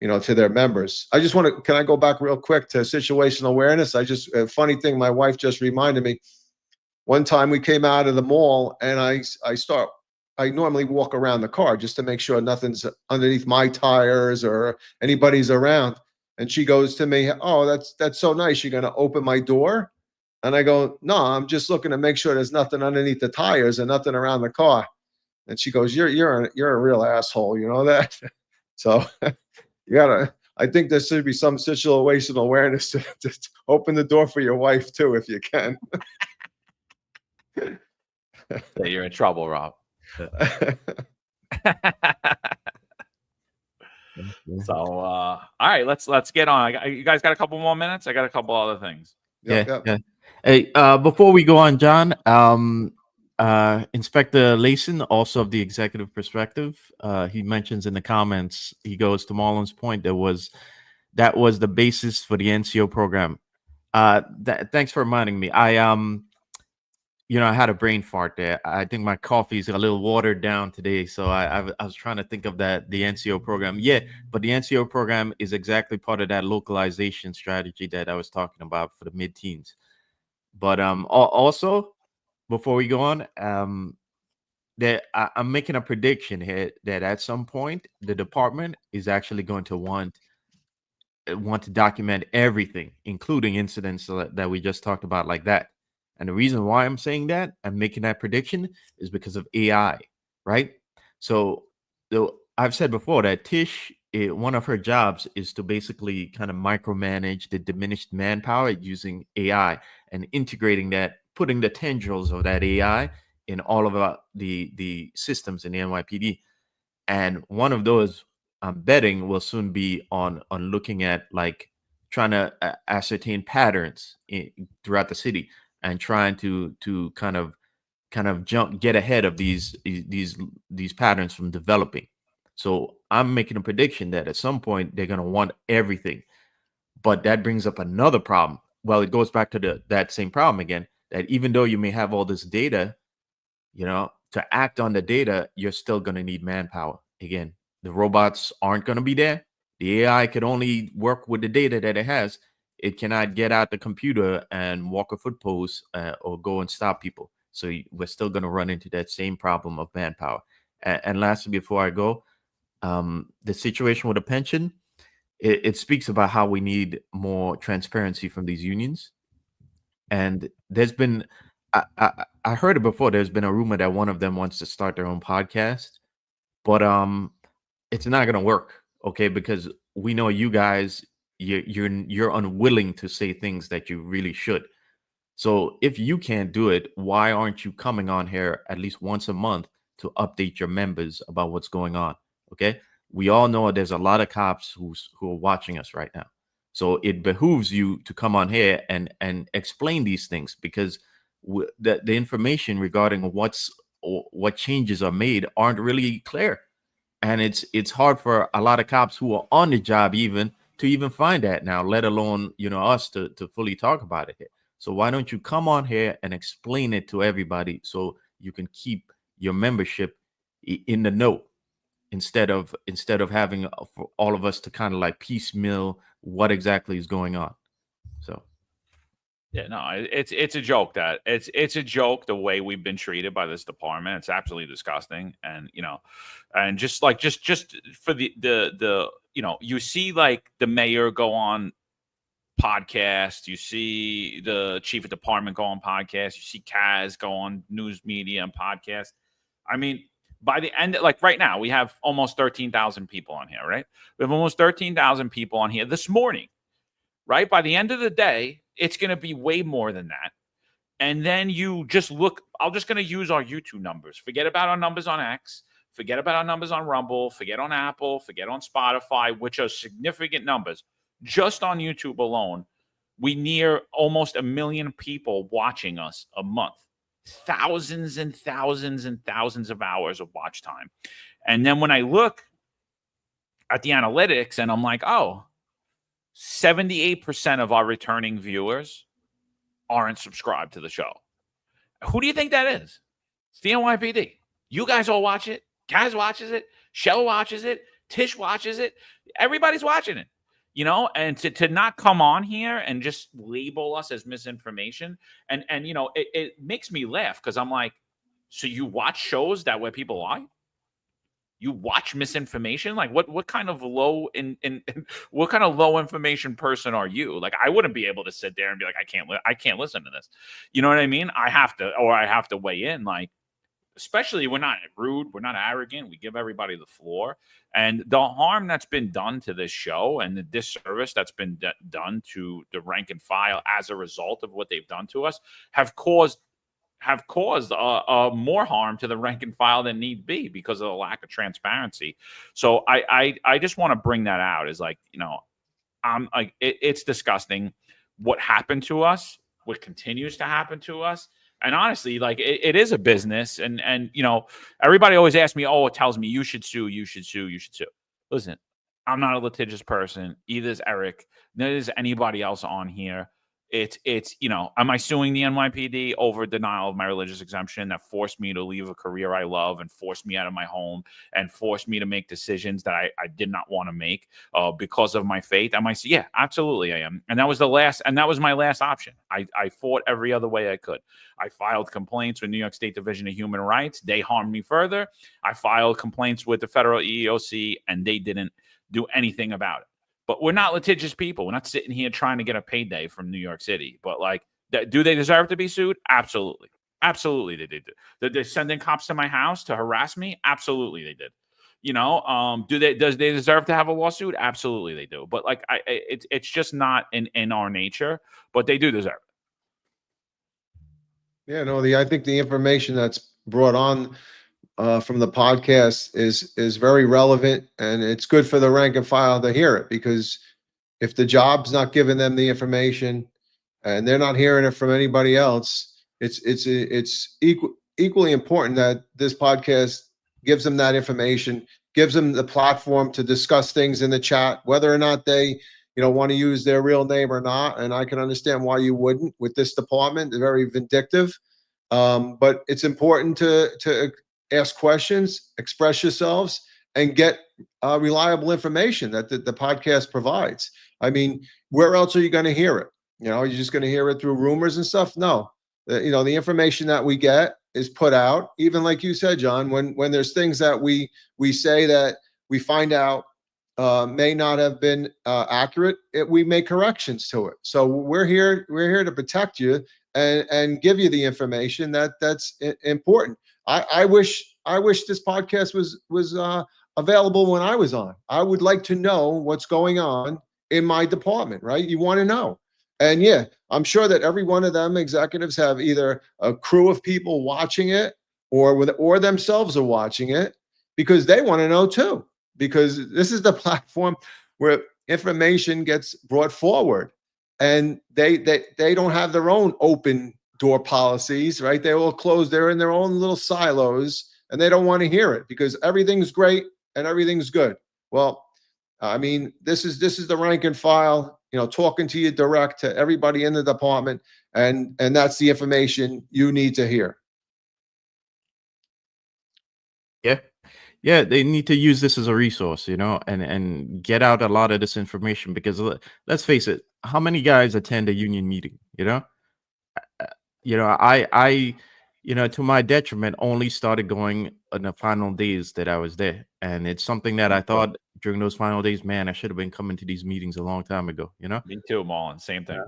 to their members. I just can I go back real quick to situational awareness? A funny thing, my wife just reminded me. One time we came out of the mall and I normally walk around the car just to make sure nothing's underneath my tires or anybody's around. And she goes to me, oh, that's so nice. You're going to open my door? And I go, no, I'm just looking to make sure there's nothing underneath the tires and nothing around the car. And she goes, you're a real asshole. You know that? So I think there should be some situational awareness to open the door for your wife too, if you can. You're in trouble, Rob. So all right, let's get on. You guys got a couple more minutes? I got a couple other things. Yeah. Hey, before we go on, John, Inspector Layson, also of the executive perspective, he mentions in the comments, he goes to Marlon's point, that was the basis for the NCO program. Thanks for reminding me. I had a brain fart there. I think my coffee's a little watered down today, so I was trying to think of the NCO program. Yeah, but the NCO program is exactly part of that localization strategy that I was talking about for the mid-teens. But also, before we go on, that I'm making a prediction here that at some point the department is actually going to want to document everything, including incidents that we just talked about, like that. And the reason why I'm saying that, I'm making that prediction, is because of AI, right? So I've said before that Tish, one of her jobs is to basically kind of micromanage the diminished manpower using AI and integrating that, putting the tendrils of that AI in all of the systems in the NYPD. And one of those, I'm betting, will soon be on looking at, like, trying to ascertain patterns throughout the city and trying to kind of get ahead of these patterns from developing. So I'm making a prediction that at some point they're going to want everything. But that brings up another problem. Well, it goes back to that same problem again, that even though you may have all this data, to act on the data, you're still going to need manpower. Again, the robots aren't going to be there. The AI could only work with the data that it has. It cannot get out the computer and walk a foot post or go and stop people. So we're still going to run into that same problem of manpower. And lastly, before I go, the situation with the pension, it speaks about how we need more transparency from these unions. And there's been, I heard it before, there's been a rumor that one of them wants to start their own podcast, but it's not going to work, okay? Because we know you guys, you're unwilling to say things that you really should. So if you can't do it, why aren't you coming on here at least once a month to update your members about what's going on? Okay, we all know there's a lot of cops who are watching us right now, so it behooves you to come on here and explain these things, because the information regarding what changes are made aren't really clear, and it's hard for a lot of cops who are on the job to even find that now, let alone us to fully talk about it here. So why don't you come on here and explain it to everybody so you can keep your membership in the know instead of having for all of us to kind of like piecemeal what exactly is going on. So. Yeah, no, it's a joke that it's a joke the way we've been treated by this department. It's absolutely disgusting, and and just for the you see like the mayor go on podcast, you see the chief of department go on podcast, you see Kaz go on news media and podcast. I mean, by the end, like right now, we have almost 13,000 people on here, right? We have almost 13,000 people on here this morning, right? By the end of the day, it's going to be way more than that. And then you just look, I'm just going to use our YouTube numbers. Forget about our numbers on X. Forget about our numbers on Rumble. Forget on Apple. Forget on Spotify, which are significant numbers. Just on YouTube alone, we near almost 1 million people watching us a month. Thousands and thousands and thousands of hours of watch time. And then when I look at the analytics and I'm like, oh, 78% of our returning viewers aren't subscribed to the show. Who do you think that is? It's the NYPD. You guys all watch it. Kaz watches it. Shell watches it. Tish watches it. Everybody's watching it. And to not come on here and just label us as misinformation. And it makes me laugh because I'm like, so you watch shows that where people lie? You watch misinformation? Like what kind of low what kind of low information person are you? Like I wouldn't be able to sit there and be like, I can't listen to this. You know what I mean? I have to weigh in. Like, especially we're not rude, we're not arrogant. We give everybody the floor. And the harm that's been done to this show and the disservice that's been done to the rank and file as a result of what they've done to us have caused more harm to the rank and file than need be because of the lack of transparency. So I just want to bring that out is like, I'm like, it's disgusting what happened to us, what continues to happen to us. And honestly, like it is a business and everybody always asks me, oh, it tells me you should sue. Listen, I'm not a litigious person. Either is Eric, neither is anybody else on here. It's am I suing the NYPD over denial of my religious exemption that forced me to leave a career I love and forced me out of my home and forced me to make decisions that I did not want to make because of my faith? Am I? Yeah, absolutely I am. And that was my last option. I fought every other way I could. I filed complaints with New York State Division of Human Rights. They harmed me further. I filed complaints with the federal EEOC and they didn't do anything about it. But we're not litigious people. We're not sitting here trying to get a payday from New York City. But like, do they deserve to be sued? Absolutely. Absolutely they did. Did they send in cops to my house to harass me? Absolutely they did. Does they deserve to have a lawsuit? Absolutely they do. But like, it's just not in our nature, but they do deserve it. Yeah, no, I think the information that's brought on from the podcast is very relevant, and it's good for the rank and file to hear it, because if the job's not giving them the information and they're not hearing it from anybody else, it's equally important that this podcast gives them that information, gives them the platform to discuss things in the chat, whether or not they want to use their real name or not. And I can understand why you wouldn't with this department. They're very vindictive, but it's important to ask questions, express yourselves, and get reliable information that the podcast provides. I mean, where else are you going to hear it? You're just going to hear it through rumors and stuff? No. The information that we get is put out. Even like you said, John, when there's things that we say that we find out may not have been accurate, we make corrections to it. So we're here to protect you and give you the information that's important. I wish this podcast was available when I was on. I would like to know what's going on in my department, right? You want to know. And yeah, I'm sure that every one of them executives have either a crew of people watching it or themselves are watching it, because they want to know too, because this is the platform where information gets brought forward, and they don't have their own open door policies, right? They all closed. They're in their own little silos, and they don't want to hear it because everything's great and everything's good. Well, I mean, this is the rank and file, talking to you direct to everybody in the department, and that's the information you need to hear. Yeah, they need to use this as a resource, and get out a lot of this information because let's face it, how many guys attend a union meeting? I to my detriment, only started going in the final days that I was there, and it's something that I thought during those final days, man, I should have been coming to these meetings a long time ago. Me too, Marlon. Same thing.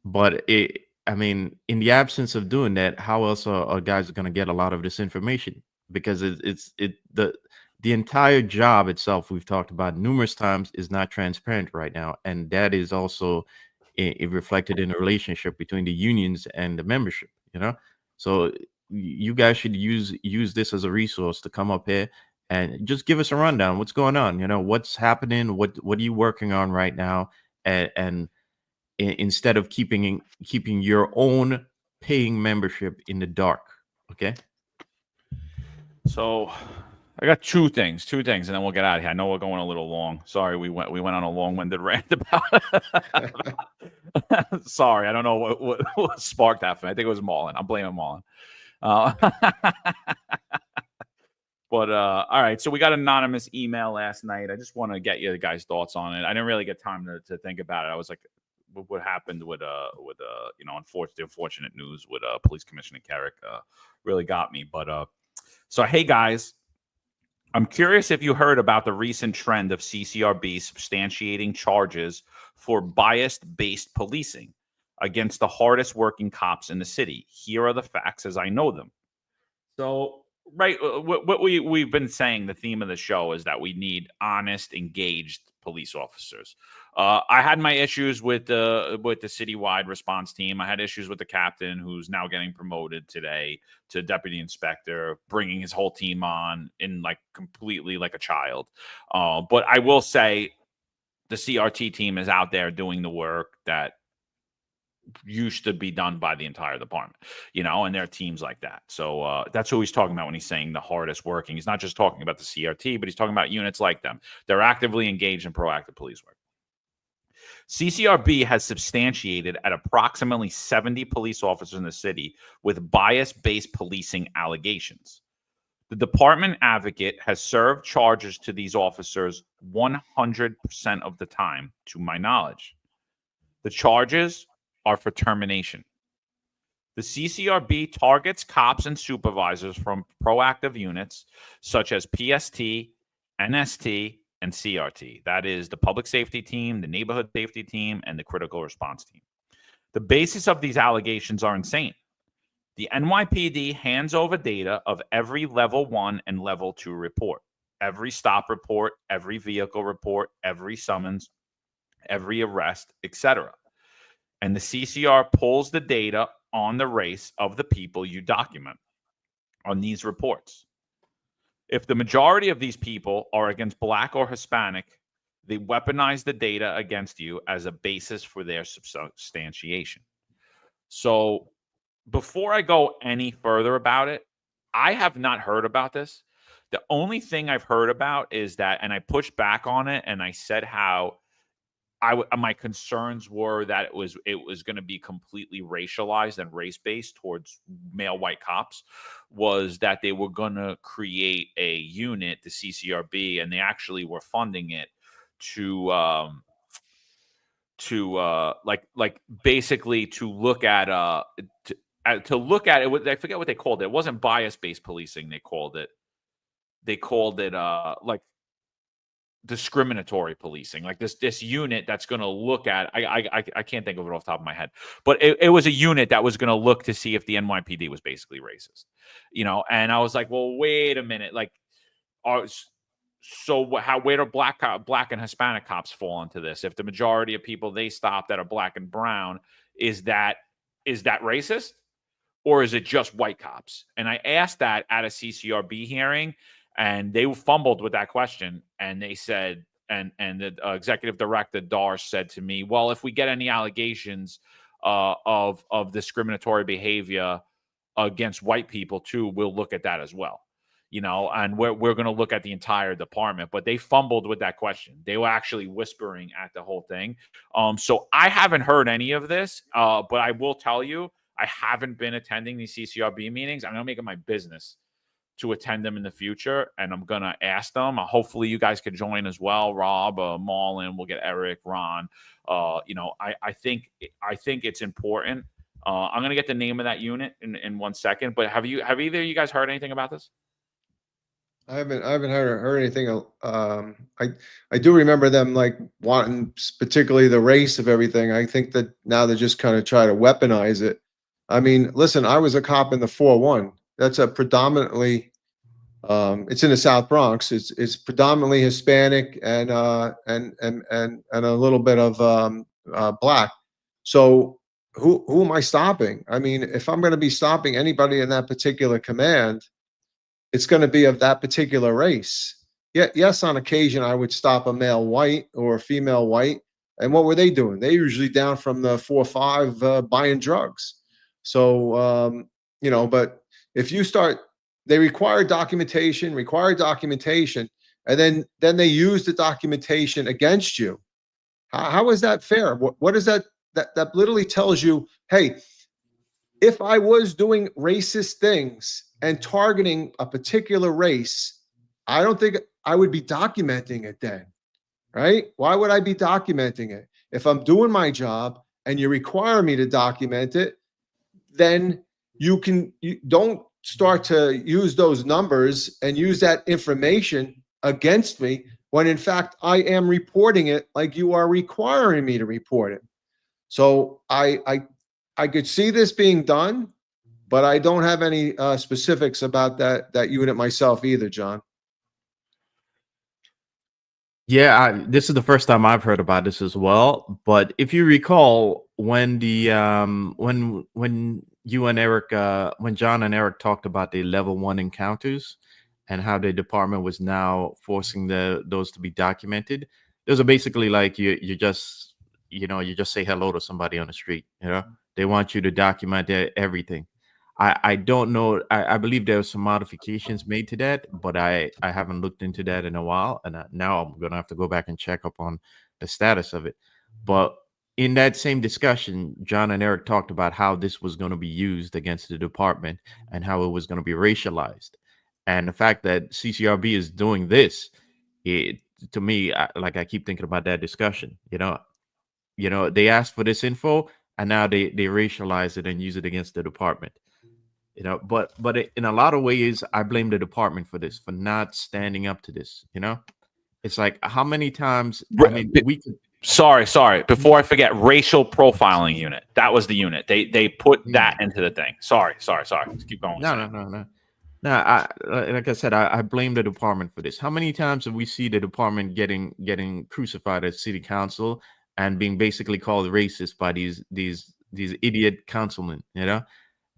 But in the absence of doing that, how else are guys going to get a lot of this information? Because the entire job itself, we've talked about numerous times, is not transparent right now, and that is also reflected in the relationship between the unions and the membership. So you guys should use this as a resource to come up here and just give us a rundown. What's going on? What's happening? What are you working on right now? And instead of keeping your own paying membership in the dark. Okay. So I got two things, and then we'll get out of here. I know we're going a little long. Sorry, we went on a long-winded rant about it. Sorry, I don't know what sparked that for me. I think it was Marlon. I'm blaming Marlon. But all right, so we got an anonymous email last night. I just want to get you guys' thoughts on it. I didn't really get time to think about it. I was like, what happened with unfortunate news with Police Commissioner Kerik really got me. But so hey guys, I'm curious if you heard about the recent trend of CCRB substantiating charges for bias-based policing against the hardest working cops in the city. Here are the facts as I know them. So, right, what we've been saying, the theme of the show is that we need honest, engaged police officers. I had my issues with the citywide response team. I had issues with the captain, who's now getting promoted today to deputy inspector, bringing his whole team on in completely like a child. But I will say the CRT team is out there doing the work that used to be done by the entire department, and there are teams like that. So that's who he's talking about when he's saying the hardest working. He's not just talking about the CRT, but he's talking about units like them. They're actively engaged in proactive police work. CCRB has substantiated at approximately 70 police officers in the city with bias-based policing allegations. The department advocate has served charges to these officers 100% of the time, to my knowledge. The charges are for termination. The CCRB targets cops and supervisors from proactive units such as PST, NST, and CRT. That is the public safety team, the neighborhood safety team, and the critical response team. The basis of these allegations are insane. The NYPD hands over data of every level 1 and level 2 report, every stop report, every vehicle report, every summons, every arrest, etc. And the CCR pulls the data on the race of the people you document on these reports. If the majority of these people are against Black or Hispanic, they weaponize the data against you as a basis for their substantiation. So before I go any further about it, I have not heard about this. The only thing I've heard about is that, and I pushed back on it, and I said how my concerns were that it was going to be completely racialized and race-based towards male white cops, was that they were going to create a unit, the CCRB, and they actually were funding it to basically to look at it. I forget what they called it. It wasn't bias-based policing. They called it discriminatory policing, like this unit that's going to look at, I can't think of it off the top of my head, but it was a unit that was going to look to see if the NYPD was basically racist, and I was like, well, wait a minute, where do black and Hispanic cops fall into this? If the majority of people they stop that are Black and brown, is that racist, or is it just white cops? And I asked that at a CCRB hearing, and they fumbled with that question, and they said, and the executive director Dar said to me, well, if we get any allegations of discriminatory behavior against white people too, we'll look at that as well, and we're going to look at the entire department. But they fumbled with that question. They were actually whispering at the whole thing. So I haven't heard any of this, but I will tell you, I haven't been attending these CCRB meetings. I'm going to make it my business to attend them in the future, and I'm gonna ask them. Hopefully, you guys can join as well. Rob, Marlon, we'll get Eric, Ron. I think it's important. I'm gonna get the name of that unit in 1 second. But have either of you guys heard anything about this? I haven't heard anything. I do remember them like wanting particularly the race of everything. I think that now they're just kind of try to weaponize it. I mean, listen, I was a cop in the 4-1. That's a predominantly, it's in the South Bronx. It's predominantly Hispanic and a little bit of black. So who am I stopping? I mean, if I'm going to be stopping anybody in that particular command, it's going to be of that particular race. Yes, on occasion I would stop a male white or a female white. And what were they doing? They usually down from the 4-5 buying drugs. So but if you start, they require documentation, and then they use the documentation against you. How is that fair? What is that? That literally tells you, hey, if I was doing racist things and targeting a particular race, I don't think I would be documenting it then, right? Why would I be documenting it? If I'm doing my job and you require me to document it, then you don't start to use those numbers and use that information against me when in fact I am reporting it like you are requiring me to report it. So I could see this being done, but I don't have any specifics about that unit myself either, John. Yeah, this is the first time I've heard about this as well. But if you recall, when the when you and Eric, when John and Eric talked about the level 1 encounters and how the department was now forcing those to be documented, those are basically like you just say hello to somebody on the street. They want you to document everything. I don't know. I believe there were some modifications made to that, but I haven't looked into that in a while, and now I'm gonna have to go back and check up on the status of it. But in that same discussion, John and Eric talked about how this was going to be used against the department and how it was going to be racialized, and the fact that CCRB is doing this, to me, I keep thinking about that discussion. They asked for this info, and now they racialize it and use it against the department. But in a lot of ways, I blame the department for this, for not standing up to this. It's like, how many times? I mean, we could. Sorry. Before I forget, racial profiling unit. That was the unit. They put that into the thing. Sorry. Let's keep going. No. Like I said, I blame the department for this. How many times have we see the department getting crucified at city council and being basically called racist by these idiot councilmen?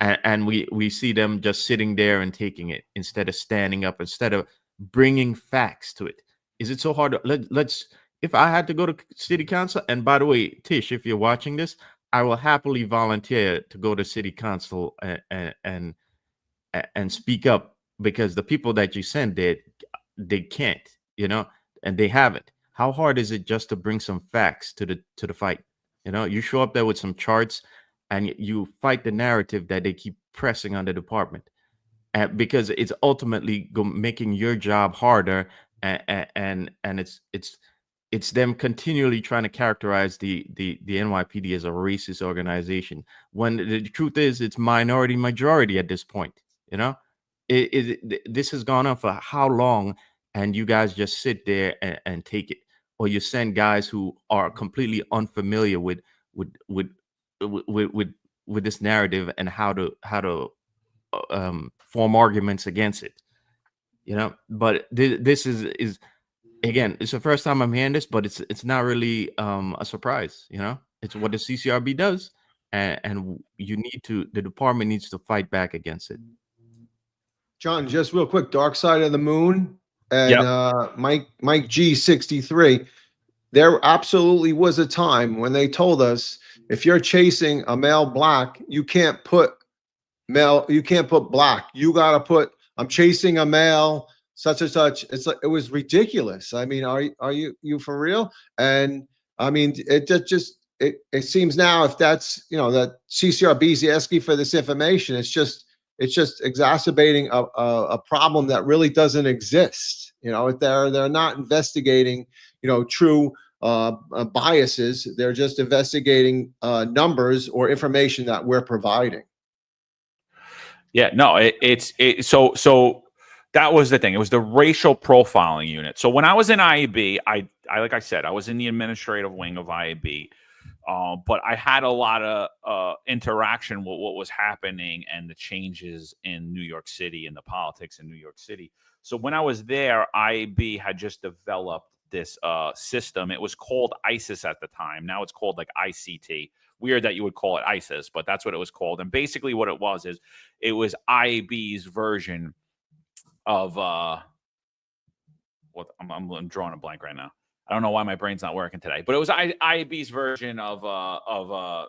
And we see them just sitting there and taking it instead of standing up, instead of bringing facts to it. Is it so hard? Let's. If I had to go to city council, and by the way, Tish, if you're watching this, I will happily volunteer to go to city council and speak up, because the people that you send there, they can't, and they haven't. How hard is it just to bring some facts to the fight? You show up there with some charts and you fight the narrative that they keep pressing on the department, because it's ultimately making your job harder, and it's them continually trying to characterize the NYPD as a racist organization, when the truth is it's minority majority at this point. This has gone on for how long, and you guys just sit there and take it, or you send guys who are completely unfamiliar with this narrative and how to form arguments against it. But this is again, it's the first time I'm hearing this, but it's not really a surprise. It's what the CCRB does, and the department needs to fight back against it. John, just real quick, Dark Side of the Moon and Mike G63. There absolutely was a time when they told us, if you're chasing a male black, you can't put black. You gotta put, I'm chasing a male such and such. It was ridiculous. I mean, are you for real? And I mean, it seems now, if that's, that CCRB is asking for this information, it's just it's just exacerbating a problem that really doesn't exist. They're not investigating, true biases. They're just investigating numbers or information that we're providing. Yeah, no, so that was the thing. It was the racial profiling unit. So when I was in IAB, I like I said, I was in the administrative wing of IAB, but I had a lot of interaction with what was happening and the changes in New York City and the politics in New York City. So when I was there, IAB had just developed this system. It was called ISIS at the time. Now it's called like ICT. Weird that you would call it ISIS, but that's what it was called. And basically what it was is it was IAB's version of what I'm drawing a blank right now. I don't know why my brain's not working today, but it was IAB's version of why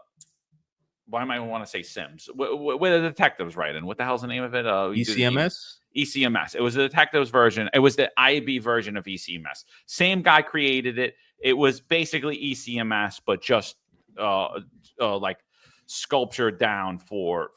am I want to say Sims? Where the detectives write in. What the hell's the name of it? ECMS? ECMS. It was the detectives version. It was the IAB version of ECMS. Same guy created it. It was basically ECMS, but just like sculptured down for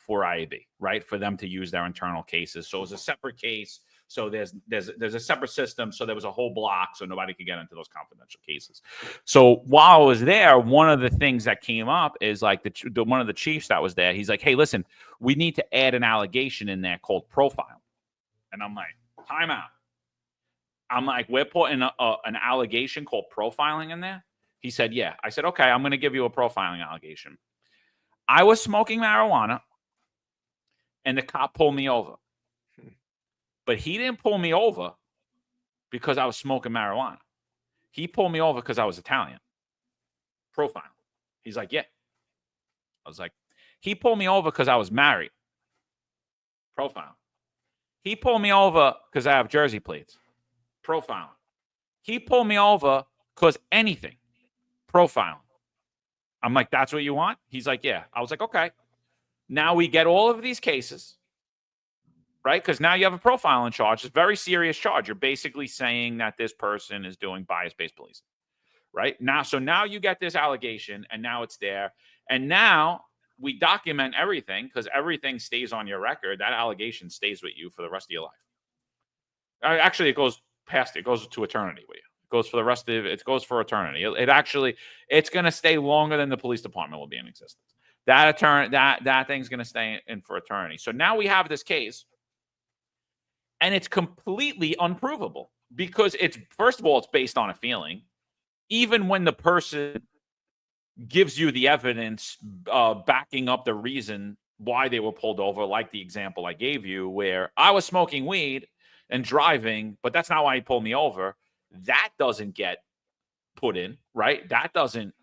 IAB, right? For them to use their internal cases. So it was a separate case. So there's a separate system. So there was a whole block, so nobody could get into those confidential cases. So while I was there, one of the things that came up is like one of the chiefs that was there. He's like, "Hey, listen, we need to add an allegation in there called profile." And I'm like, "Time out." I'm like, "We're putting an allegation called profiling in there?" He said, "Yeah." I said, "Okay, I'm going to give you a profiling allegation." I was smoking marijuana, and the cop pulled me over. But he didn't pull me over because I was smoking marijuana. He pulled me over because I was Italian. Profile. He's like, "Yeah." I was like, he pulled me over because I was married. Profile. He pulled me over because I have Jersey plates. Profile. He pulled me over because anything. Profile. I'm like, "That's what you want?" He's like, "Yeah." I was like, "Okay." Now we get all of these cases. Right? Because now you have a profiling charge. It's a very serious charge. You're basically saying that this person is doing bias-based policing. Right? So now you get this allegation, and now it's there. And now we document everything because everything stays on your record. That allegation stays with you for the rest of your life. Actually, it goes past it. It goes to eternity with you. It goes for the rest of it. It goes for eternity. It's going to stay longer than the police department will be in existence. That thing's going to stay in for eternity. So now we have this case. And it's completely unprovable because first of all, it's based on a feeling. Even when the person gives you the evidence backing up the reason why they were pulled over, like the example I gave you, where I was smoking weed and driving, but that's not why he pulled me over. That doesn't get put in, right? That doesn't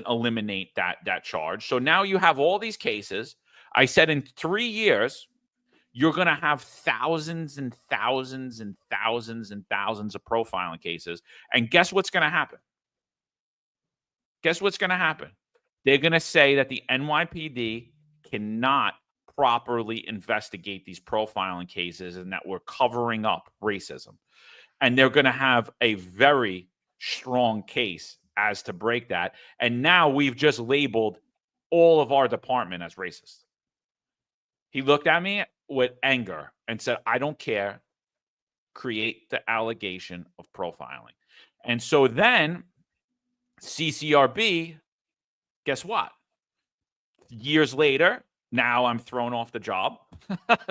eliminate that charge. So now you have all these cases. I said in 3 years, you're going to have thousands and thousands and thousands and thousands of profiling cases. And guess what's going to happen? Guess what's going to happen? They're going to say that the NYPD cannot properly investigate these profiling cases and that we're covering up racism. And they're going to have a very strong case as to break that. And now we've just labeled all of our department as racist. He looked at me with anger and said, "I don't care. Create the allegation of profiling." And so then CCRB, guess what? Years later, now I'm thrown off the job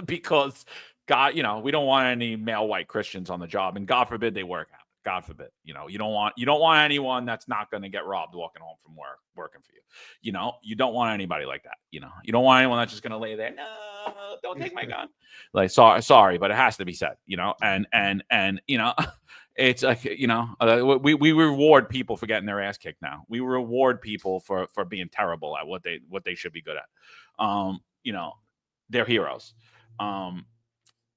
because God, we don't want any male white Christians on the job, and God forbid they work out. God forbid, you don't want anyone that's not going to get robbed walking home from work, working for you. You don't want anybody like that. You don't want anyone that's just going to lay there. "No, don't take my gun." Like, sorry, but it has to be said, and it's like, we reward people for getting their ass kicked. Now we reward people for being terrible at what they should be good at. They're heroes.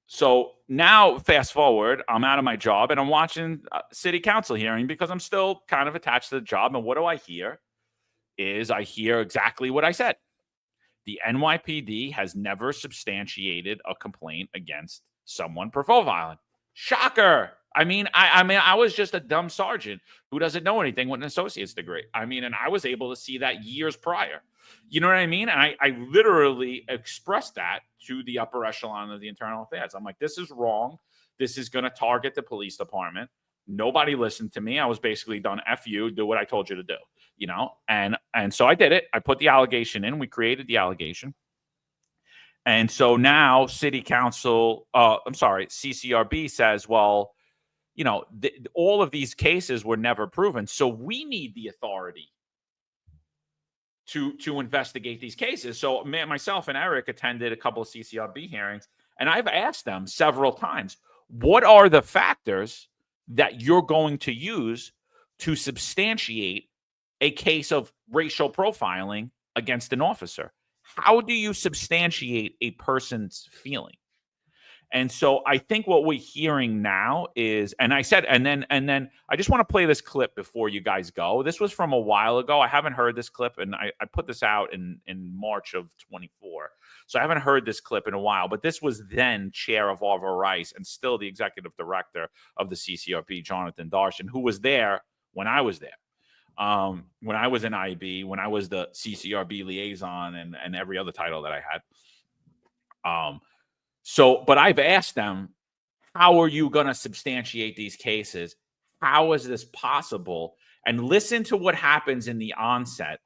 So now, fast forward, I'm out of my job and I'm watching city council hearing because I'm still kind of attached to the job. And what do I hear? I hear exactly what I said. The NYPD has never substantiated a complaint against someone for profiling. Shocker. I was just a dumb sergeant who doesn't know anything with an associate's degree. And I was able to see that years prior. You know what I mean? And I literally expressed that to the upper echelon of the internal affairs. I'm like, this is wrong. This is going to target the police department. Nobody listened to me. I was basically done. F you, do what I told you to do, you know? And so I did it. I put the allegation in. We created the allegation. And so now CCRB says, well, you know, all of these cases were never proven. So we need the authority to investigate these cases. So myself and Eric attended a couple of CCRB hearings, and I've asked them several times, what are the factors that you're going to use to substantiate a case of racial profiling against an officer? How do you substantiate a person's feeling? And so I think what we're hearing now is, and I said, and then I just want to play this clip before you guys go. This was from a while ago. I haven't heard this clip, and I put this out in March of 24. So I haven't heard this clip in a while, but this was then Chair of Arva Rice and still the Executive Director of the CCRB, Jonathan Darshan, who was there when I was there. When I was in IB, when I was the CCRB liaison and every other title that I had. But I've asked them, how are you going to substantiate these cases? How is this possible? And listen to what happens in the onset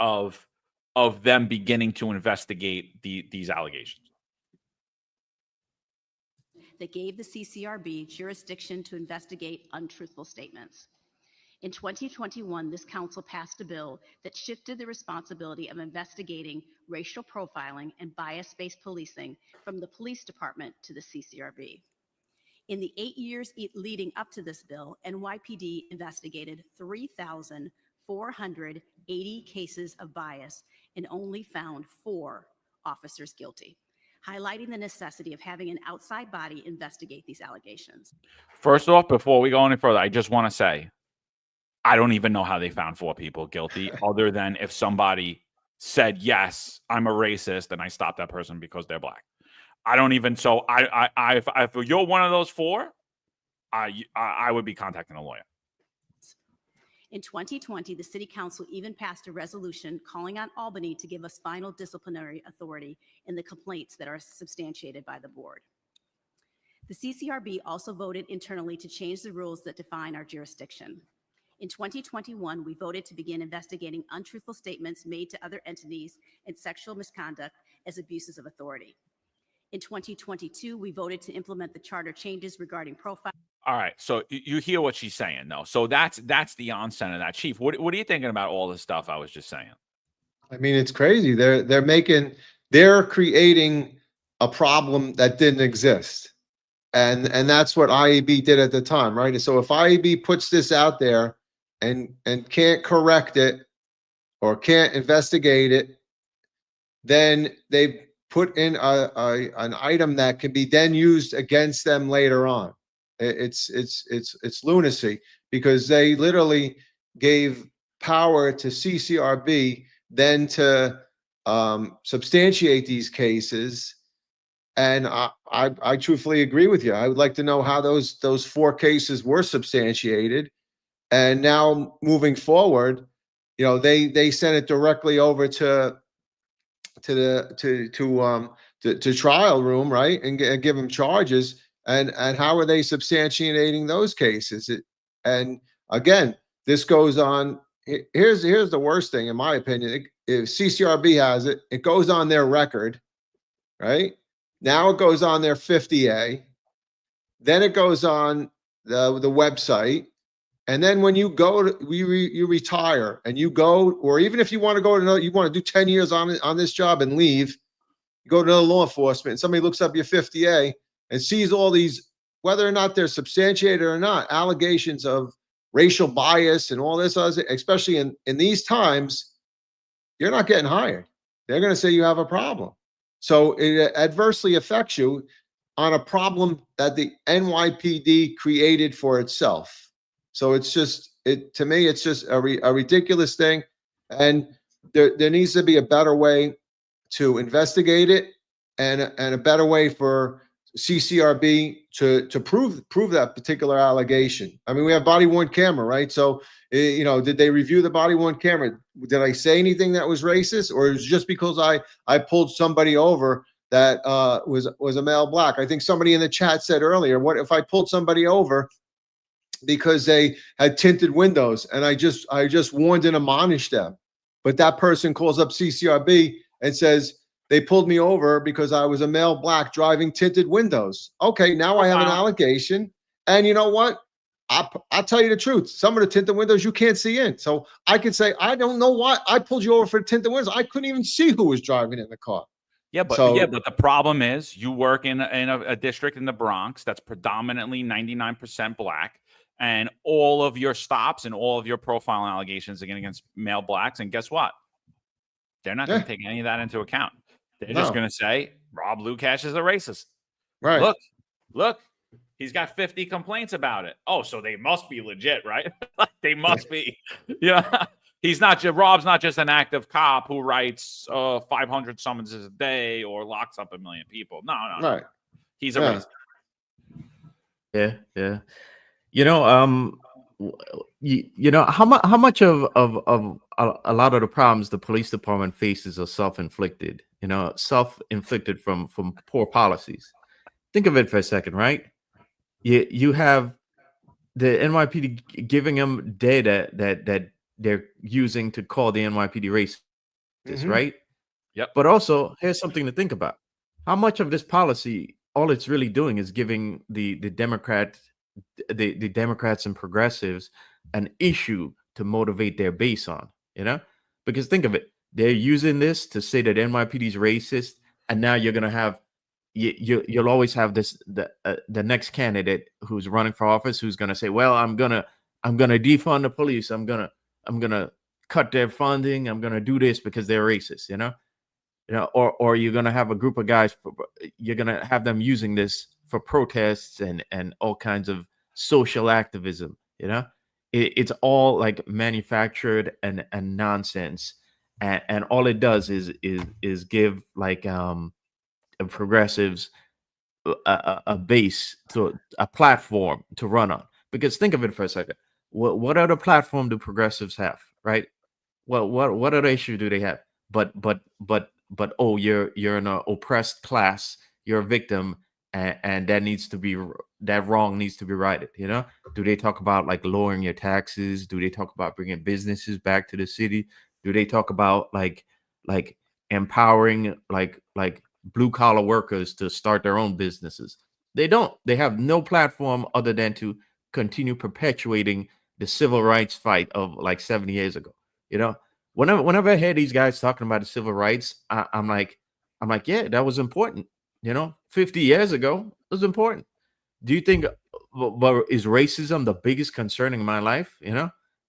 of them beginning to investigate these allegations. That gave the CCRB jurisdiction to investigate untruthful statements. In 2021, this council passed a bill that shifted the responsibility of investigating racial profiling and bias-based policing from the police department to the CCRB. In the 8 years leading up to this bill, NYPD investigated 3,480 cases of bias and only found 4 officers guilty, highlighting the necessity of having an outside body investigate these allegations. First off, before we go any further, I just want to say, I don't even know how they found 4 people guilty, other than if somebody said, yes, I'm a racist, and I stopped that person because they're black. I don't even, so if you're one of those 4, I would be contacting a lawyer. In 2020, the City Council even passed a resolution calling on Albany to give us final disciplinary authority in the complaints that are substantiated by the board. The CCRB also voted internally to change the rules that define our jurisdiction. In 2021, we voted to begin investigating untruthful statements made to other entities and sexual misconduct as abuses of authority. In 2022, we voted to implement the charter changes regarding profile. All right, so you hear what she's saying, though. So that's the onset of that. Chief, what are you thinking about all this stuff I was just saying? I mean, it's crazy. They're creating a problem that didn't exist. And that's what IAB did at the time, right? So if IAB puts this out there and can't correct it or can't investigate it, then they put in an item that can be then used against them later on. It's lunacy, because they literally gave power to CCRB then to substantiate these cases. And I truthfully agree with you. I would like to know how those 4 cases were substantiated. And now moving forward, you know, they sent it directly over to trial room, right, and give them charges. And how are they substantiating those cases? And again, this goes on. Here's the worst thing, in my opinion. If CCRB has it, it goes on their record, right? Now it goes on their 50A. Then it goes on the website. And then when you go you retire and you go, or even if you want to go to another, you want to do 10 years on this job and leave, you go to another law enforcement, and somebody looks up your 50A and sees all these, whether or not they're substantiated or not, allegations of racial bias and all this other, especially in these times, you're not getting hired. They're going to say you have a problem. So it adversely affects you on a problem that the NYPD created for itself. So it's just, to me, it's just a ridiculous thing. And there needs to be a better way to investigate it, and a better way for CCRB to prove that particular allegation. I mean, we have body worn camera, right? So, did they review the body worn camera? Did I say anything that was racist, or is it just because I pulled somebody over that was a male black? I think somebody in the chat said earlier, what if I pulled somebody over because they had tinted windows and I just warned and admonished them, but that person calls up CCRB and says they pulled me over because I was a male black driving tinted windows. Okay, now I have an allegation, and you know what? I'll tell you the truth. Some of the tinted windows you can't see in, so I could say I don't know why I pulled you over for tinted windows. I couldn't even see who was driving in the car. Yeah, but the problem is you work in a district in the Bronx that's predominantly 99% black, and all of your stops and all of your profile allegations are against male blacks. And guess what? They're not going to take any of that into account. They're just going to say Rob Lukash is a racist. Right? Look, he's got 50 complaints about it. Oh, so they must be legit, right? They must be. Yeah. Rob's not just an active cop who writes 500 summonses a day or locks up 1 million people. No. Right. He's a racist. Yeah. How much of a lot of the problems the police department faces are self-inflicted, self-inflicted from poor policies. Think of it for a second, right? You have the NYPD giving them data that they're using to call the NYPD racist, right? Yep. But also, here's something to think about. How much of this policy, all it's really doing is giving the Democrats and progressives an issue to motivate their base on, because think of it. They're using this to say that NYPD is racist. And now you're going to have, you'll always have the next candidate who's running for office who's going to say, well, I'm going to defund the police. I'm going to cut their funding. I'm going to do this because they're racist, or you're going to have a group of guys, you're going to have them using this for protests and all kinds of social activism. It's all like manufactured and nonsense, and all it does is give like progressives a base, to a platform to run on. Because think of it for a second. What other platform do progressives have, right? What other issue do they have? But oh, you're in an oppressed class, you're a victim, and that wrong needs to be righted. Do they talk about like lowering your taxes? Do they talk about bringing businesses back to the city? Do they talk about like empowering like blue collar workers to start their own businesses? They don't. They have no platform other than to continue perpetuating the civil rights fight of like 70 years ago. Whenever I hear these guys talking about the civil rights, I'm like, yeah, that was important. 50 years ago, it was important. Do you think, but is racism the biggest concern in my life?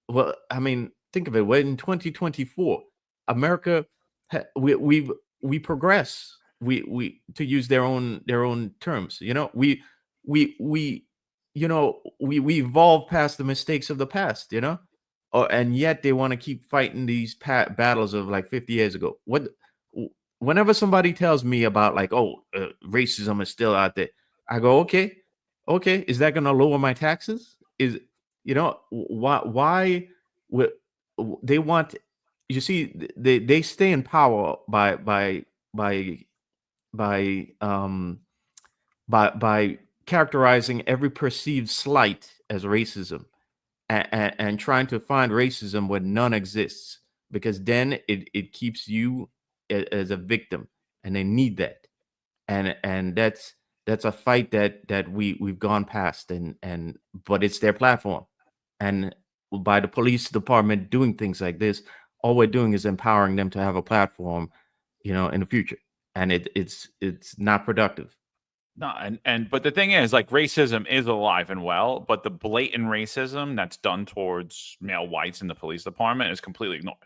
Well, I mean, think of it. We're in 2024. America, we progress. We to use their own terms. We evolve past the mistakes of the past. And yet they want to keep fighting these battles of like 50 years ago. Whenever somebody tells me about like, racism is still out there, I go, okay, is that going to lower my taxes? Is why would they want? You see, they stay in power by characterizing every perceived slight as racism, and trying to find racism where none exists, because then it keeps you as a victim, and they need that, and that's a fight that we've gone past, but it's their platform, and by the police department doing things like this, all we're doing is empowering them to have a platform, in the future, and it's not productive. No, but the thing is, like, racism is alive and well, but the blatant racism that's done towards male whites in the police department is completely ignored.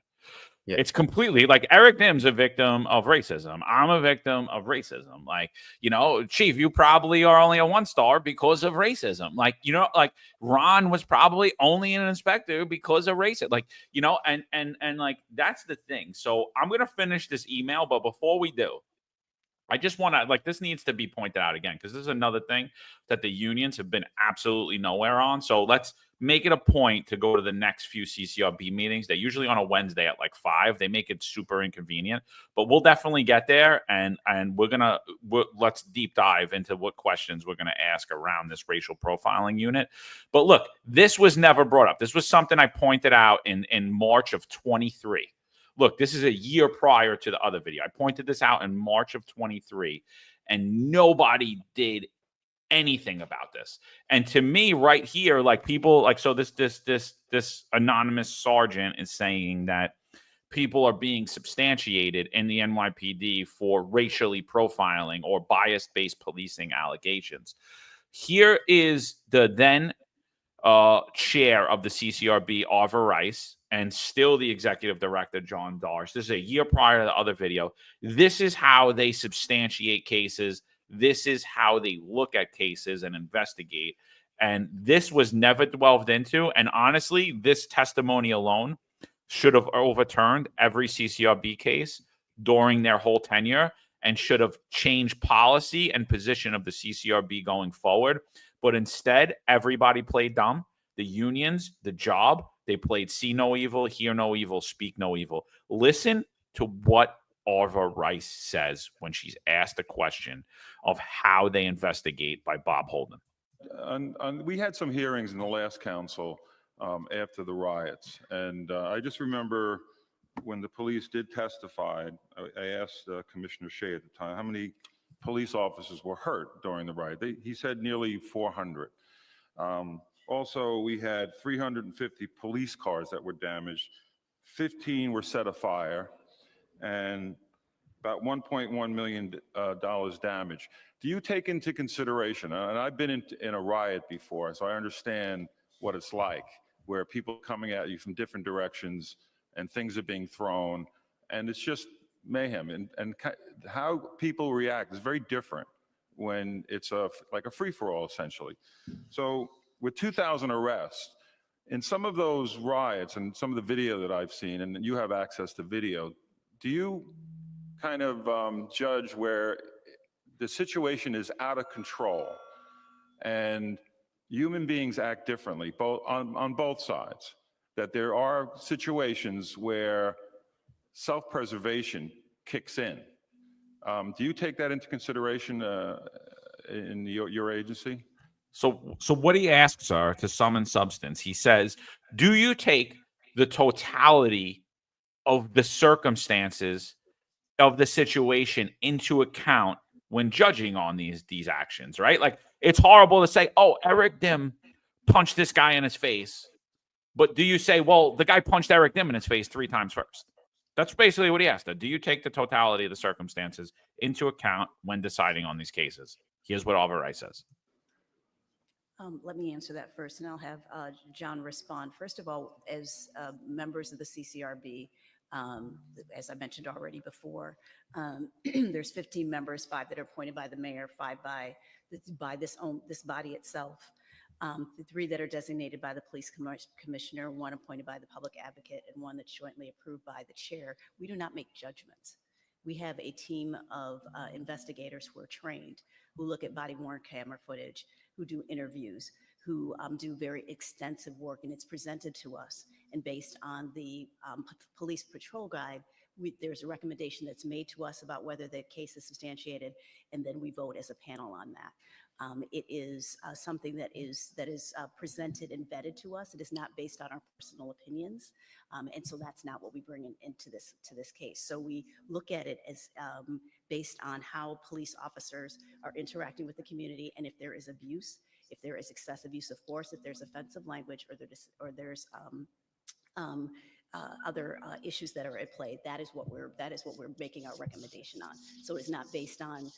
Yeah. It's completely like Eric Nim's a victim of racism. I'm a victim of racism. Like, Chief, you probably are only a 1-star because of racism. Like, like Ron was probably only an inspector because of racism. Like, and like, that's the thing. So I'm going to finish this email, but before we do, I just want to, like, this needs to be pointed out again, because this is another thing that the unions have been absolutely nowhere on. So let's make it a point to go to the next few CCRB meetings. They're usually on a Wednesday at like 5. They make it super inconvenient, but we'll definitely get there. And let's deep dive into what questions we're going to ask around this racial profiling unit. But look, this was never brought up. This was something I pointed out in March of 23. Look, this is a year prior to the other video. I pointed this out in March of 23, and nobody did anything about this. And to me, right here, like, people like, so this anonymous sergeant is saying that people are being substantiated in the NYPD for racially profiling or bias-based policing allegations. Here is the then chair of the CCRB, Arva Rice, and still the executive director, John Darsh. This is a year prior to the other video. This is how they substantiate cases. This is how they look at cases and investigate. And this was never delved into. And honestly, this testimony alone should have overturned every CCRB case during their whole tenure and should have changed policy and position of the CCRB going forward. But instead, everybody played dumb. The unions, the job, they played see no evil, hear no evil, speak no evil. Listen to what Arva Rice says when she's asked a question of how they investigate by Bob Holden. We had some hearings in the last council after the riots. And I just remember when the police did testify, I asked Commissioner Shea at the time, how many police officers were hurt during the riot? He said nearly 400. Also, we had 350 police cars that were damaged. 15 were set afire, and about $1.1 million damage. Do you take into consideration, and I've been in a riot before, so I understand what it's like, where people are coming at you from different directions and things are being thrown, and it's just mayhem. And how people react is very different when it's like a free-for-all, essentially. So with 2,000 arrests, in some of those riots and some of the video that I've seen, and you have access to video, do you kind of judge where the situation is out of control and human beings act differently on both sides? That there are situations where self-preservation kicks in. Do you take that into consideration in your agency? So what he asks are, to sum and substance, he says, do you take the totality of the circumstances of the situation into account when judging on these actions, right? Like, it's horrible to say, oh, Eric Dim punched this guy in his face. But do you say, well, the guy punched Eric Dim in his face 3 times first? That's basically what he asked. Do you take the totality of the circumstances into account when deciding on these cases? Here's what Arva Rice says. Let me answer that first, and I'll have John respond. First of all, as members of the CCRB, as I mentioned already before, there's 15 members, 5 that are appointed by the mayor, 5 by this body itself, the 3 that are designated by the police commissioner, 1 appointed by the public advocate, and 1 that's jointly approved by the chair. We do not make judgments. We have a team of investigators who are trained, who look at body-worn camera footage, who do interviews, who do very extensive work, and it's presented to us. And based on the police patrol guide, there's a recommendation that's made to us about whether the case is substantiated, and then we vote as a panel on that. It is something that is presented and vetted to us. It is not based on our personal opinions, and so that's not what we bring into this case. So we look at it as based on how police officers are interacting with the community, and if there is abuse, if there is excessive use of force, if there's offensive language, or there's other issues that are at play. That is what we're making our recommendation on. So it's not based on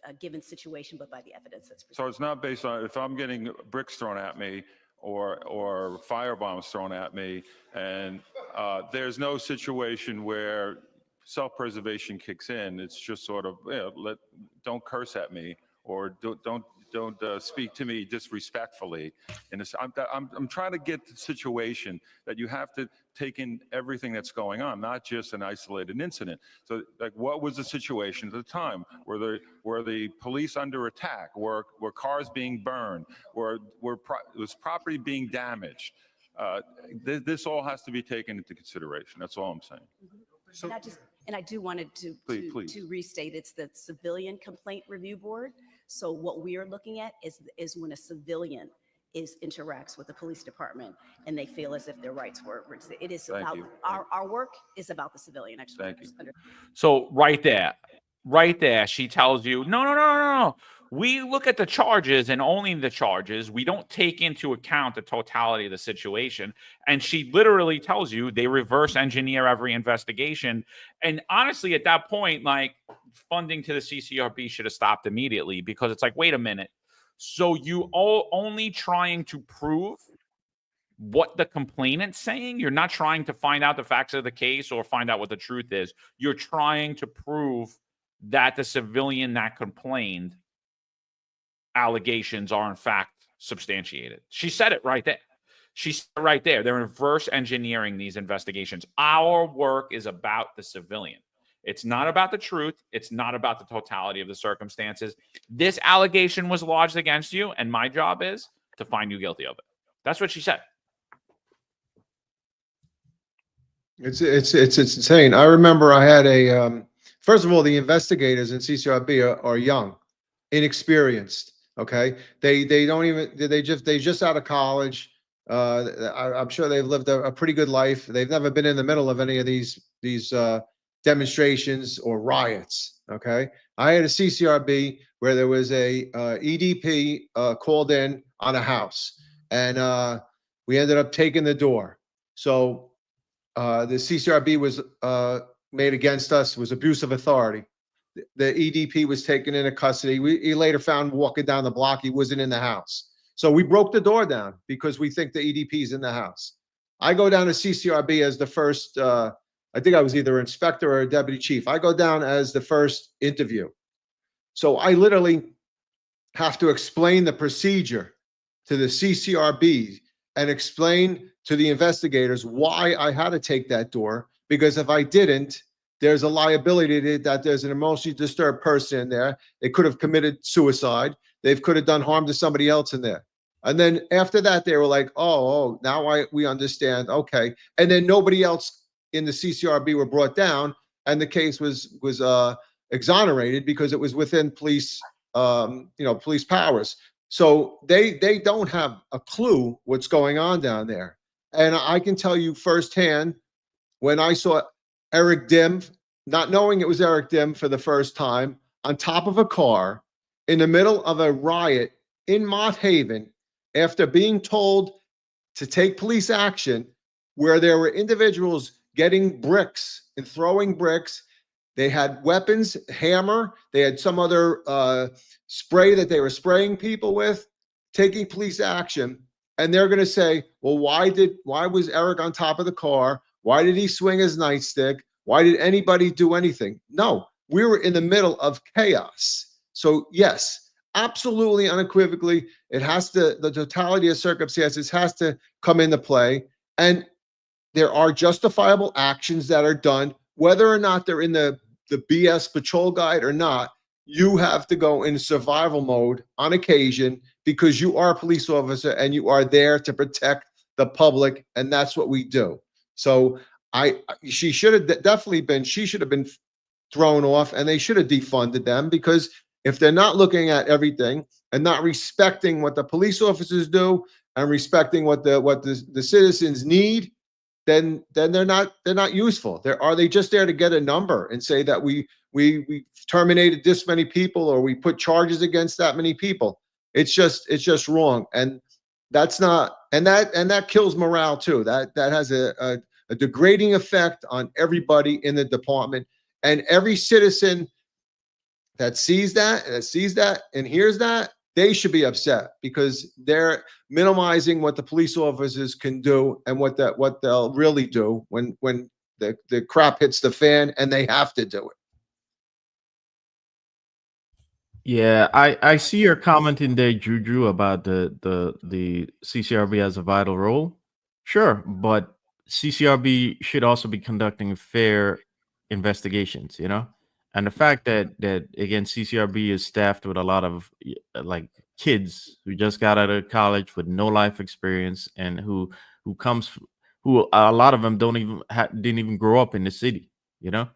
a given situation, but by the evidence that's presented. So it's not based on if I'm getting bricks thrown at me or firebombs thrown at me, and there's no situation where self-preservation kicks in. It's just sort of, don't curse at me, or don't speak to me disrespectfully. And I'm trying to get the situation that you have to take in everything that's going on, not just an isolated incident. So, like, what was the situation at the time? Were the police under attack? Were cars being burned? Was property being damaged? This all has to be taken into consideration. That's all I'm saying. So, and I do wanted to restate, it's the Civilian Complaint Review Board. So what we are looking at is when a civilian interacts with the police department and they feel as if their rights were. It is about our work is about the civilian. I just So right there, she tells you, no. We look at the charges and only the charges. We don't take into account the totality of the situation. And she literally tells you they reverse engineer every investigation. And honestly, at that point, like, funding to the CCRB should have stopped immediately, because it's like, wait a minute. So you all only trying to prove what the complainant's saying? You're not trying to find out the facts of the case or find out what the truth is. You're trying to prove that the civilian that complained allegations are in fact substantiated. She said it right there. She said it right there. They're reverse engineering these investigations. Our work is about the civilian. It's not about the truth. It's not about the totality of the circumstances. This allegation was lodged against you, and my job is to find you guilty of it. That's what she said. It's insane. I remember I had a first of all, the investigators in CCRB are young, inexperienced. Okay, they just out of college. I'm sure they've lived a pretty good life. They've never been in the middle of any of these demonstrations or riots. Okay, I had a CCRB where there was a EDP called in on a house, and we ended up taking the door. So the CCRB was made against us, was abuse of authority. The EDP was taken into custody. He later found walking down the block, he wasn't in the house. So we broke the door down because we think the EDP is in the house. I go down to CCRB as the first, I think I was either inspector or a deputy chief. I go down as the first interview. So I literally have to explain the procedure to the CCRB and explain to the investigators why I had to take that door, because if I didn't, there's a liability that there's an emotionally disturbed person in there. They could have committed suicide. They could have done harm to somebody else in there. And then after that, they were like, oh, now we understand. Okay. And then nobody else in the CCRB were brought down, and the case was exonerated because it was within police, police powers. So they don't have a clue what's going on down there. And I can tell you firsthand, when I saw Eric Dim, not knowing it was Eric Dim for the first time, on top of a car in the middle of a riot in Mott Haven, after being told to take police action, where there were individuals getting bricks and throwing bricks. They had weapons, hammer, they had some other spray that they were spraying people with, taking police action. And they're going to say, well, why was Eric on top of the car? Why did he swing his nightstick? Why did anybody do anything? No, we were in the middle of chaos. So yes, absolutely unequivocally, the totality of circumstances has to come into play. And there are justifiable actions that are done, whether or not they're in the BS patrol guide or not. You have to go in survival mode on occasion because you are a police officer and you are there to protect the public, and that's what we do. So she should have definitely been thrown off, and they should have defunded them, because if they're not looking at everything and not respecting what the police officers do and respecting what the citizens need, then they're not useful. Are they just there to get a number and say that we terminated this many people or we put charges against that many people? It's just wrong, and that's not, and that kills morale too. That has a degrading effect on everybody in the department, and every citizen that sees that and hears that, they should be upset, because they're minimizing what the police officers can do and what they'll really do when the crap hits the fan and they have to do it. Yeah, I see your comment in there, Juju, about the CCRB has a vital role. Sure, but CCRB should also be conducting fair investigations, you know? And the fact that again CCRB is staffed with a lot of like kids who just got out of college with no life experience and who comes who a lot of them don't even didn't even grow up in the city, you know?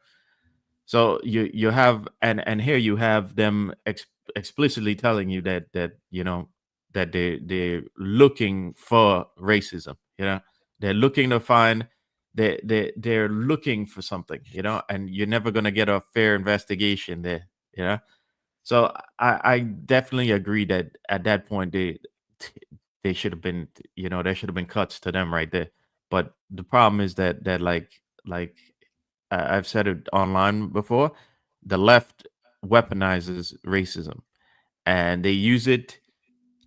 So you have and here you have them explicitly telling you that you know that they're looking for racism. You know, they're looking to find they're looking for something. You know, and you're never gonna get a fair investigation there. You know, so I definitely agree that at that point they should have been, you know, there should have been cuts to them right there. But the problem is that like I've said it online before, the left weaponizes racism and they use it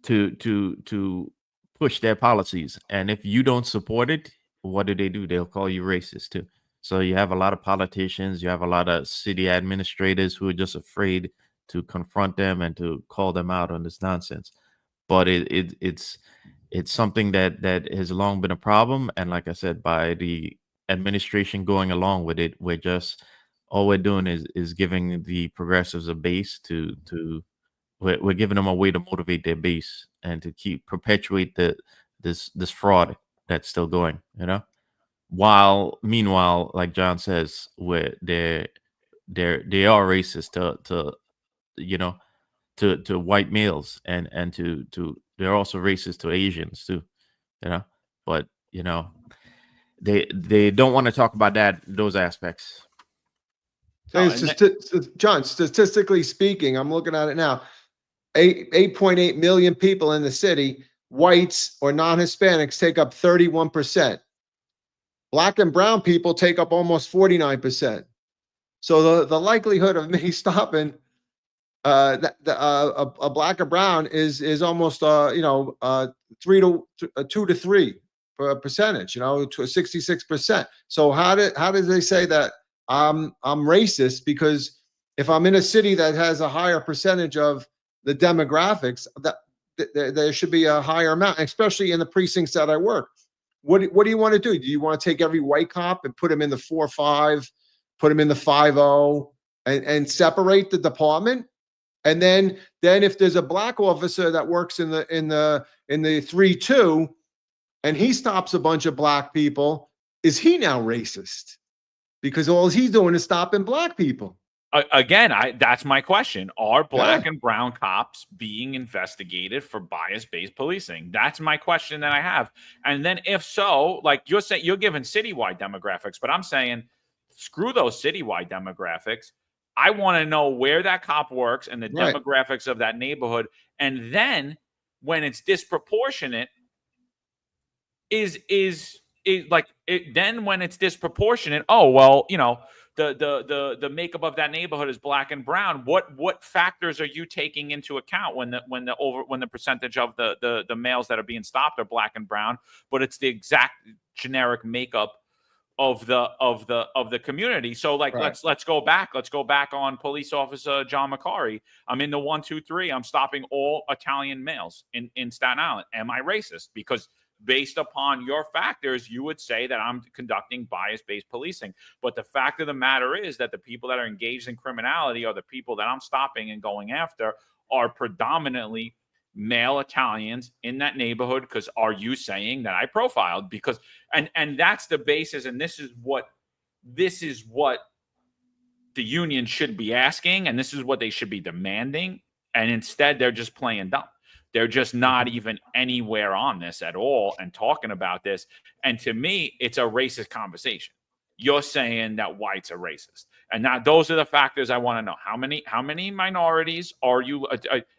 to push their policies. And if you don't support it, what do? They'll call you racist too. So you have a lot of politicians, you have a lot of city administrators who are just afraid to confront them and to call them out on this nonsense. But it's something that has long been a problem. And like I said, by the administration going along with it, we're just all we're doing is giving the progressives a base to we're giving them a way to motivate their base and to keep perpetuate this fraud that's still going, you know. While meanwhile, like John says, where they are racist to you know to white males and to they're also racist to Asians too, you know. But you know they don't want to talk about those aspects. Hey, John, statistically speaking, I'm looking at it now. 8.8 million people in the city, whites or non-Hispanics take up 31%. Black and brown people take up almost 49%. So the likelihood of me stopping a black or brown is almost 2 to 3 percentage, to 66%. So how does they say that I'm racist? Because if I'm in a city that has a higher percentage of the demographics, that there should be a higher amount, especially in the precincts that I work. What do you want to do? Do you want to take every white cop and put them in the 4-5, put them in the 5-0, and separate the department? And then if there's a black officer that works in the 3-2, and he stops a bunch of black people, is he now racist? Because all he's doing is stopping black people. Again, that's my question. Are black and brown cops being investigated for bias-based policing? That's my question that I have. And then if so, like you're saying, you're giving citywide demographics, but I'm saying screw those citywide demographics. I want to know where that cop works and the demographics of that neighborhood. And then when it's disproportionate, then when it's disproportionate, oh, well, the makeup of that neighborhood is black and brown. What factors are you taking into account when the percentage of the males that are being stopped are black and brown, but it's the exact generic makeup of the community? So let's go back. Let's go back on police officer John McCarry. I'm in the 1-2-3. I'm stopping all Italian males in Staten Island. Am I racist? Because based upon your factors, you would say that I'm conducting bias-based policing. But the fact of the matter is that the people that are engaged in criminality or the people that I'm stopping and going after are predominantly male Italians in that neighborhood. Because are you saying that I profiled? Because and that's the basis, and this is what the union should be asking, and this is what they should be demanding. And instead, they're just playing dumb. They're just not even anywhere on this at all and talking about this. And to me, it's a racist conversation. You're saying that whites are racist. And now those are the factors I want to know. How many minorities are you?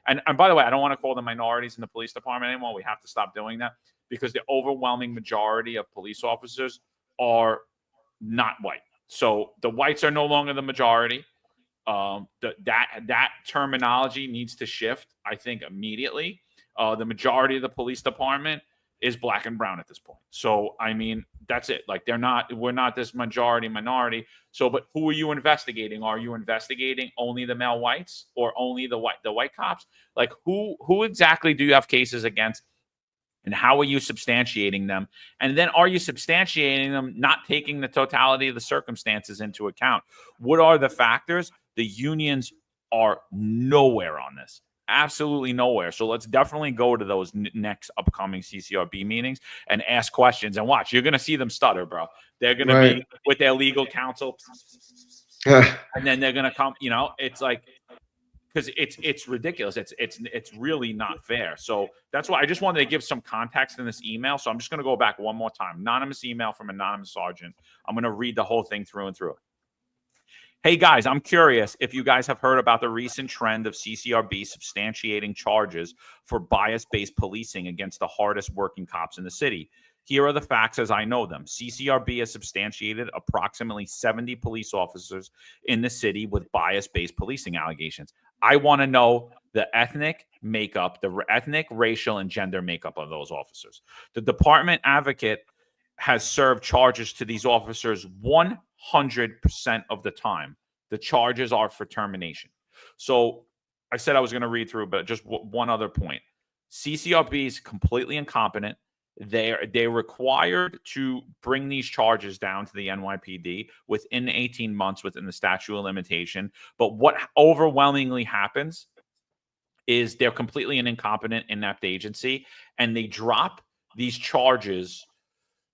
And by the way, I don't want to call them minorities in the police department anymore. We have to stop doing that because the overwhelming majority of police officers are not white. So the whites are no longer the majority. That terminology needs to shift, I think, immediately. The majority of the police department is black and brown at this point. So, I mean, that's it. Like we're not this majority minority. So, but who are you investigating? Are you investigating only the male whites or only the white cops? Like who exactly do you have cases against? And how are you substantiating them? And then are you substantiating them not taking the totality of the circumstances into account? What are the factors? The unions are nowhere on this. Absolutely nowhere. So let's definitely go to those next upcoming CCRB meetings and ask questions. And watch, you're going to see them stutter, bro. They're going to be with their legal counsel. And then they're going to come, it's like, because it's ridiculous. It's really not fair. So that's why I just wanted to give some context in this email. So I'm just going to go back one more time. Anonymous email from Anonymous Sergeant. I'm going to read the whole thing through and through. Hey guys, I'm curious if you guys have heard about the recent trend of CCRB substantiating charges for bias-based policing against the hardest working cops in the city. Here are the facts as I know them. CCRB has substantiated approximately 70 police officers in the city with bias-based policing allegations. I want to know the ethnic makeup, the ethnic, racial, and gender makeup of those officers. The department advocate has served charges to these officers 100% of the time. The charges are for termination. So I said I was going to read through, but just one other point. CCRB is completely incompetent. They're required to bring these charges down to the NYPD within 18 months within the statute of limitation. But what overwhelmingly happens is they're completely an incompetent, inept agency, and they drop these charges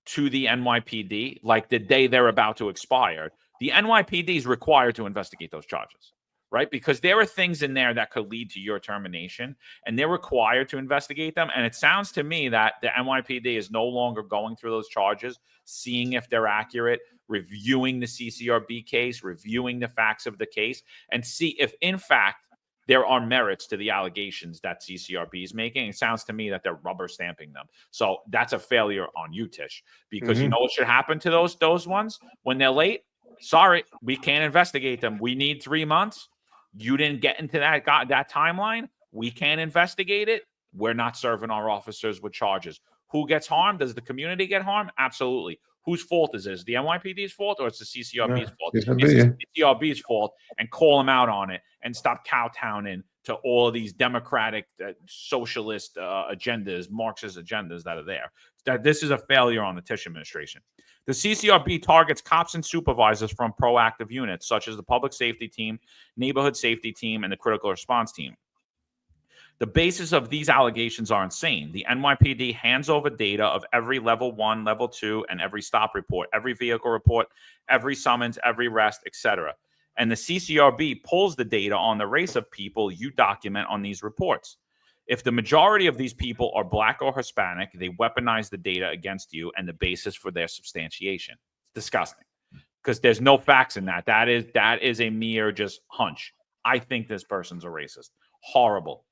to the NYPD like the day they're about to expire. The NYPD is required to investigate those charges, right? Because there are things in there that could lead to your termination, and they're required to investigate them. And it sounds to me that the NYPD is no longer going through those charges, seeing if they're accurate, reviewing the CCRB case, reviewing the facts of the case, and see if, in fact, there are merits to the allegations that CCRB is making. It sounds to me that they're rubber stamping them. So that's a failure on you, Tish, because you know what should happen to those ones when they're late? Sorry, we can't investigate them. We need 3 months. You didn't get into that timeline. We can't investigate it. We're not serving our officers with charges. Who gets harmed? Does the community get harmed? Absolutely. Whose fault is this? The NYPD's fault or it's the CCRB's fault? It's the CCRB's fault, and call them out on it and stop kowtowing to all of these democratic, socialist agendas, Marxist agendas that are there. That this is a failure on the Tish administration. The CCRB targets cops and supervisors from proactive units such as the public safety team, neighborhood safety team, and the critical response team. The basis of these allegations are insane. The NYPD hands over data of every level 1, level 2, and every stop report, every vehicle report, every summons, every arrest, etc. And the CCRB pulls the data on the race of people you document on these reports. If the majority of these people are Black or Hispanic, they weaponize the data against you and the basis for their substantiation. It's disgusting because there's no facts in that. That is a mere just hunch. I think this person's a racist. Horrible.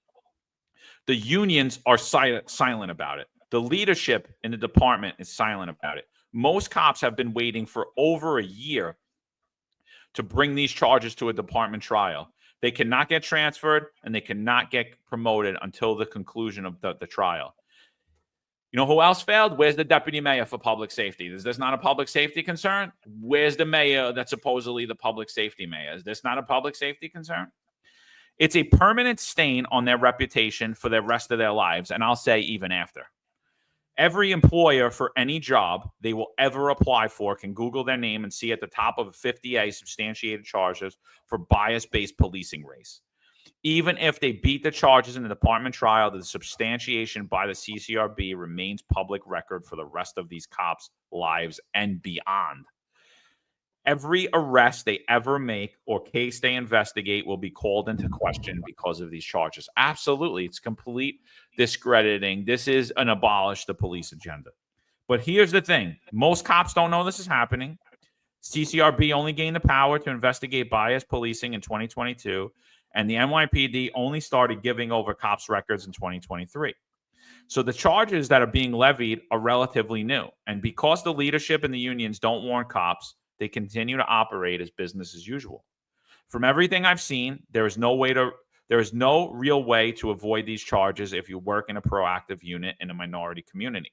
The unions are silent about it. The leadership in the department is silent about it. Most cops have been waiting for over a year to bring these charges to a department trial. They cannot get transferred and they cannot get promoted until the conclusion of the trial. You know who else failed? Where's the deputy mayor for public safety? Is this not a public safety concern? Where's the mayor that's supposedly the public safety mayor? Is this not a public safety concern? It's a permanent stain on their reputation for the rest of their lives, and I'll say even after. Every employer for any job they will ever apply for can Google their name and see at the top of 50A substantiated charges for bias-based policing race. Even if they beat the charges in the department trial, the substantiation by the CCRB remains public record for the rest of these cops' lives and beyond. Every arrest they ever make or case they investigate will be called into question because of these charges. Absolutely. It's complete discrediting. This is an abolish the police agenda. But here's the thing. Most cops don't know this is happening. CCRB only gained the power to investigate bias policing in 2022, and the NYPD only started giving over cops' records in 2023. So the charges that are being levied are relatively new. And because the leadership and the unions don't warn cops, they continue to operate as business as usual. From everything I've seen, there is no real way to avoid these charges if you work in a proactive unit in a minority community.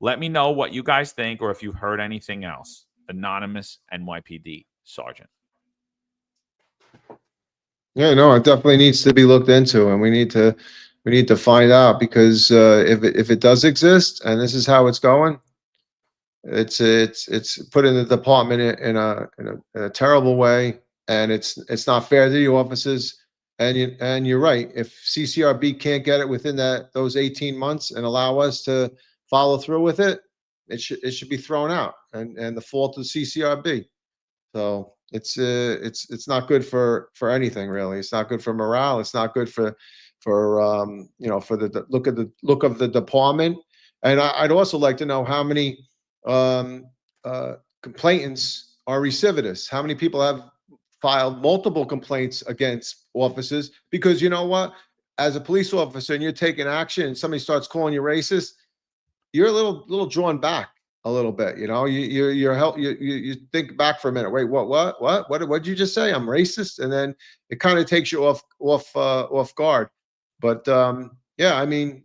Let me know what you guys think or if you've heard anything else. Anonymous NYPD Sergeant. Yeah, no, it definitely needs to be looked into, and we need to find out, because if it does exist and this is how it's going, it's putting the department in a terrible way, and it's not fair to the officers. And you're right. If CCRB can't get it within those 18 months and allow us to follow through with it, it should be thrown out, and the fault of CCRB. So it's not good for anything, really. It's not good for morale. It's not good for the look of the department. And I'd also like to know how many complainants are recidivists. How many people have filed multiple complaints against officers? Because you know what, as a police officer and you're taking action and somebody starts calling you racist, you're a little drawn back a little bit. You think back for a minute. Wait, what did you just say? I'm racist? And then it kind of takes you off guard. But yeah, I mean,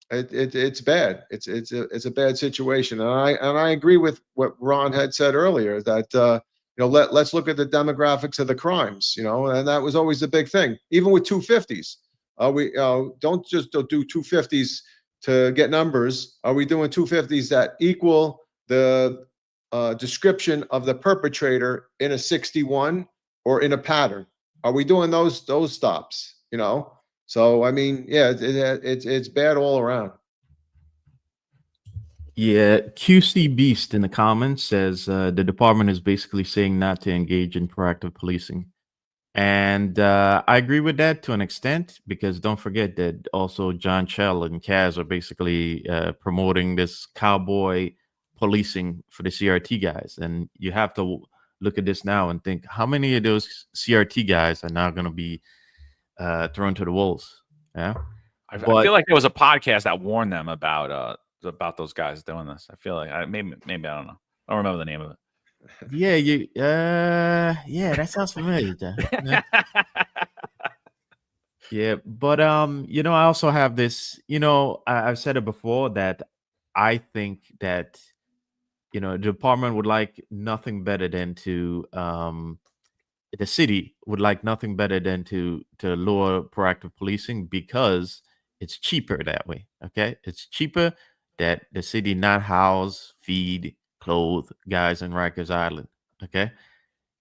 it's bad. It's a bad situation. And I agree with what Ron had said earlier, that let's look at the demographics of the crimes, and that was always the big thing. Even with 250s, we don't just do 250s to get numbers. Are we doing 250s that equal the description of the perpetrator in a 61 or in a pattern? Are we doing those stops? So I mean, yeah, it's bad all around. Yeah, QC Beast in the comments says the department is basically saying not to engage in proactive policing. And I agree with that to an extent, because don't forget that also John Chell and Kaz are basically promoting this cowboy policing for the CRT guys. And you have to look at this now and think, how many of those CRT guys are now going to be thrown to the wolves? Yeah, I feel like there was a podcast that warned them about those guys doing this. I feel like maybe I don't know. I don't remember the name of it. Yeah, yeah, that sounds familiar. Yeah. Yeah, but I also have this. I've said it before that I think that the department would like nothing better than to the city would like nothing better than to lower proactive policing, because it's cheaper that way. Okay, it's cheaper that the city not house, feed, clothe guys in Rikers Island. Okay,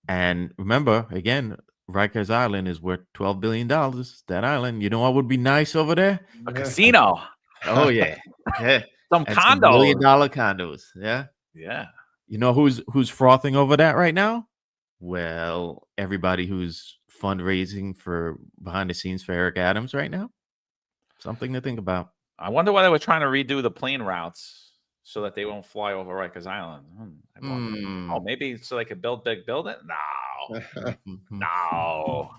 and remember, again, Rikers Island is worth $12 billion. That island, what would be nice over there? A casino. Oh yeah, yeah. Some And condos. $1 million condos. Yeah. Yeah. You know who's frothing over that right now? Well, everybody who's fundraising for behind the scenes for Eric Adams right now. Something to think about. I wonder why they were trying to redo the plane routes so that they won't fly over Rikers Island. Oh, maybe so they could build big building? No. No.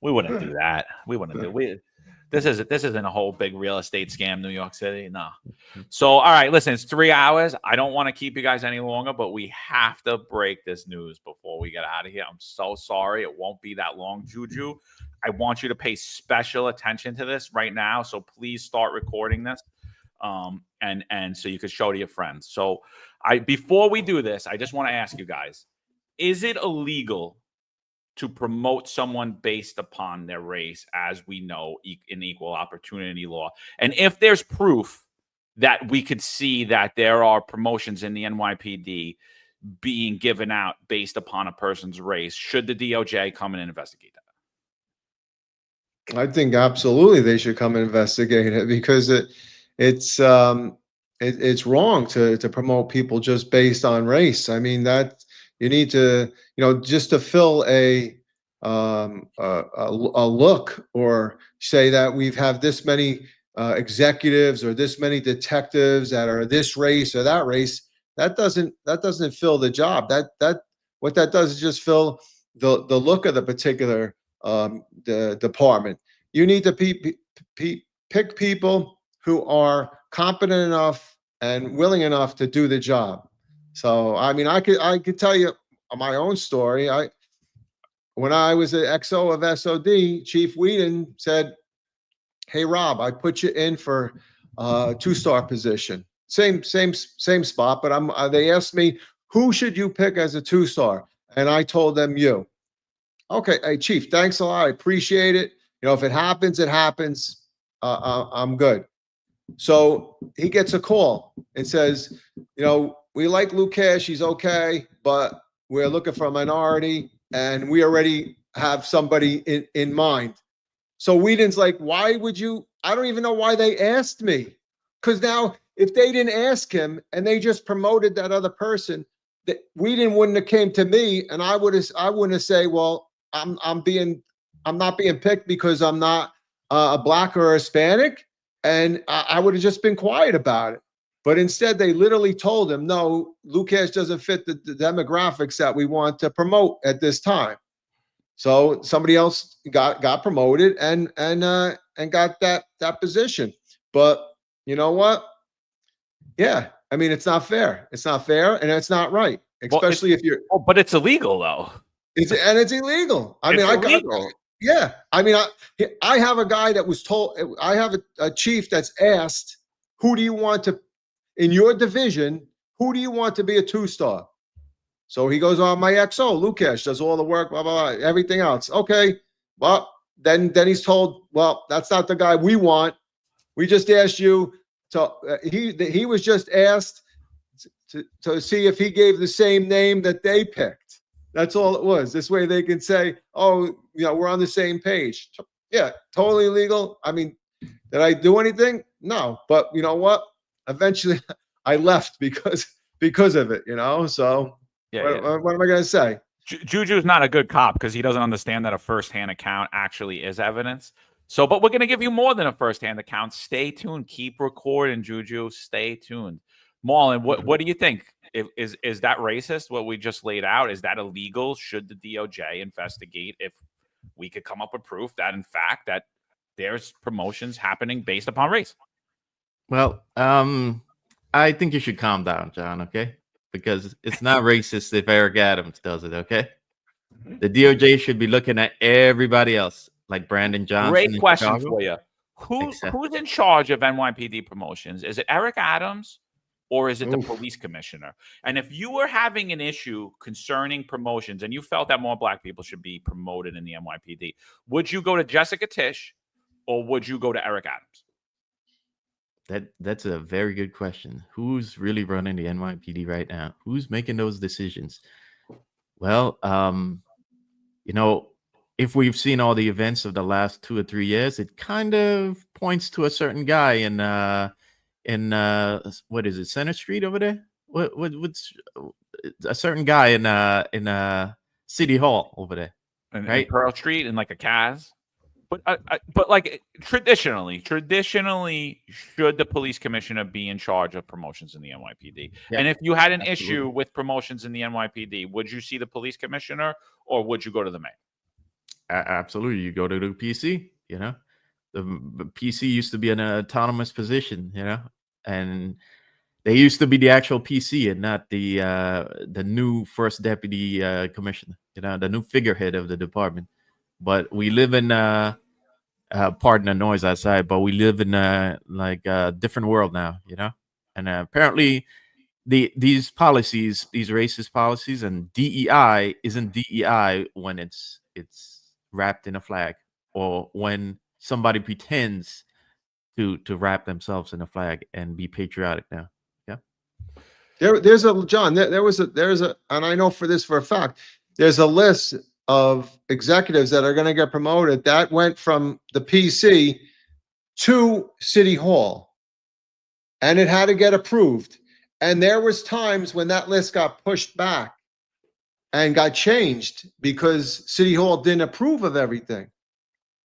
We wouldn't do that. We wouldn't do This isn't a whole big real estate scam, New York City. No. So, all right, listen, it's 3 hours. I don't want to keep you guys any longer, but we have to break this news before we get out of here. I'm so sorry. It won't be that long, Juju. I want you to pay special attention to this right now. So please start recording this. And so you could show to your friends. So before we do this, I just want to ask you guys, is it illegal to promote someone based upon their race, as we know in equal opportunity law? And if there's proof that we could see that there are promotions in the NYPD being given out based upon a person's race, should the DOJ come and investigate that? I think absolutely they should come and investigate it, because it's wrong to promote people just based on race. I mean, that you need to, just to fill a look, or say that we've have this many executives or this many detectives that are this race or that race. That doesn't fill the job. What that does is just fill the look of the particular the department. You need to pick people who are competent enough and willing enough to do the job. So, I mean, I could tell you my own story. When I was an XO of SOD, Chief Whedon said, "Hey, Rob, I put you in for a 2-star position. same spot, but they asked me, who should you pick as a 2-star? And I told them you. Okay, hey, Chief, thanks a lot. I appreciate it. You know, if it happens, it happens. I'm good. So he gets a call and says, you know, we like Lukash, he's okay, but we're looking for a minority and we already have somebody in mind. So Whedon's like, why would you? I don't even know why they asked me. Because now if they didn't ask him and they just promoted that other person, that Whedon wouldn't have came to me and I wouldn't have say, well, I'm not being picked because I'm not a black or a Hispanic. And I would have just been quiet about it. But instead, they literally told him, no, Lukash doesn't fit the demographics that we want to promote at this time. So somebody else got promoted and got that position. But you know what? Yeah, I mean, it's not fair. It's not fair, and it's not right, especially if you're. Oh, but it's illegal though. It's illegal. I mean, illegal. Yeah, I mean, I have a guy that was told. I have a chief that's asked, who do you want to, in your division, who do you want to be a 2-star? So he goes on, my XO, Lukash, does all the work, blah, blah, blah, everything else. Okay, well, then he's told, well, that's not the guy we want. We just asked you to, he was just asked to see if he gave the same name that they picked. That's all it was. This way they can say, oh, you know, we're on the same page. Yeah, totally legal. I mean, did I do anything? No, but you know what? Eventually I left because of it, you know? So what am I going to say? Juju's not a good cop because he doesn't understand that a firsthand account actually is evidence. So, but we're going to give you more than a firsthand account. Stay tuned. Keep recording, Juju. Stay tuned. Marlon, what do you think? Is that racist, what we just laid out? Is that illegal? Should the DOJ investigate if we could come up with proof that, in fact, that there's promotions happening based upon race? Well, I think you should calm down, John, okay? Because it's not racist if Eric Adams does it, okay? The DOJ should be looking at everybody else, like Brandon Johnson. Great question Chicago. for you. Who's in charge of NYPD promotions? Is it Eric Adams or is it the police commissioner? And if you were having an issue concerning promotions and you felt that more black people should be promoted in the NYPD, would you go to Jessica Tisch or would you go to Eric Adams? That's a very good question. Who's really running the NYPD right now? Who's making those decisions? Well, you know, if we've seen all the events of the last 2 or 3 years, it kind of points to a certain guy in what is it, Center Street over there? What's a certain guy in City Hall over there, right? Pearl Street and like a Kaz. But like traditionally, should the police commissioner be in charge of promotions in the NYPD? Yeah, and if you had an issue with promotions in the NYPD, would you see the police commissioner or would you go to the mayor? Absolutely, you go to the PC. You know, the PC used to be an autonomous position. You know, and they used to be the actual PC and not the new first deputy commissioner. You know, the new figurehead of the department. But we live in pardon the noise outside, but we live in like a different world now, you know. And apparently, these policies, these racist policies, and DEI isn't DEI when it's wrapped in a flag or when somebody pretends to wrap themselves in a flag and be patriotic now. Yeah. There's a John. There's a, and I know for a fact, there's a list of executives that are going to get promoted that went from the PC to City Hall, and it had to get approved. And there was times when that list got pushed back and got changed because City Hall didn't approve of everything.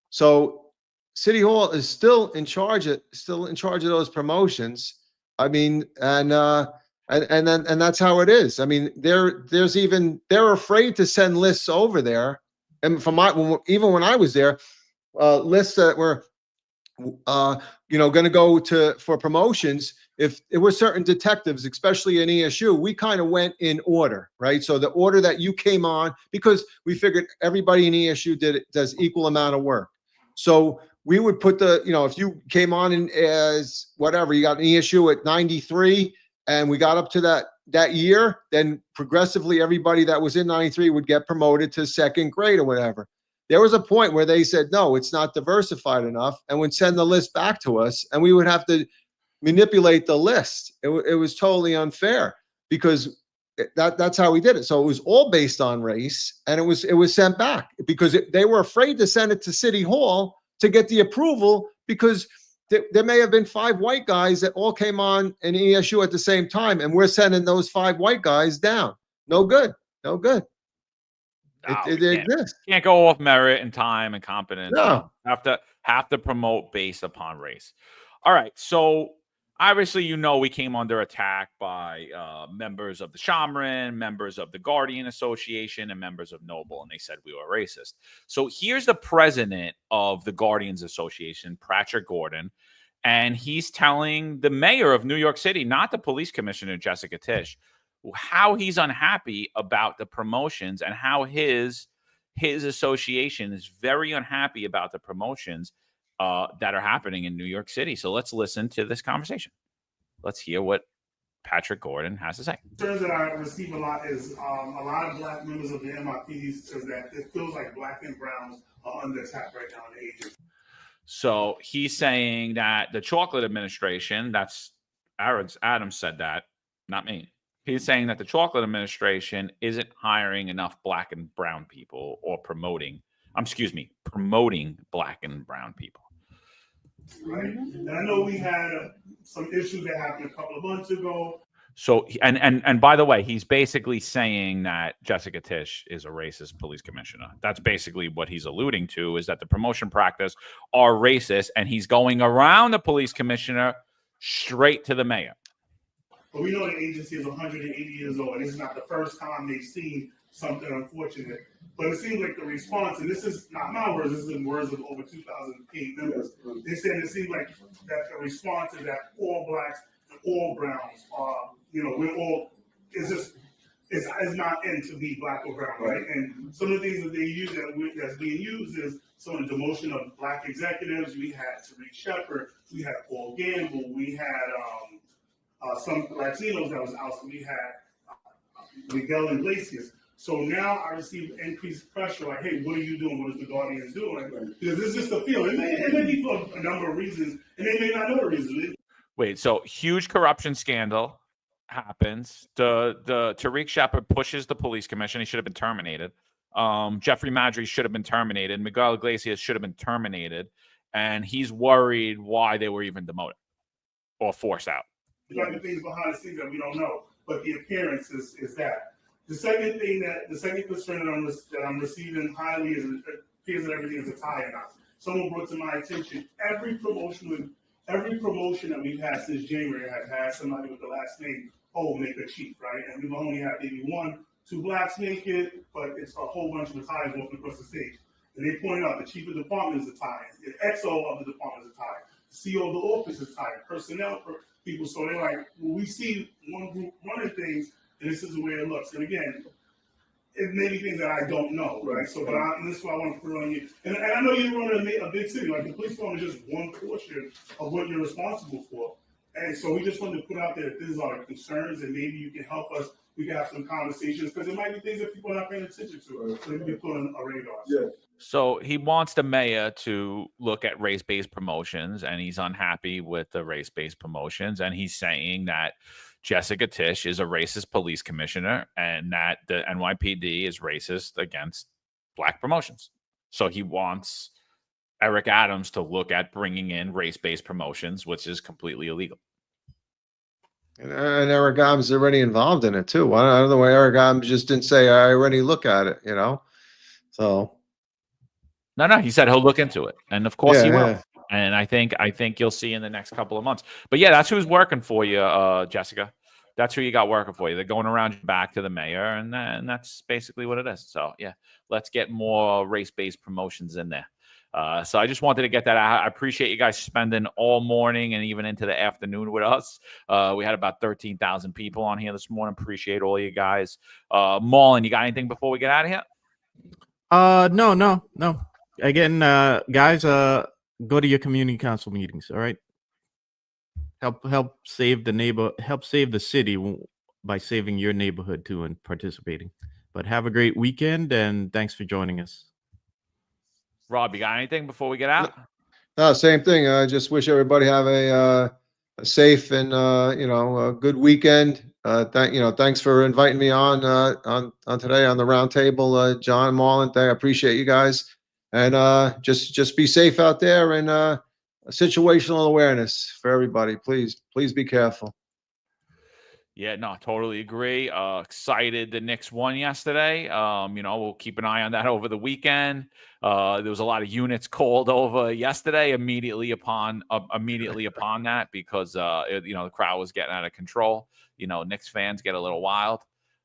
So City Hall is still in charge of those promotions. I mean, and that's how it is. I mean, they're afraid to send lists over there. And even when I was there, lists that were, going to go for promotions. If it were certain detectives, especially in ESU, we kind of went in order, right? So the order that you came on, because we figured everybody in ESU does equal amount of work. So we would put if you came on in as whatever, you got an ESU at 93 and we got up to that year, then progressively everybody that was in 93 would get promoted to second grade or whatever. There was a point where they said, no, it's not diversified enough, and would send the list back to us, and we would have to manipulate the list. It was totally unfair because that's how we did it. So it was all based on race, and it was sent back because they were afraid to send it to City Hall to get the approval, because there may have been 5 white guys that all came on an ESU at the same time, and we're sending those 5 white guys down. No good. It exists. Can't go off merit and time and competence. No. Have to promote based upon race. All right. So obviously, we came under attack by members of the Shamrin, members of the Guardian Association, and members of Noble, and they said we were racist. So here's the president of the Guardians Association, Patrick Gordon, and he's telling the mayor of New York City, not the police commissioner, Jessica Tisch, how he's unhappy about the promotions and how his association is very unhappy about the promotions that are happening in New York City. So let's listen to this conversation. Let's hear what Patrick Gordon has to say. Concerns that I receive a lot is a lot of Black members of the NYPD says that it feels like Black and Browns are under attack right now in the agency. So he's saying that the chocolate administration, that's Adams said that, not me. He's saying that the chocolate administration isn't hiring enough Black and brown people or promoting Black and brown people. Right. And I know we had some issues that happened a couple of months ago. So, and by the way, he's basically saying that Jessica Tisch is a racist police commissioner. That's basically what he's alluding to, is that the promotion practice are racist, and he's going around the police commissioner straight to the mayor. But we know the agency is 180 years old, and this is not the first time they've seen something unfortunate. But it seems like the response, and this is not my words, this is the words of over 2,000 paid members. They said it seems like that the response is that all Blacks and all Browns are, we're all, it's not in to be Black or Brown, right? And some of the things that they use that's being used is some of the demotion of Black executives. We had Kerik Shepard, we had Paul Gamble, we had some Latinos that was out, we had Miguel Iglesias. So now I receive increased pressure, like, hey, what are you doing? What is the Guardians doing? Because it's just a feeling. It may be for a number of reasons, and they may not know the reason. Wait, so huge corruption scandal happens. The Kerik Shepard pushes the police commission. He should have been terminated. Jeffrey Madry should have been terminated. Miguel Iglesias should have been terminated. And he's worried why they were even demoted or forced out. Like the things behind the scenes that we don't know, but the appearance is that. The second concern that I'm receiving highly is it appears that everything is a tie now. Someone brought to my attention every promotion that we've had since January has had somebody with the last name make a chief, right? And we've only had maybe 1-2 Blacks make it, but it's a whole bunch of the ties walking across the stage. And they pointed out the chief of the department is a tie, the XO of the department is a tie, the CEO of the office is a tie, personnel people. So they're like, when we see one group running things, and this is the way it looks. And again, it may be things that I don't know, right? So, this is why I want to put it on you. And I know you're running a big city. Like, the police department is just one portion of what you're responsible for. And so we just wanted to put out there that these are concerns, and maybe you can help us. We can have some conversations, because there might be things that people are not paying attention to. So we can put on a radar. Yeah. So he wants the mayor to look at race-based promotions, and he's unhappy with the race-based promotions. And he's saying that Jessica Tisch is a racist police commissioner and that the NYPD is racist against Black promotions. So he wants Eric Adams to look at bringing in race-based promotions, which is completely illegal. And Eric Adams is already involved in it too. I don't know why Eric Adams just didn't say, I already look at it, So. No, he said he'll look into it. And of course he will. Yeah. And I think you'll see in the next couple of months. But yeah, that's who's working for you, Jessica. That's who you got working for you. They're going around your back to the mayor, and that's basically what it is. So yeah, let's get more race-based promotions in there. So I just wanted to get that out. I appreciate you guys spending all morning and even into the afternoon with us. We had about 13,000 people on here this morning. Appreciate all you guys. Marlon, you got anything before we get out of here? No. Again, guys, go to your community council meetings. All right. Help save the city by saving your neighborhood too and participating. But have a great weekend, and thanks for joining us. Rob, you got anything before we get out? No, same thing. I just wish everybody have a safe and a good weekend. Thanks for inviting me on today on the round table, John, Marlon. I appreciate you guys, and just be safe out there, and situational awareness for everybody. Please be careful. Yeah, no, totally agree. Excited the Knicks won yesterday. We'll keep an eye on that over the weekend. There was a lot of units called over yesterday immediately upon that because the crowd was getting out of control. Knicks fans get a little wild.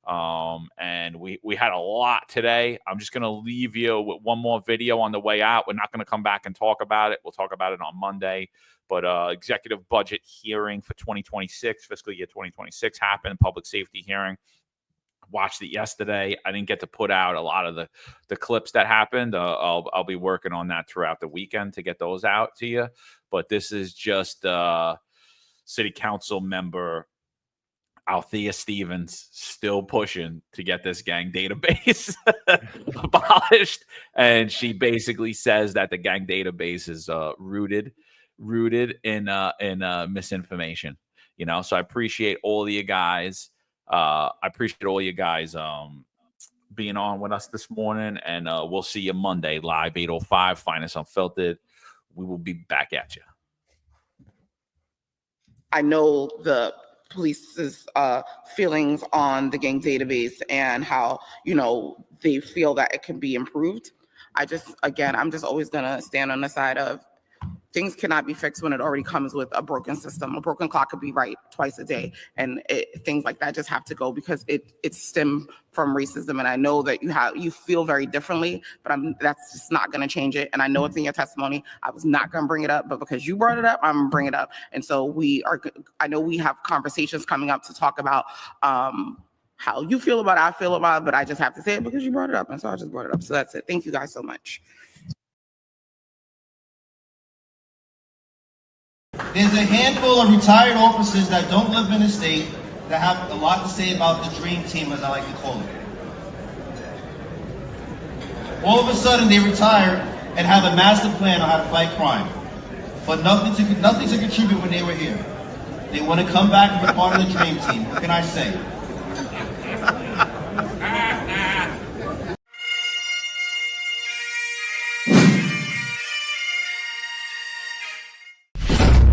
And we had a lot today. I'm just going to leave you with one more video on the way out. We're not going to come back and talk about it. We'll talk about it on Monday. But executive budget hearing for 2026, fiscal year 2026 happened, public safety hearing. Watched it yesterday. I didn't get to put out a lot of the clips that happened. I'll be working on that throughout the weekend to get those out to you. But this is just city council member Althea Stevens still pushing to get this gang database abolished. And she basically says that the gang database is rooted in misinformation. So I appreciate all of you guys. Being on with us this morning, and we'll see you Monday live 8:05. Find us Unfiltered. We will be back at you. I know the police's feelings on the gang database and how they feel that it can be improved. I'm just always gonna stand on the side of things cannot be fixed when it already comes with a broken system. A broken clock could be right twice a day, and things like that just have to go because it stemmed from racism. And I know that you feel very differently, but that's just not going to change it. And I know it's in your testimony. I was not going to bring it up, but because you brought it up, I'm going to bring it up. And so I know we have conversations coming up to talk about how you feel about it, I feel about it, but I just have to say it because you brought it up, and so I just brought it up. So that's it. Thank you guys so much. There's a handful of retired officers that don't live in the state that have a lot to say about the dream team, as I like to call it. All of a sudden, they retire and have a master plan on how to fight crime, but nothing to contribute when they were here. They want to come back and be part of the dream team. What can I say?